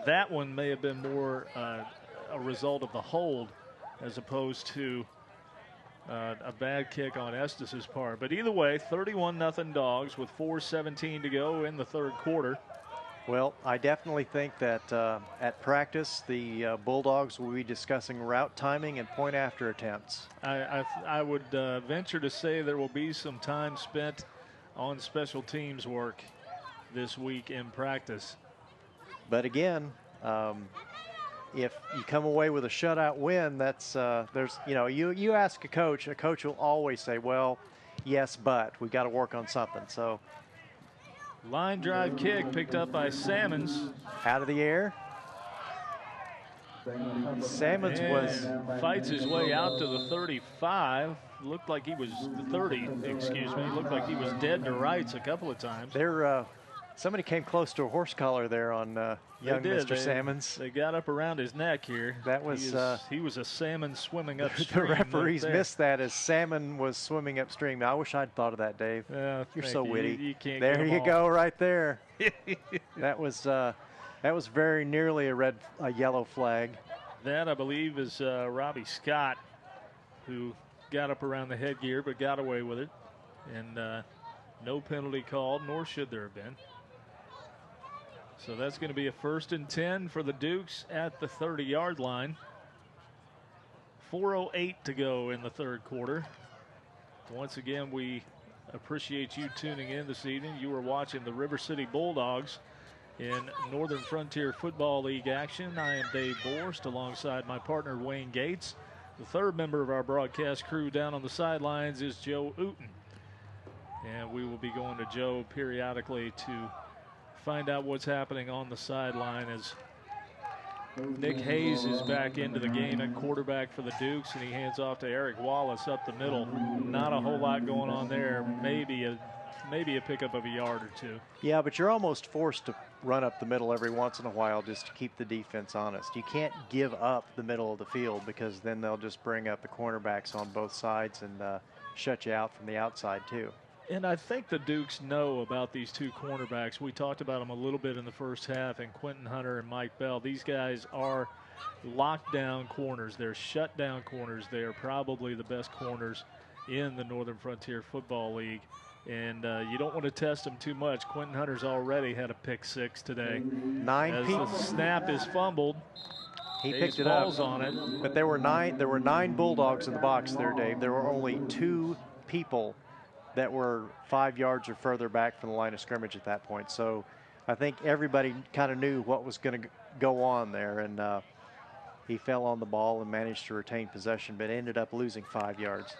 that one may have been more a result of the hold as opposed to a bad kick on Estes' part. But either way, 31-0 Dogs with 4:17 to go in the third quarter. Well, I definitely think that at practice, the Bulldogs will be discussing route timing and point after attempts. I would venture to say there will be some time spent on special teams work this week in practice. But again, if you come away with a shutout win, that's you ask a coach will always say, well, yes, but we've got to work on something. So. Line drive kick picked up by Salmons. Out of the air. Salmons fights his way out to the 35. Looked like he was the 30, excuse me. Looked like he was dead to rights a couple of times. Somebody came close to a horse collar there on young Mr. Salmons. They got up around his neck here. That was he was a salmon swimming upstream. The referees missed that as salmon was swimming upstream. I wish I'd thought of that, Dave. You're so witty. You can't there you go, right there. That was very nearly a yellow flag. That, I believe, is Robbie Scott, who got up around the headgear but got away with it, and no penalty called, nor should there have been. So that's going to be a 1st and 10 for the Dukes at the 30-yard line. 4:08 to go in the third quarter. Once again, we appreciate you tuning in this evening. You are watching the River City Bulldogs in Northern Frontier Football League action. I am Dave Borst alongside my partner Wayne Gates. The third member of our broadcast crew down on the sidelines is Joe Uten. And we will be going to Joe periodically to find out what's happening on the sideline as Nick Hayes is back into the game at quarterback for the Dukes, and he hands off to Eric Wallace up the middle. Not a whole lot going on there. Maybe a pickup of a yard or two. Yeah, but you're almost forced to run up the middle every once in a while just to keep the defense honest. You can't give up the middle of the field because then they'll just bring up the cornerbacks on both sides and shut you out from the outside too. And I think the Dukes know about these two cornerbacks. We talked about them a little bit in the first half, and Quentin Hunter and Mike Bell. These guys are lockdown corners. They're shutdown corners. They are probably the best corners in the Northern Frontier Football League. And you don't want to test them too much. Quentin Hunter's already had a pick six today. As the snap is fumbled. He picked it up. On it. But there were nine Bulldogs in the box there, Dave. There were only 2 people that were 5 yards or further back from the line of scrimmage at that point. So I think everybody kind of knew what was going to go on there, and he fell on the ball and managed to retain possession, but ended up losing 5 yards.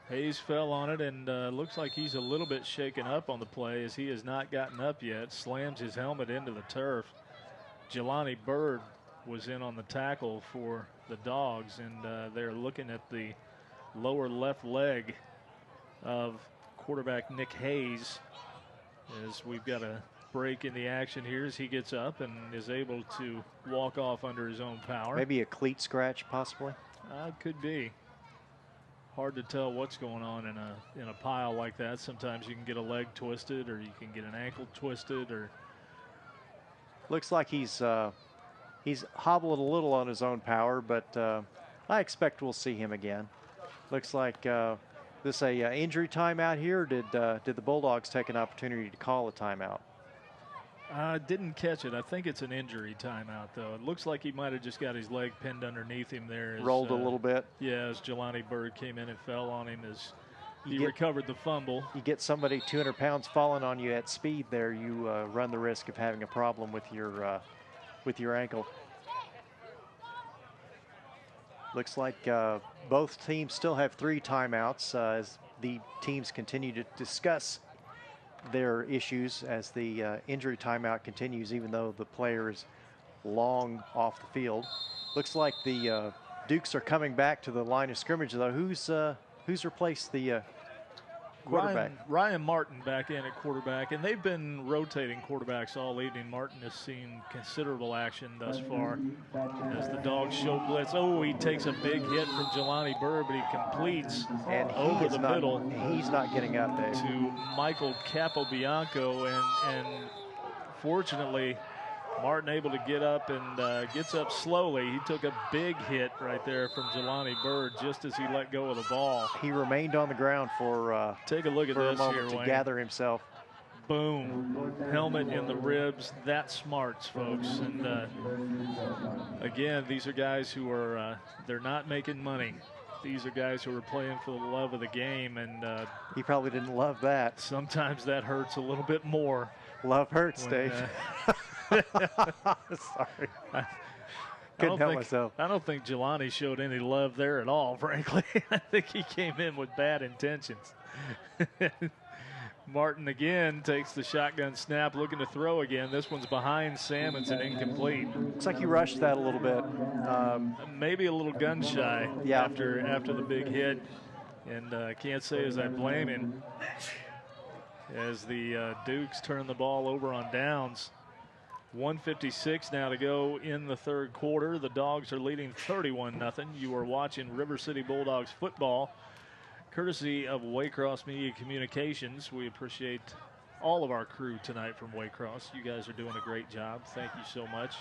Hayes fell on it, and looks like he's a little bit shaken up on the play as he has not gotten up yet. Slams his helmet into the turf. Jelani Bird was in on the tackle for the Dogs, and they're looking at the lower left leg of quarterback Nick Hayes as we've got a break in the action here as he gets up and is able to walk off under his own power. Maybe a cleat scratch possibly. Could be. Hard to tell what's going on in a pile like that. Sometimes you can get a leg twisted or you can get an ankle twisted. Or looks like he's hobbling a little on his own power, but I expect we'll see him again. Looks like this a injury timeout here. Or did the Bulldogs take an opportunity to call a timeout? I didn't catch it. I think it's an injury timeout, though. It looks like he might have just got his leg pinned underneath him there. As, rolled a little bit. Yeah, as Jelani Bird came in and fell on him as he recovered the fumble. You get somebody 200 pounds falling on you at speed there, you run the risk of having a problem with your ankle. Looks like both teams still have 3 timeouts as the teams continue to discuss their issues as the injury timeout continues, even though the player is long off the field. Looks like the Dukes are coming back to the line of scrimmage, though. Who's replaced the quarterback? Ryan Martin back in at quarterback, and they've been rotating quarterbacks all evening. Martin has seen considerable action thus far as the Dogs show blitz. Oh, he takes a big hit from Jelani Bird, but he completes and over the middle. He's not getting up there. To Michael Capobianco, and fortunately, Martin able to get up and gets up slowly. He took a big hit right there from Jelani Bird just as he let go of the ball. He remained on the ground for take a look at this here, to gather himself. Boom. Helmet in the ribs. That smarts, folks. And again, these are guys who are they're not making money. These are guys who are playing for the love of the game, and he probably didn't love that. Sometimes that hurts a little bit more. Love hurts, Dave. Sorry. Couldn't help myself. I don't think Jelani showed any love there at all, frankly. I think he came in with bad intentions. Martin again takes the shotgun snap, looking to throw again. This one's behind Salmons and incomplete. Looks like he rushed that a little bit. Maybe a little gun shy yeah. after the big hit. And can't say as I blame him as the Dukes turn the ball over on downs. 1:56 now to go in the third quarter. The Dogs are leading 31-0. You are watching River City Bulldogs football, courtesy of Waycross Media Communications. We appreciate all of our crew tonight from Waycross. You guys are doing a great job. Thank you so much.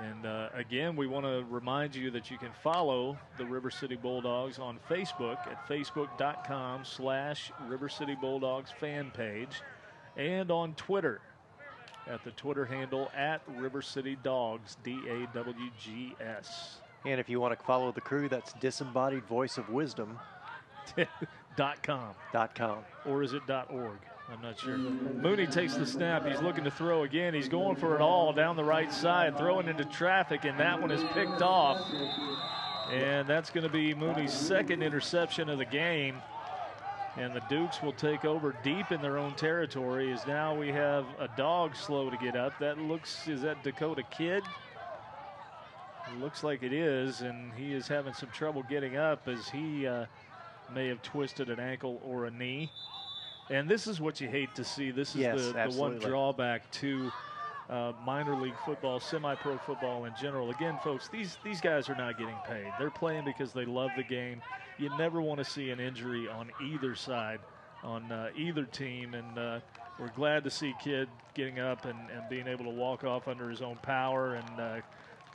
And again, we want to remind you that you can follow the River City Bulldogs on Facebook at facebook.com/River City Bulldogs fan page, and on Twitter at the Twitter handle at River City Dogs, DAWGS. And if you want to follow the crew, that's Disembodied Voice of Wisdom. .com. Or is it .org? I'm not sure. Mooney takes the snap. He's looking to throw again. He's going for it all down the right side, throwing into traffic, and that one is picked off. And that's going to be Mooney's second interception of the game. And the Dukes will take over deep in their own territory as now we have a dog slow to get up. Is that Dakota Kidd? It looks like it is, and he is having some trouble getting up as he may have twisted an ankle or a knee. And this is what you hate to see. This is the one drawback to minor league football, semi-pro football in general. Again, folks, these guys are not getting paid. They're playing because they love the game. You never want to see an injury on either side, on either team. And we're glad to see Kidd getting up and being able to walk off under his own power and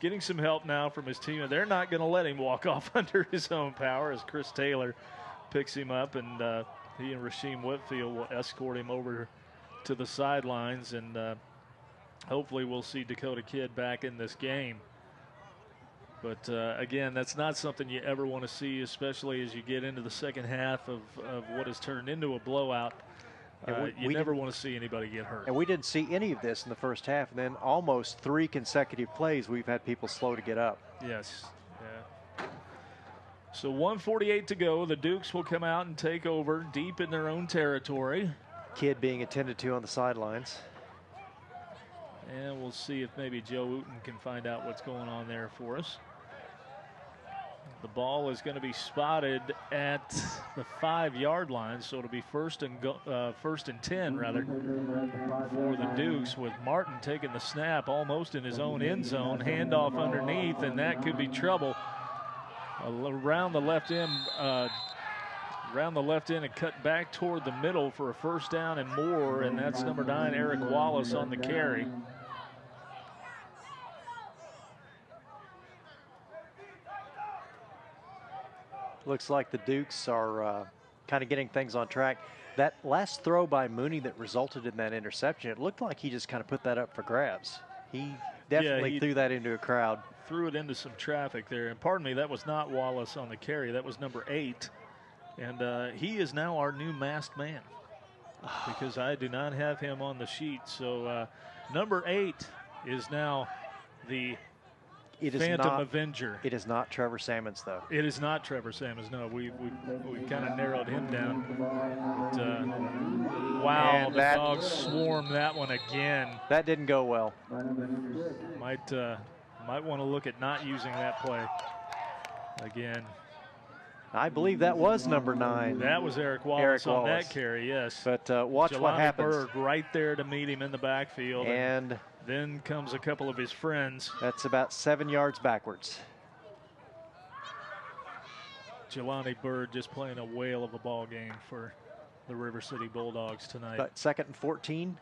getting some help now from his team. And they're not going to let him walk off under his own power as Chris Taylor picks him up, and he and Rasheem Whitfield will escort him over to the sidelines, and hopefully we'll see Dakota Kidd back in this game. But again, that's not something you ever want to see, especially as you get into the second half of what has turned into a blowout. You never want to see anybody get hurt. And we didn't see any of this in the first half, and then almost 3 consecutive plays we've had people slow to get up. Yes. Yeah. So 1:48 to go. The Dukes will come out and take over deep in their own territory. Kidd being attended to on the sidelines. And we'll see if maybe Joe Wooten can find out what's going on there for us. The ball is going to be spotted at the 5-yard line, so it'll be first and 10 rather for the Dukes, with Martin taking the snap almost in his own end zone. Handoff underneath, and that could be trouble. Around the left end, and cut back toward the middle for a first down and more, and that's number 9, Eric Wallace, on the carry. Looks like the Dukes are kind of getting things on track. That last throw by Mooney that resulted in that interception, it looked like he just kind of put that up for grabs. He definitely threw that into a crowd. Threw it into some traffic there. And pardon me, that was not Wallace on the carry. That was number 8. And he is now our new masked man because I do not have him on the sheet. So number 8 is now the Phantom Avenger. It is not Trevor Sammons, though. It is not Trevor Sammons. No, we kind of narrowed him down. But, wow, and the Dogs swarmed that one again. That didn't go well. Might want to look at not using that play again. I believe that was number 9. That was Eric Wallace on that carry, yes. But watch what happens. Bird right there to meet him in the backfield. And then comes a couple of his friends. That's about 7 yards backwards. Jelani Bird just playing a whale of a ball game for the River City Bulldogs tonight. But 2nd and 14?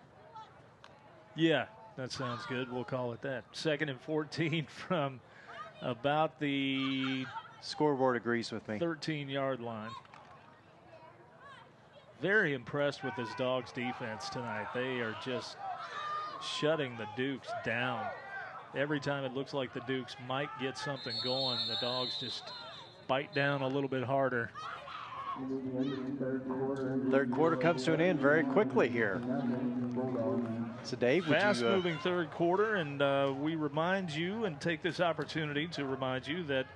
Yeah, that sounds good. We'll call it that. 2nd and 14 from about the scoreboard agrees with me. 13-yard line. Very impressed with this Dogs defense tonight. They are just shutting the Dukes down. Every time it looks like the Dukes might get something going, the Dogs just bite down a little bit harder. Third quarter comes to an end very quickly here. So Dave, fast-moving third quarter, and we remind you and take this opportunity to remind you that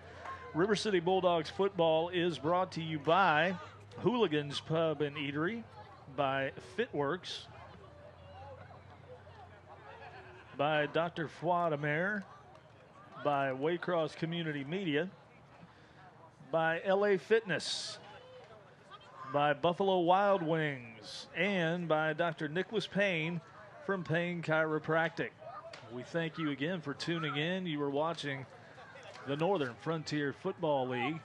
River City Bulldogs football is brought to you by Hooligans Pub and Eatery, by Fitworks, by Dr. Fuad Amer, by Waycross Community Media, by LA Fitness, by Buffalo Wild Wings, and by Dr. Nicholas Payne from Payne Chiropractic. We thank you again for tuning in. You are watching the Northern Frontier Football League,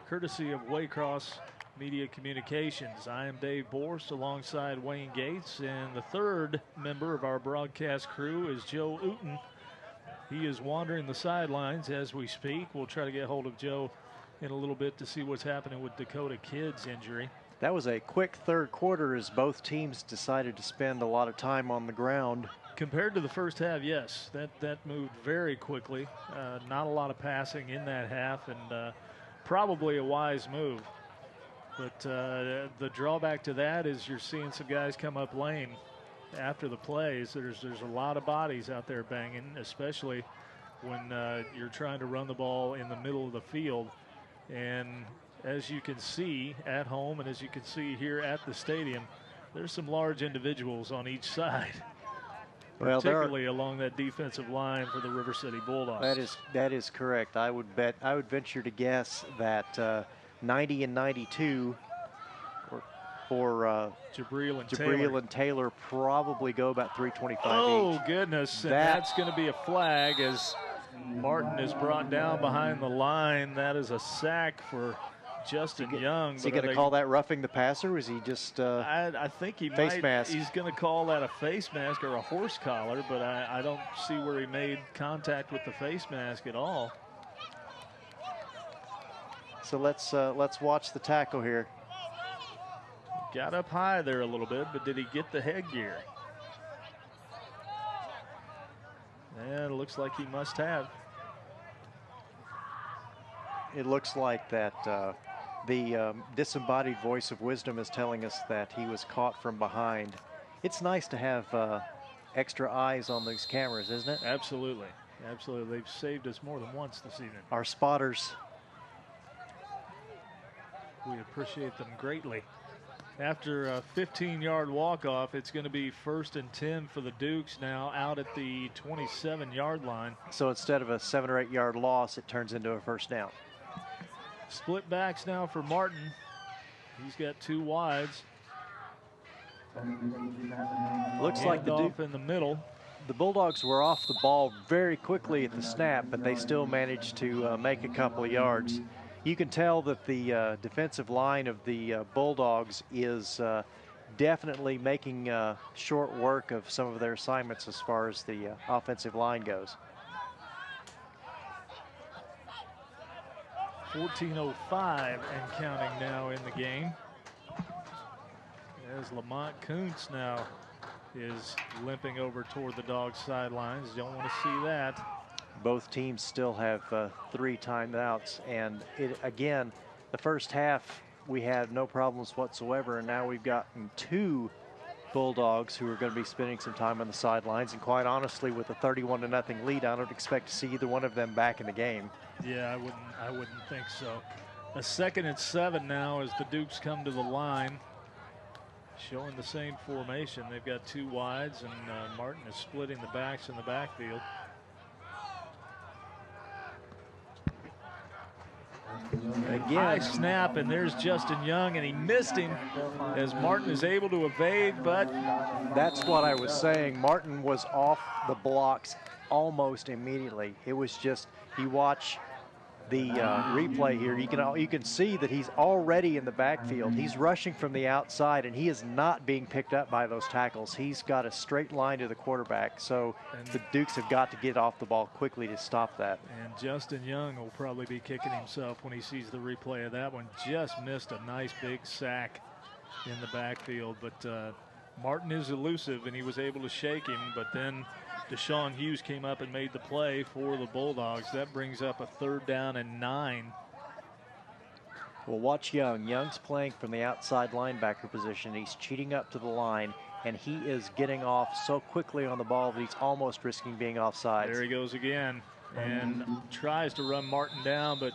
courtesy of Waycross Media Communications. I am Dave Borst alongside Wayne Gates, and the third member of our broadcast crew is Joe Uten. He is wandering the sidelines as we speak. We'll try to get hold of Joe in a little bit to see what's happening with Dakota Kidd's injury. That was a quick third quarter as both teams decided to spend a lot of time on the ground. Compared to the first half, yes, that moved very quickly. Not a lot of passing in that half, and probably a wise move. But the drawback to that is you're seeing some guys come up lane after the plays. There's a lot of bodies out there banging, especially when you're trying to run the ball in the middle of the field. And as you can see at home and as you can see here at the stadium, there's some large individuals on each side. Well, particularly along that defensive line for the River City Bulldogs. That is correct. I would venture to guess that 90 and 92 for Jabril and Taylor probably go about 325 each. Oh goodness! And that's going to be a flag as Martin is brought down behind the line. That is a sack for Justin Young. Is he going to call that roughing the passer? Or is he just I think he face might. Mask? He's going to call that a face mask or a horse collar, but I don't see where he made contact with the face mask at all. So let's watch the tackle here. Got up high there a little bit, but did he get the headgear? And it looks like he must have. It looks like that the disembodied voice of wisdom is telling us that he was caught from behind. It's nice to have extra eyes on these cameras, isn't it? Absolutely. Absolutely. They've saved us more than once this evening. Our spotters. We appreciate them greatly. After a 15-yard walk-off, it's going to be 1st and 10 for the Dukes now out at the 27-yard line. So instead of a 7 or 8 yard loss, it turns into a first down. Split backs now for Martin. He's got 2 wides. Looks like the Duke in the middle. The Bulldogs were off the ball very quickly at the snap, but they still managed to make a couple of yards. You can tell that the defensive line of the Bulldogs is definitely making short work of some of their assignments as far as the offensive line goes. 14:05 and counting now in the game. As Lamont Kuntz now is limping over toward the Dogs sidelines. Don't want to see that. Both teams still have 3 timeouts, and again, the first half we had no problems whatsoever, and now we've gotten 2 Bulldogs who are going to be spending some time on the sidelines. And quite honestly, with a 31-0 lead, I don't expect to see either one of them back in the game. Yeah, I wouldn't think so. A 2nd and 7 now as the Dukes come to the line, showing the same formation. They've got 2 wides, and Martin is splitting the backs in the backfield. Again, high snap, and there's Justin Young, and he missed him as Martin is able to evade, but that's what I was saying. Martin was off the blocks almost immediately. It was just, you watch the replay here, you can see that he's already in the backfield. He's rushing from the outside, and he is not being picked up by those tackles. He's got a straight line to the quarterback, so the Dukes have got to get off the ball quickly to stop that. And Justin Young will probably be kicking himself when he sees the replay of that one. Just missed a nice big sack in the backfield, but Martin is elusive, and he was able to shake him, but then Deshaun Hughes came up and made the play for the Bulldogs. That brings up a 3rd down and 9. Well, watch Young. Young's playing from the outside linebacker position. He's cheating up to the line, and he is getting off so quickly on the ball that he's almost risking being offside. There he goes again and tries to run Martin down, but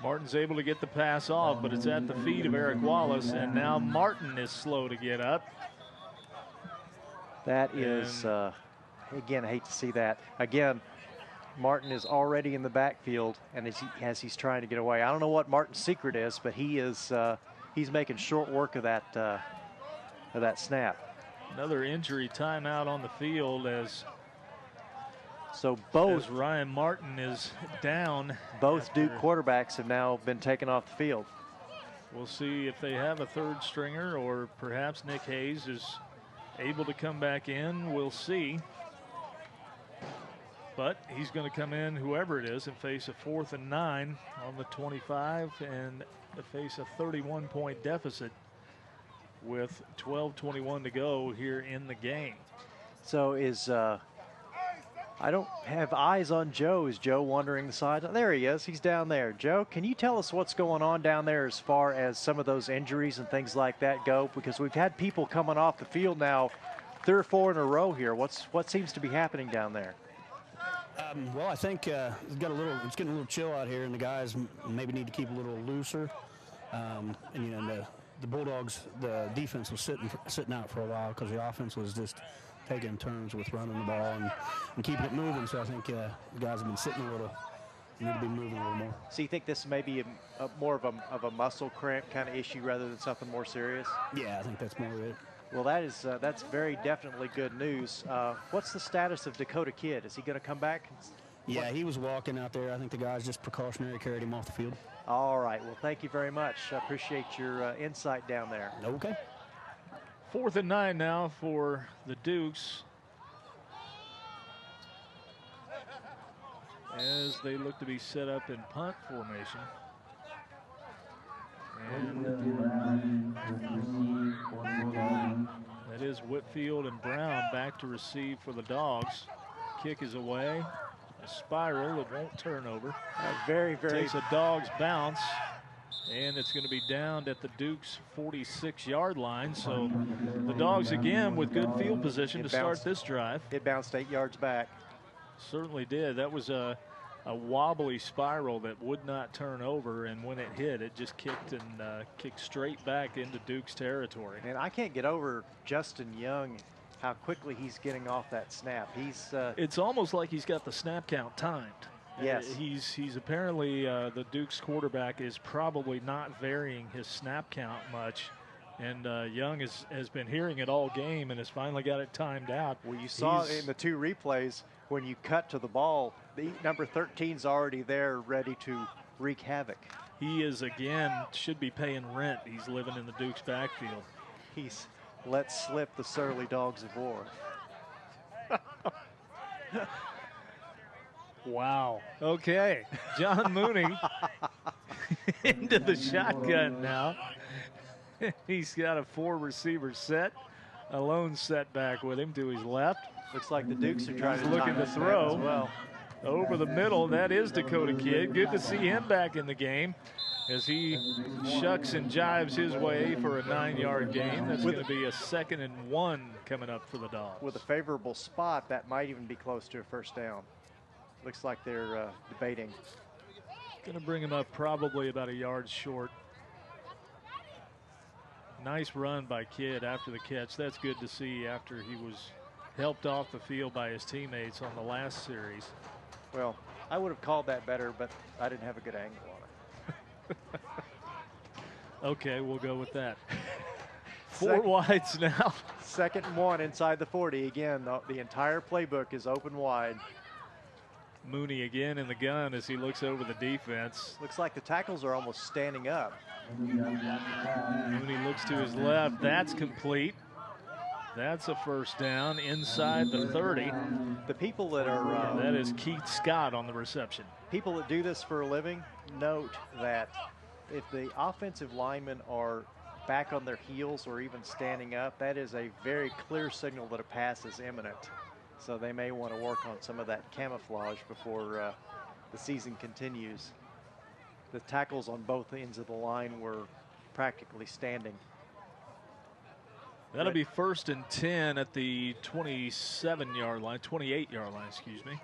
Martin's able to get the pass off, but it's at the feet of Eric Wallace, and now Martin is slow to get up. That is... again, I hate to see that. Again, Martin is already in the backfield, and as he's trying to get away. I don't know what Martin's secret is, but he is he's making short work of that snap. Another injury timeout on the field as Ryan Martin is down. Both Duke quarterbacks have now been taken off the field. We'll see if they have a 3rd stringer, or perhaps Nick Hayes is able to come back in. We'll see. But he's going to come in, whoever it is, and face a 4th and 9 on the 25 and face a 31-point deficit with 12:21 to go here in the game. So I don't have eyes on Joe. Is Joe wandering the side? There he is. He's down there. Joe, can you tell us what's going on down there as far as some of those injuries and things like that go? Because we've had people coming off the field now 3 or 4 in a row here. What seems to be happening down there? Well, I think it's getting a little chill out here, and the guys maybe need to keep a little looser. And you know, the Bulldogs, the defense was sitting out for a while because the offense was just taking turns with running the ball and keeping it moving. So I think the guys have been sitting a little. Need to be moving a little more. So you think this may be more of a muscle cramp kind of issue rather than something more serious? Yeah, I think that's more of it. Well, that's very definitely good news. What's the status of Dakota Kidd? Is he going to come back? Yeah, he was walking out there. I think the guys just precautionary carried him off the field. All right. Well, thank you very much. I appreciate your insight down there. Okay. 4th and 9 now for the Dukes, as they look to be set up in punt formation. And that is Whitfield and Brown back to receive for the Dogs. Kick is away. A spiral, it won't turn over. Very takes a Dogs bounce, and it's going to be down at the Dukes 46-yard line. So the Dogs again with good field position to start this drive. It bounced 8 yards back. Certainly did. That was a wobbly spiral that would not turn over, and when it hit, it just kicked straight back into Duke's territory. And I can't get over Justin Young, how quickly he's getting off that snap. It's almost like he's got the snap count timed. Yes. He's apparently the Duke's quarterback is probably not varying his snap count much. And Young has been hearing it all game and has finally got it timed out. Well, you saw in the 2 replays when you cut to the ball, the number 13's already there ready to wreak havoc. He is, again, should be paying rent. He's living in the Duke's backfield. He's let slip the surly dogs of war. Wow. Okay. John Mooney into the shotgun now. He's got a 4-receiver set, a lone setback with him to his left. Looks like the Dukes are trying to looking to throw as well. Over the middle. That is Dakota Kidd. Good to see him back in the game as he shucks and jives his way for a 9-yard gain. That's going to be a 2nd and 1 coming up for the Dogs. With a favorable spot, that might even be close to a first down. Looks like they're debating. Going to bring him up probably about a yard short. Nice run by Kidd after the catch. That's good to see after he was helped off the field by his teammates on the last series. Well, I would have called that better, but I didn't have a good angle on it. Okay, we'll go with that. 4 wides now. 2nd and 1 inside the 40. Again, the entire playbook is open wide. Mooney again in the gun as he looks over the defense. Looks like the tackles are almost standing up. Mooney looks to his left. That's complete. That's a first down inside the 30. The people that are... that is Keith Scott on the reception. People that do this for a living note that if the offensive linemen are back on their heels or even standing up, that is a very clear signal that a pass is imminent. So they may want to work on some of that camouflage before the season continues. The tackles on both ends of the line were practically standing. That'll be 1st and 10 at the 27-yard line, 28-yard line, excuse me.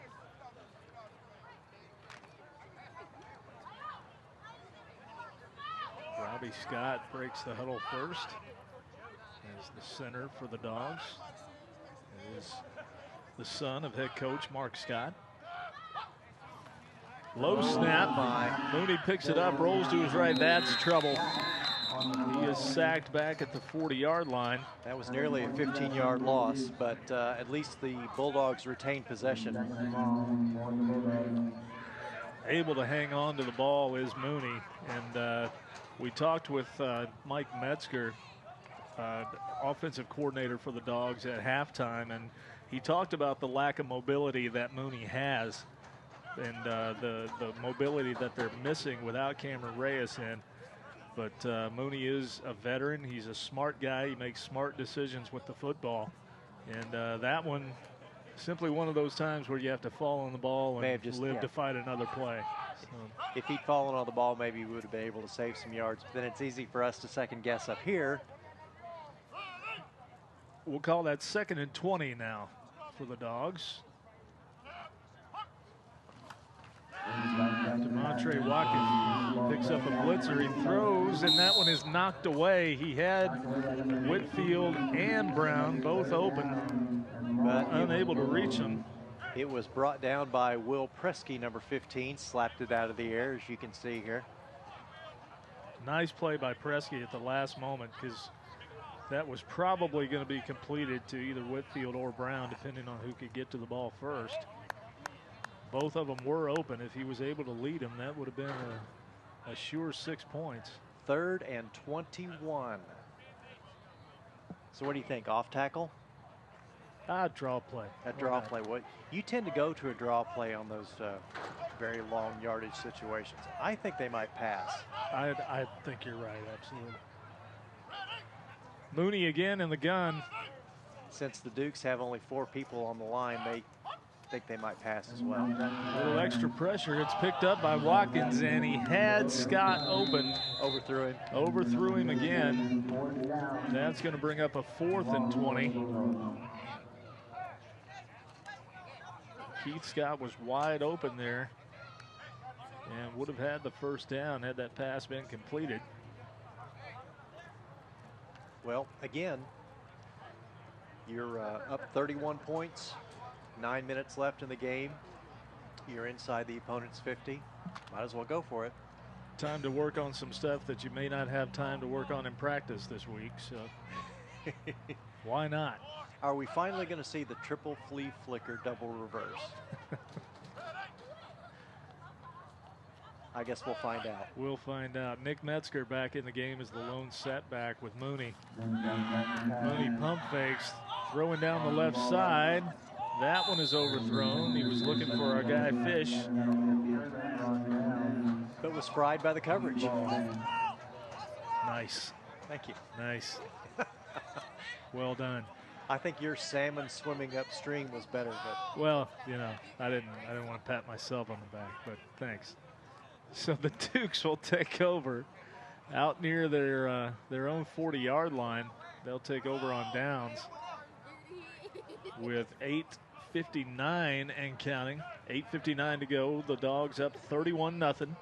Robbie Scott breaks the huddle first as the center for the Dogs. It is the son of head coach Mark Scott. Low snap. Mooney picks it up, rolls to his right. That's trouble. He is sacked back at the 40-yard line. That was nearly a 15-yard loss, but at least the Bulldogs retained possession. Able to hang on to the ball is Mooney. And we talked with Mike Metzger, offensive coordinator for the Dogs, at halftime, and he talked about the lack of mobility that Mooney has and the mobility that they're missing without Cameron Reyes in. But Mooney is a veteran. He's a smart guy. He makes smart decisions with the football. And that one, simply one of those times where you have to fall on the ball and live to fight another play. So. If he'd fallen on the ball, maybe we would have been able to save some yards. But then it's easy for us to second guess up here. We'll call that 2nd and 20 now for the Dogs. Demontre Watkins picks up a blitzer. He throws, and that one is knocked away. He had Whitfield and Brown both open, but unable to reach them. It was brought down by Will Presky, number 15, slapped it out of the air, as you can see here. Nice play by Presky at the last moment, because that was probably going to be completed to either Whitfield or Brown, depending on who could get to the ball first. Both of them were open. If he was able to lead them, that would have been a sure 6 points. 3rd and 21. So what do you think, off tackle? Draw play. A draw play. What you tend to go to a draw play on those very long yardage situations. I think they might pass. I think you're right, absolutely. Mooney again in the gun. Since the Dukes have only 4 people on the line, they think they might pass as well. A little extra pressure. It's picked up by Watkins, and he had Scott open. Overthrew him. Overthrew him again. That's going to bring up a 4th and 20. Keith Scott was wide open there and would have had the first down had that pass been completed. Well, again, you're up 31 points, 9 minutes left in the game. You're inside the opponent's 50. Might as well go for it. Time to work on some stuff that you may not have time to work on in practice this week, so why not? Are we finally going to see the triple flea flicker double reverse? I guess we'll find out. We'll find out. Nick Metzger back in the game as the lone setback with Mooney. Mooney pump fakes, throwing down the left side. That one is overthrown. He was looking for our guy Fish. But it was fried by the coverage. Nice. Thank you. Nice. Well done. I think your salmon swimming upstream was better, but well, you know, I didn't want to pat myself on the back, but thanks. So the Dukes will take over out near their own 40-yard line. They'll take over on downs with 8:59 and counting. 8:59 to go. The Dogs up 31-0.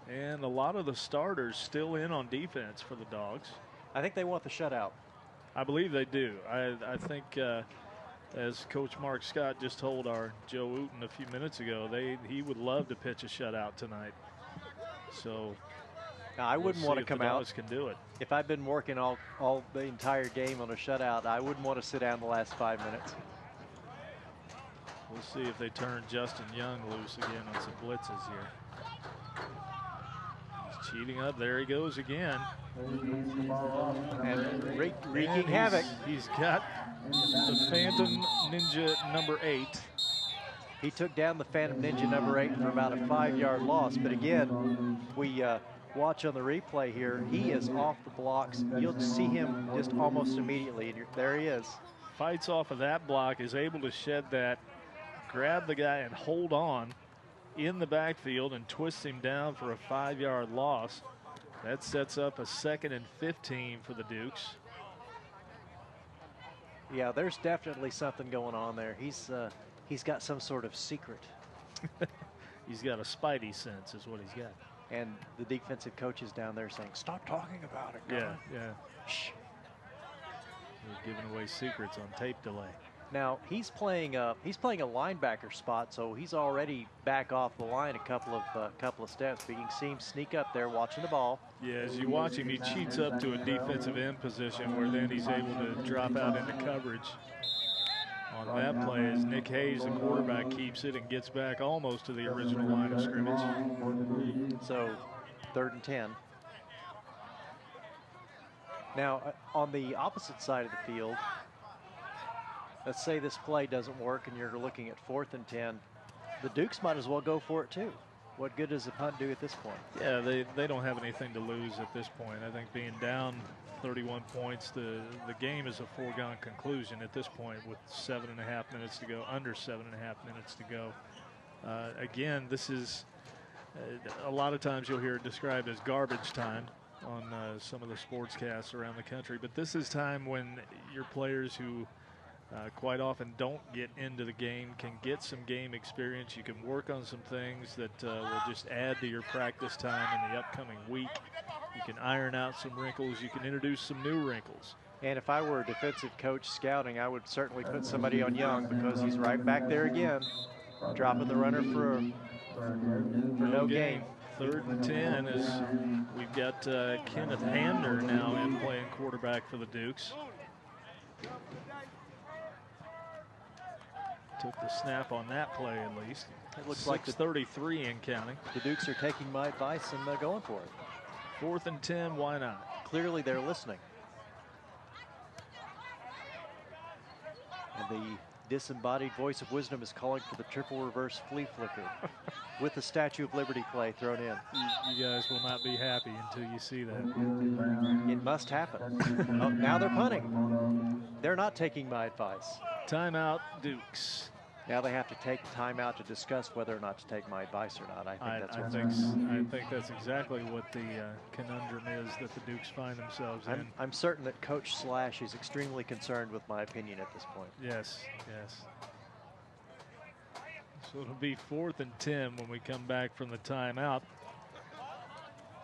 And a lot of the starters still in on defense for the Dogs. I think they want the shutout. I believe they do. I think, as Coach Mark Scott just told our Joe Wooten a few minutes ago, he would love to pitch a shutout tonight. So now, I wouldn't want to come out. Can do it. If I've been working all the entire game on a shutout, I wouldn't want to sit down the last 5 minutes. We'll see if they turn Justin Young loose again on some blitzes here. He's cheating up. There he goes again. And wreaking havoc. He's got the Phantom Ninja number 8. He took down the Phantom Ninja number 8 for about a 5-yard loss. But again, we watch on the replay here. He is off the blocks. You'll see him just almost immediately. And there he is. Fights off of that block, is able to shed that, grab the guy and hold on in the backfield and twists him down for a 5-yard loss. That sets up a 2nd and 15 for the Dukes. Yeah, there's definitely something going on there. He's got some sort of secret. He's got a spidey sense is what he's got. And the defensive coach is down there saying, stop talking about it. Yeah. Shh. They're giving away secrets on tape delay. Now he's playing a linebacker spot, so he's already back off the line a couple of steps. But you can see him sneak up there, watching the ball. Yeah, as you watch him, he cheats up to a defensive end position where then he's able to drop out into coverage. On that play, as Nick Hayes, the quarterback, keeps it and gets back almost to the original line of scrimmage. So 3rd and 10. Now on the opposite side of the field, let's say this play doesn't work and you're looking at 4th and 10. The Dukes might as well go for it too. What good does the punt do at this point? Yeah, they don't have anything to lose at this point. I think being down 31 points, the game is a foregone conclusion at this point with 7.5 minutes to go, under 7.5 minutes to go. Again, this is a lot of times you'll hear it described as garbage time on some of the sportscasts around the country, but this is time when your players who quite often don't get into the game can get some game experience. You can work on some things that will just add to your practice time in the upcoming week. You can iron out some wrinkles. You can introduce some new wrinkles. And if I were a defensive coach scouting, I would certainly put somebody on Young because he's right back there again, dropping the runner for no gain. 3rd and 10 as we've got Kenneth Hamner now in playing quarterback for the Dukes. Took the snap on that play at least. It looks like 6:33 and counting. The Dukes are taking my advice and going for it. 4th and 10, why not? Clearly they're listening. And the disembodied voice of wisdom is calling for the triple reverse flea flicker with the Statue of Liberty play thrown in. You guys will not be happy until you see that. It must happen. Oh, now they're punting. They're not taking my advice. Timeout, Dukes. Now they have to take time out to discuss whether or not to take my advice or not. I think that's exactly what the conundrum is that the Dukes find themselves in. I'm certain that Coach Slash is extremely concerned with my opinion at this point. Yes. So it'll be 4th and 10 when we come back from the timeout.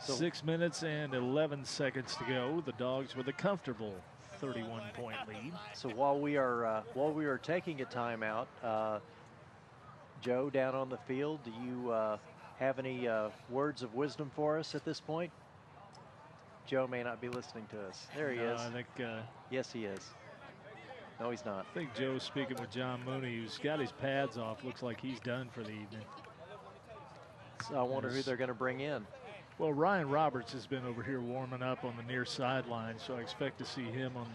So 6 minutes and 11 seconds to go. The Dogs with a comfortable 31-point lead. So while we are taking a timeout, Joe down on the field, do you have any words of wisdom for us at this point? Joe may not be listening to us. There he is. I think. Yes, he is. No, he's not. I think Joe's speaking with John Mooney, who's got his pads off. Looks like he's done for the evening. So I wonder who they're going to bring in. Well, Ryan Roberts has been over here warming up on the near sideline, so I expect to see him on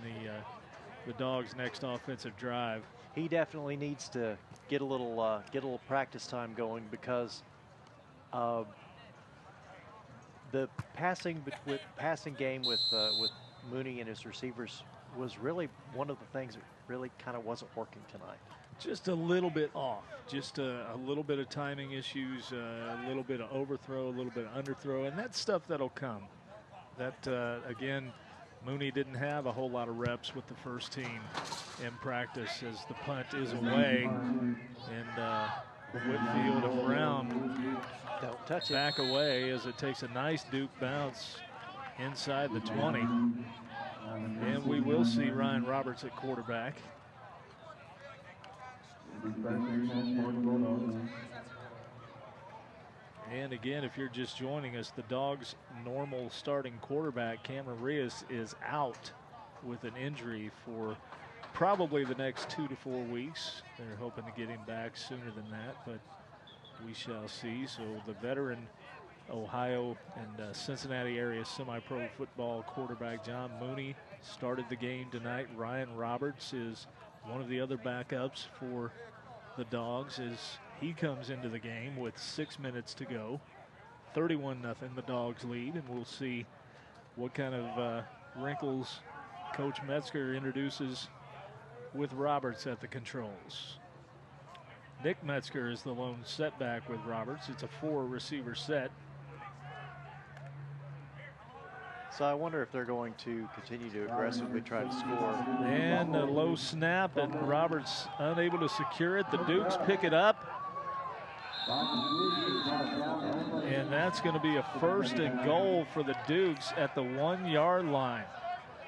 the Dogs' next offensive drive. He definitely needs to get a little practice time going, because the passing game with Mooney and his receivers was really one of the things that really kind of wasn't working tonight. Just a little bit off, just a little bit of timing issues, a little bit of overthrow, a little bit of underthrow, and that's stuff that'll come. That, again, Mooney didn't have a whole lot of reps with the first team in practice, as the punt is away, and Whitfield and Brown don't touch it. Back away as it takes a nice Duke bounce inside the 20. And we will see Ryan Roberts at quarterback. And again, if you're just joining us, the Dogs' normal starting quarterback, Cameron Rios, is out with an injury for probably the next 2 to 4 weeks. They're hoping to get him back sooner than that, but we shall see. So the veteran Ohio and Cincinnati area semi-pro football quarterback John Mooney started the game tonight. Ryan Roberts is one of the other backups for the Dogs as he comes into the game with 6 minutes to go. 31-0 the Dogs lead, and we'll see what kind of wrinkles Coach Metzger introduces with Roberts at the controls. Nick Metzger is the lone setback with Roberts. It's a 4-receiver set. So I wonder if they're going to continue to aggressively try to score. And a low snap, and Roberts unable to secure it. The Dukes pick it up. And that's going to be a 1st and goal for the Dukes at the 1-yard line.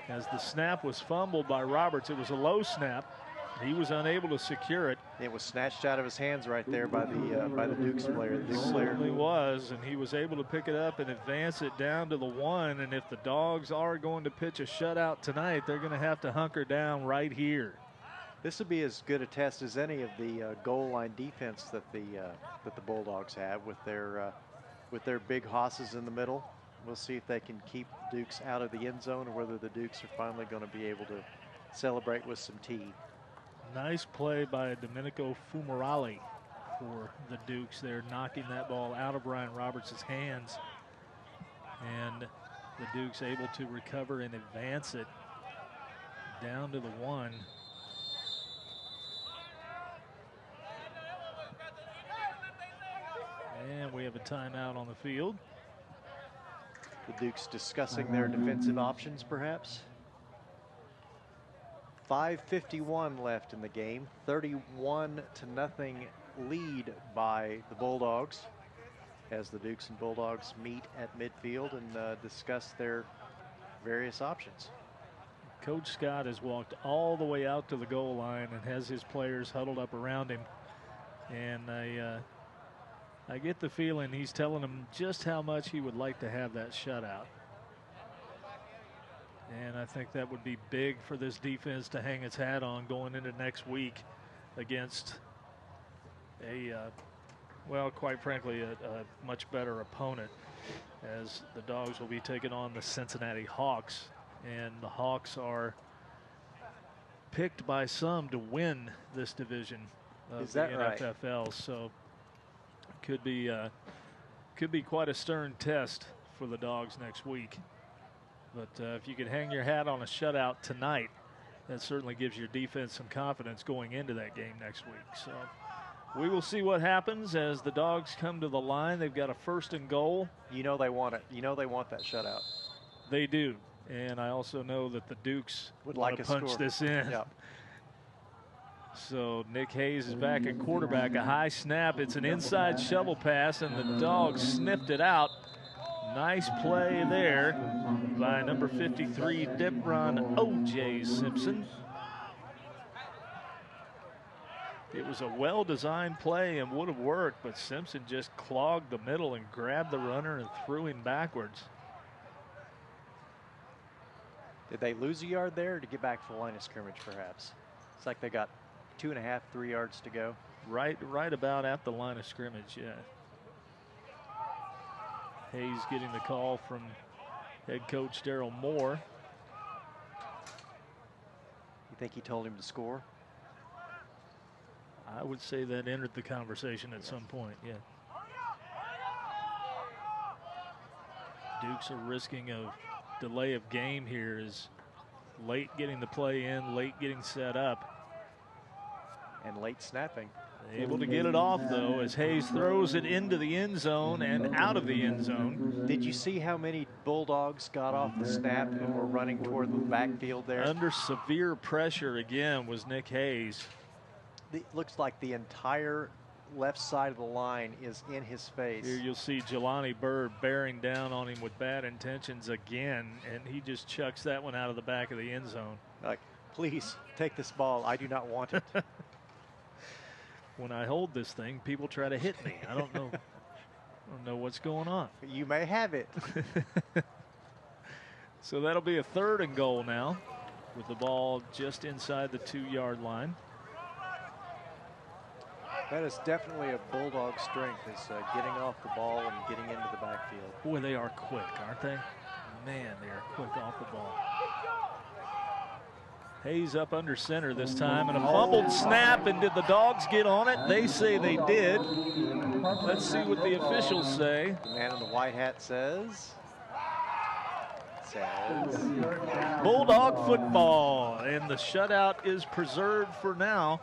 As the snap was fumbled by Roberts, it was a low snap. He was unable to secure it. It was snatched out of his hands right there by the Dukes player. It certainly was, and he was able to pick it up and advance it down to the 1. And if the Dogs are going to pitch a shutout tonight, they're going to have to hunker down right here. This would be as good a test as any of the goal line defense that the Bulldogs have with their big hosses in the middle. We'll see if they can keep the Dukes out of the end zone, or whether the Dukes are finally going to be able to celebrate with some tea. Nice play by Domenico Fumarali for the Dukes there, knocking that ball out of Ryan Roberts' hands. And the Dukes able to recover and advance it down to the 1. And we have a timeout on the field. The Dukes discussing their defensive options, perhaps. 5:51 left in the game. 31-0 lead by the Bulldogs, as the Dukes and Bulldogs meet at midfield and discuss their various options. Coach Scott has walked all the way out to the goal line and has his players huddled up around him. And I get the feeling he's telling them just how much he would like to have that shutout. And I think that would be big for this defense to hang its hat on going into next week against well, quite frankly, a much better opponent, as the Dogs will be taking on the Cincinnati Hawks. And the Hawks are picked by some to win this division of the NFFL. Right? So could be quite a stern test for the Dogs next week. But if you could hang your hat on a shutout tonight, that certainly gives your defense some confidence going into that game next week. So we will see what happens as the Dogs come to the line. They've got a 1st and goal. You know they want it. You know they want that shutout. They do. And I also know that the Dukes would want like to punch this in. Yep. So Nick Hayes is back at quarterback. A high snap. It's an inside shovel pass, and the Dogs sniffed it out. Nice play there by number 53, Debron O.J. Simpson. It was a well-designed play and would have worked, but Simpson just clogged the middle and grabbed the runner and threw him backwards. Did they lose a yard there, or to get back to the line of scrimmage, perhaps? It's like they got 2.5, 3 yards to go. Right about at the line of scrimmage, yeah. Hayes getting the call from head coach Daryl Moore. You think he told him to score? I would say that entered the conversation at some point, yeah. Dukes are risking a delay of game here, is late getting the play in, late getting set up. And late snapping. Able to get it off, though, as Hayes throws it into the end zone and out of the end zone. Did you see how many Bulldogs got off the snap and were running toward the backfield there? Under severe pressure again was Nick Hayes. It looks like the entire left side of the line is in his face. Here you'll see Jelani Bird bearing down on him with bad intentions again, and he just chucks that one out of the back of the end zone. Like, please take this ball. I do not want it. When I hold this thing, people try to hit me. I don't know what's going on. You may have it. So that'll be a 3rd and goal now, with the ball just inside the 2-yard line. That is definitely a Bulldog strength, is getting off the ball and getting into the backfield. Boy, they are quick, aren't they? Man, they are quick off the ball. Hayes up under center this time, and a fumbled snap, and did the Dogs get on it? They say they did. Let's see what the officials say. The man in the white hat says Bulldog football, and the shutout is preserved for now.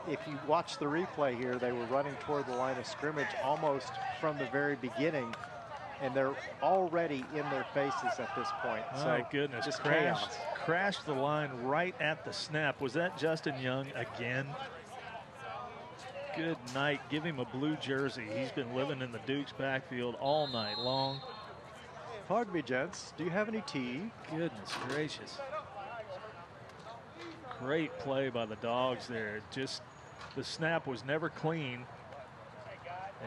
If you watch the replay here, they were running toward the line of scrimmage almost from the very beginning, and they're already in their faces at this point. My goodness, just crashed the line right at the snap. Was that Justin Young again? Good night. Give him a blue jersey. He's been living in the Dukes backfield all night long. Pardon me, gents. Do you have any tea? Goodness gracious. Great play by the Dogs there. Just the snap was never clean,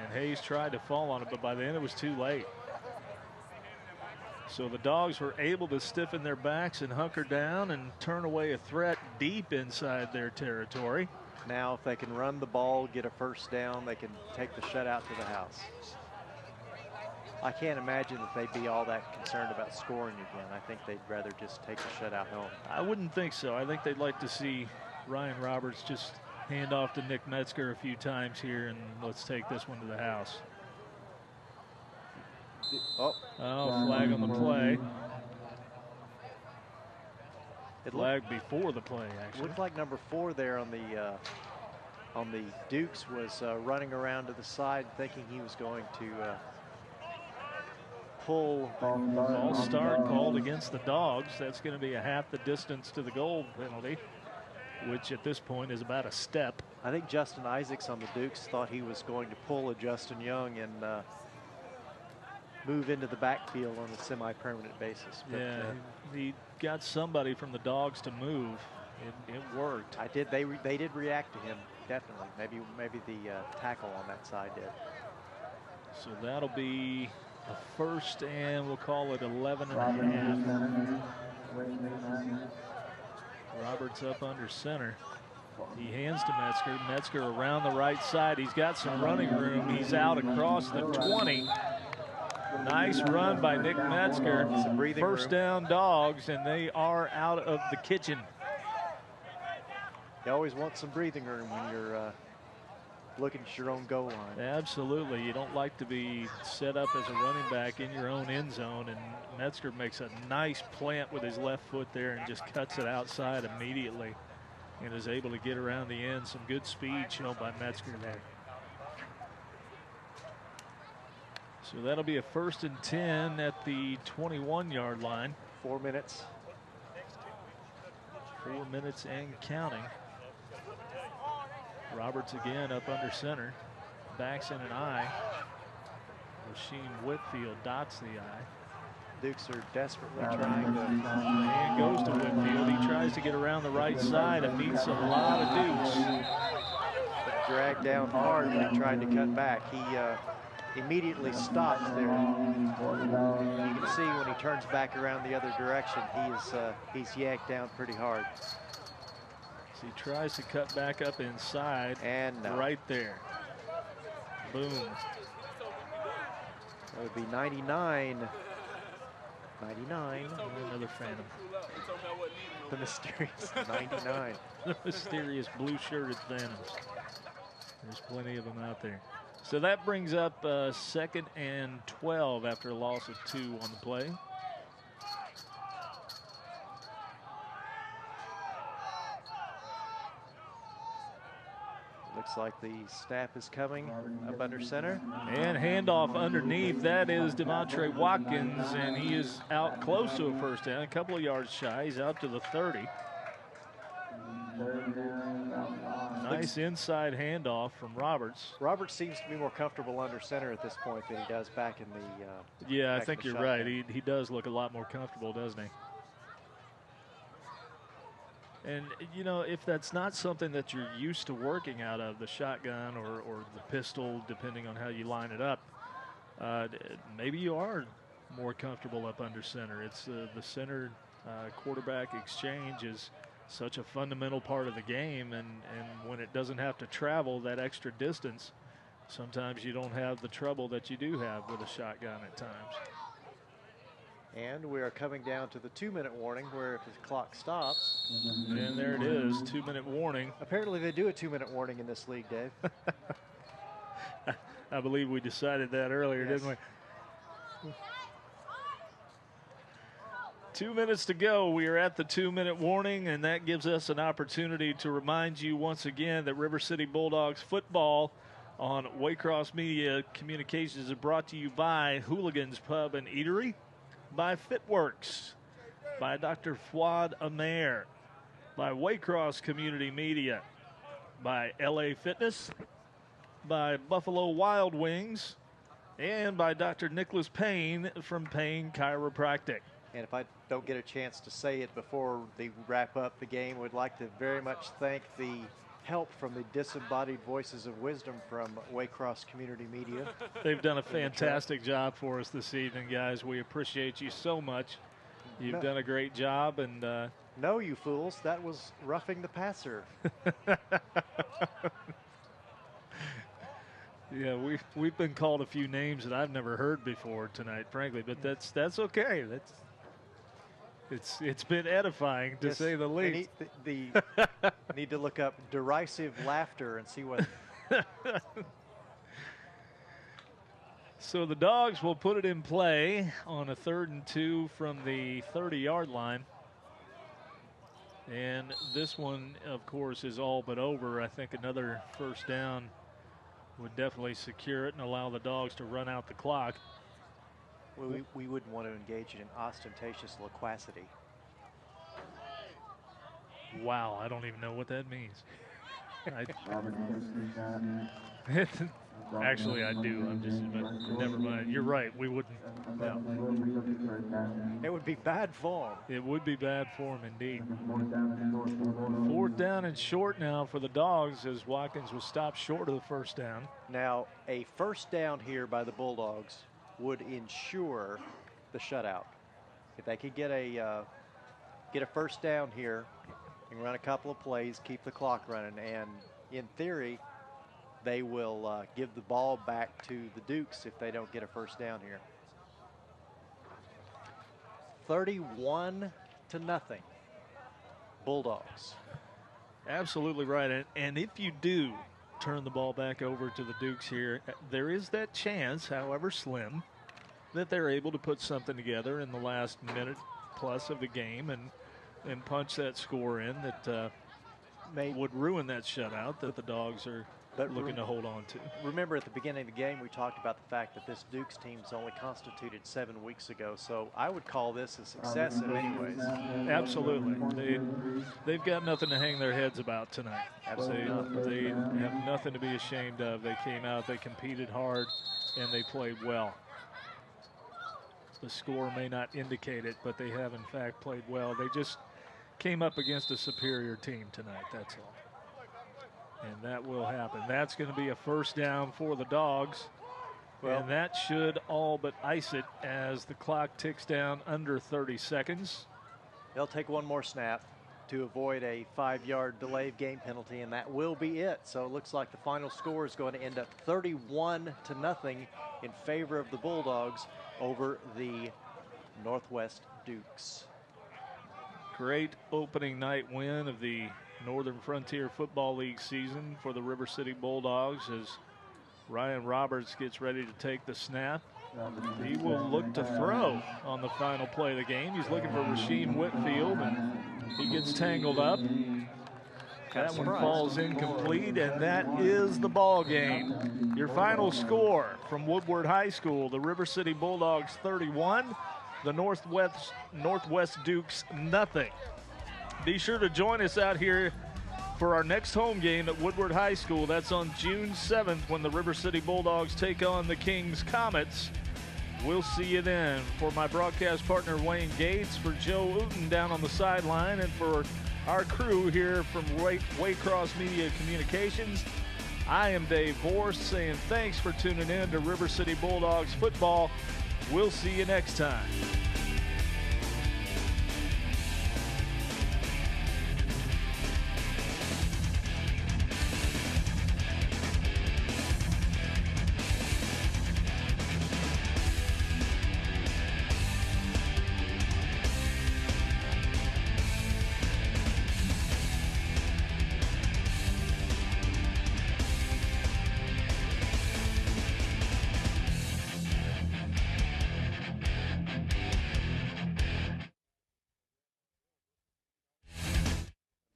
and Hayes tried to fall on it, but by the end it was too late. So the Dogs were able to stiffen their backs and hunker down and turn away a threat deep inside their territory. Now if they can run the ball, get a first down, they can take the shutout to the house. I can't imagine that they'd be all that concerned about scoring again. I think they'd rather just take the shutout home. I wouldn't think so. I think they'd like to see Ryan Roberts just hand off to Nick Metzger a few times here, and let's take this one to the house. Oh, flag on the play. Flag before the play, actually. Looked like number 4 there on the Dukes was running around to the side thinking he was going to pull. False start called against the Dogs. That's going to be a half the distance to the goal penalty, which at this point is about a step. I think Justin Isaacs on the Dukes thought he was going to pull a Justin Young and move into the backfield on a semi-permanent basis. But, yeah, he got somebody from the Dogs to move. It worked. They did react to him, definitely. Maybe the tackle on that side did. So that'll be a first, and we'll call it 11 and a half. Roberts up under center. He hands to Metzger. Metzger around the right side. He's got some running room. He's out across the 20. Nice run by Nick Metzger. First down Dogs, and they are out of the kitchen. You always want some breathing room when you're looking at your own goal line. Absolutely. You don't like to be set up as a running back in your own end zone, and Metzger makes a nice plant with his left foot there and just cuts it outside immediately and is able to get around the end. Some good speed shown by Metzger there. So that'll be a 1st and 10 at the 21-yard line. 4 minutes. 4 minutes and counting. Roberts again up under center. Backs in an I. Rasheem Whitfield dots the I. Dukes are desperately trying to. And goes to Whitfield. He tries to get around the right side and meets a lot of Dukes. But dragged down hard when he tried to cut back. He immediately stops there. You can see when he turns back around the other direction, he's yanked down pretty hard. So he tries to cut back up inside, and right there. Boom. That would be 99 99. Another phantom. The mysterious 99. The mysterious blue-shirted phantoms. There's plenty of them out there. So that brings up 2nd and 12 after a loss of 2 on the play. Looks like the snap is coming up under center. And handoff underneath. That is Demontre Watkins, and he is out close to a first down, a couple of yards shy. He's out to the 30. Nice inside handoff from Roberts. Roberts seems to be more comfortable under center at this point than he does back in the yeah, I think you're right. He does look a lot more comfortable, doesn't he? And, you know, if that's not something that you're used to working out of, the shotgun or the pistol, depending on how you line it up, maybe you are more comfortable up under center. It's the center quarterback exchange is such a fundamental part of the game, and when it doesn't have to travel that extra distance, sometimes you don't have the trouble that you do have with a shotgun at times. And we are coming down to the 2-minute warning, where if the clock stops. And there it is, 2-minute warning. Apparently they do a 2-minute warning in this league, Dave. I believe we decided that earlier, yes. didn't we? 2 minutes to go. We are at the 2-minute warning, and that gives us an opportunity to remind you once again that River City Bulldogs football on Waycross Media Communications is brought to you by Hooligans Pub and Eatery, by Fitworks, by Dr. Fuad Amer, by Waycross Community Media, by LA Fitness, by Buffalo Wild Wings, and by Dr. Nicholas Payne from Payne Chiropractic. And if I don't get a chance to say it before they wrap up the game, would like to very much thank the help from the disembodied voices of wisdom from Waycross Community Media. They've done a fantastic job for us this evening, guys. We appreciate you so much. You've done a great job. And no, you fools, that was roughing the passer. Yeah, we've been called a few names that I've never heard before tonight, frankly, but that's okay. It's been edifying, to say the least. Need to look up derisive laughter and see what. So the Dogs will put it in play on a 3rd and 2 from the 30-yard line. And this one, of course, is all but over. I think another first down would definitely secure it and allow the Dogs to run out the clock. Well, we wouldn't want to engage in ostentatious loquacity. Wow, I don't even know what that means. Actually, I do. But never mind. You're right. We wouldn't. No. It would be bad form. It would be bad form indeed. 4th down and short now for the Dogs, as Watkins was stopped short of the first down. Now, a first down here by the Bulldogs would ensure the shutout. If they could get a first down here and run a couple of plays, keep the clock running, and in theory, they will give the ball back to the Dukes if they don't get a first down here. 31-0, Bulldogs. Absolutely right. And if you do turn the ball back over to the Dukes here, there is that chance, however slim, that they're able to put something together in the last minute plus of the game and punch that score in that would ruin that shutout that the Dogs are looking to hold on to. Remember, at the beginning of the game, we talked about the fact that this Dukes team's only constituted 7 weeks ago, so I would call this a success in many ways. Absolutely. They've got nothing to hang their heads about tonight. They have nothing to be ashamed of. They came out, they competed hard, and they played well. The score may not indicate it, but they have, in fact, played well. They just came up against a superior team tonight, that's all. And that will happen. That's going to be a first down for the Dogs. And that should all but ice it as the clock ticks down under 30 seconds. They'll take one more snap to avoid a 5-yard delay of game penalty, and that will be it. So it looks like the final score is going to end up 31-0 in favor of the Bulldogs over the Northwest Dukes. Great opening night win of the Northern Frontier Football League season for the River City Bulldogs as Ryan Roberts gets ready to take the snap. He will look to throw on the final play of the game. He's looking for Rasheem Whitfield, and he gets tangled up. That one falls incomplete, and that is the ball game. Your final score from Woodward High School: the River City Bulldogs 31, the Northwest Dukes nothing. Be sure to join us out here for our next home game at Woodward High School. That's on June 7th when the River City Bulldogs take on the Kings Comets. We'll see you then. For my broadcast partner Wayne Gates, for Joe Uten down on the sideline, and for our crew here from Waycross Media Communications, I am Dave Vorst saying thanks for tuning in to River City Bulldogs football. We'll see you next time.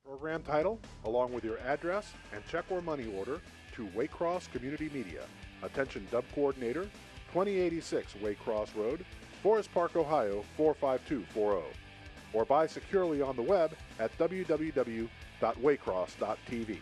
Program title, along with your address and check or money order to Waycross Community Media. Attention Dub Coordinator, 2086 Waycross Road, Forest Park, Ohio 45240. Or buy securely on the web at www.waycross.tv.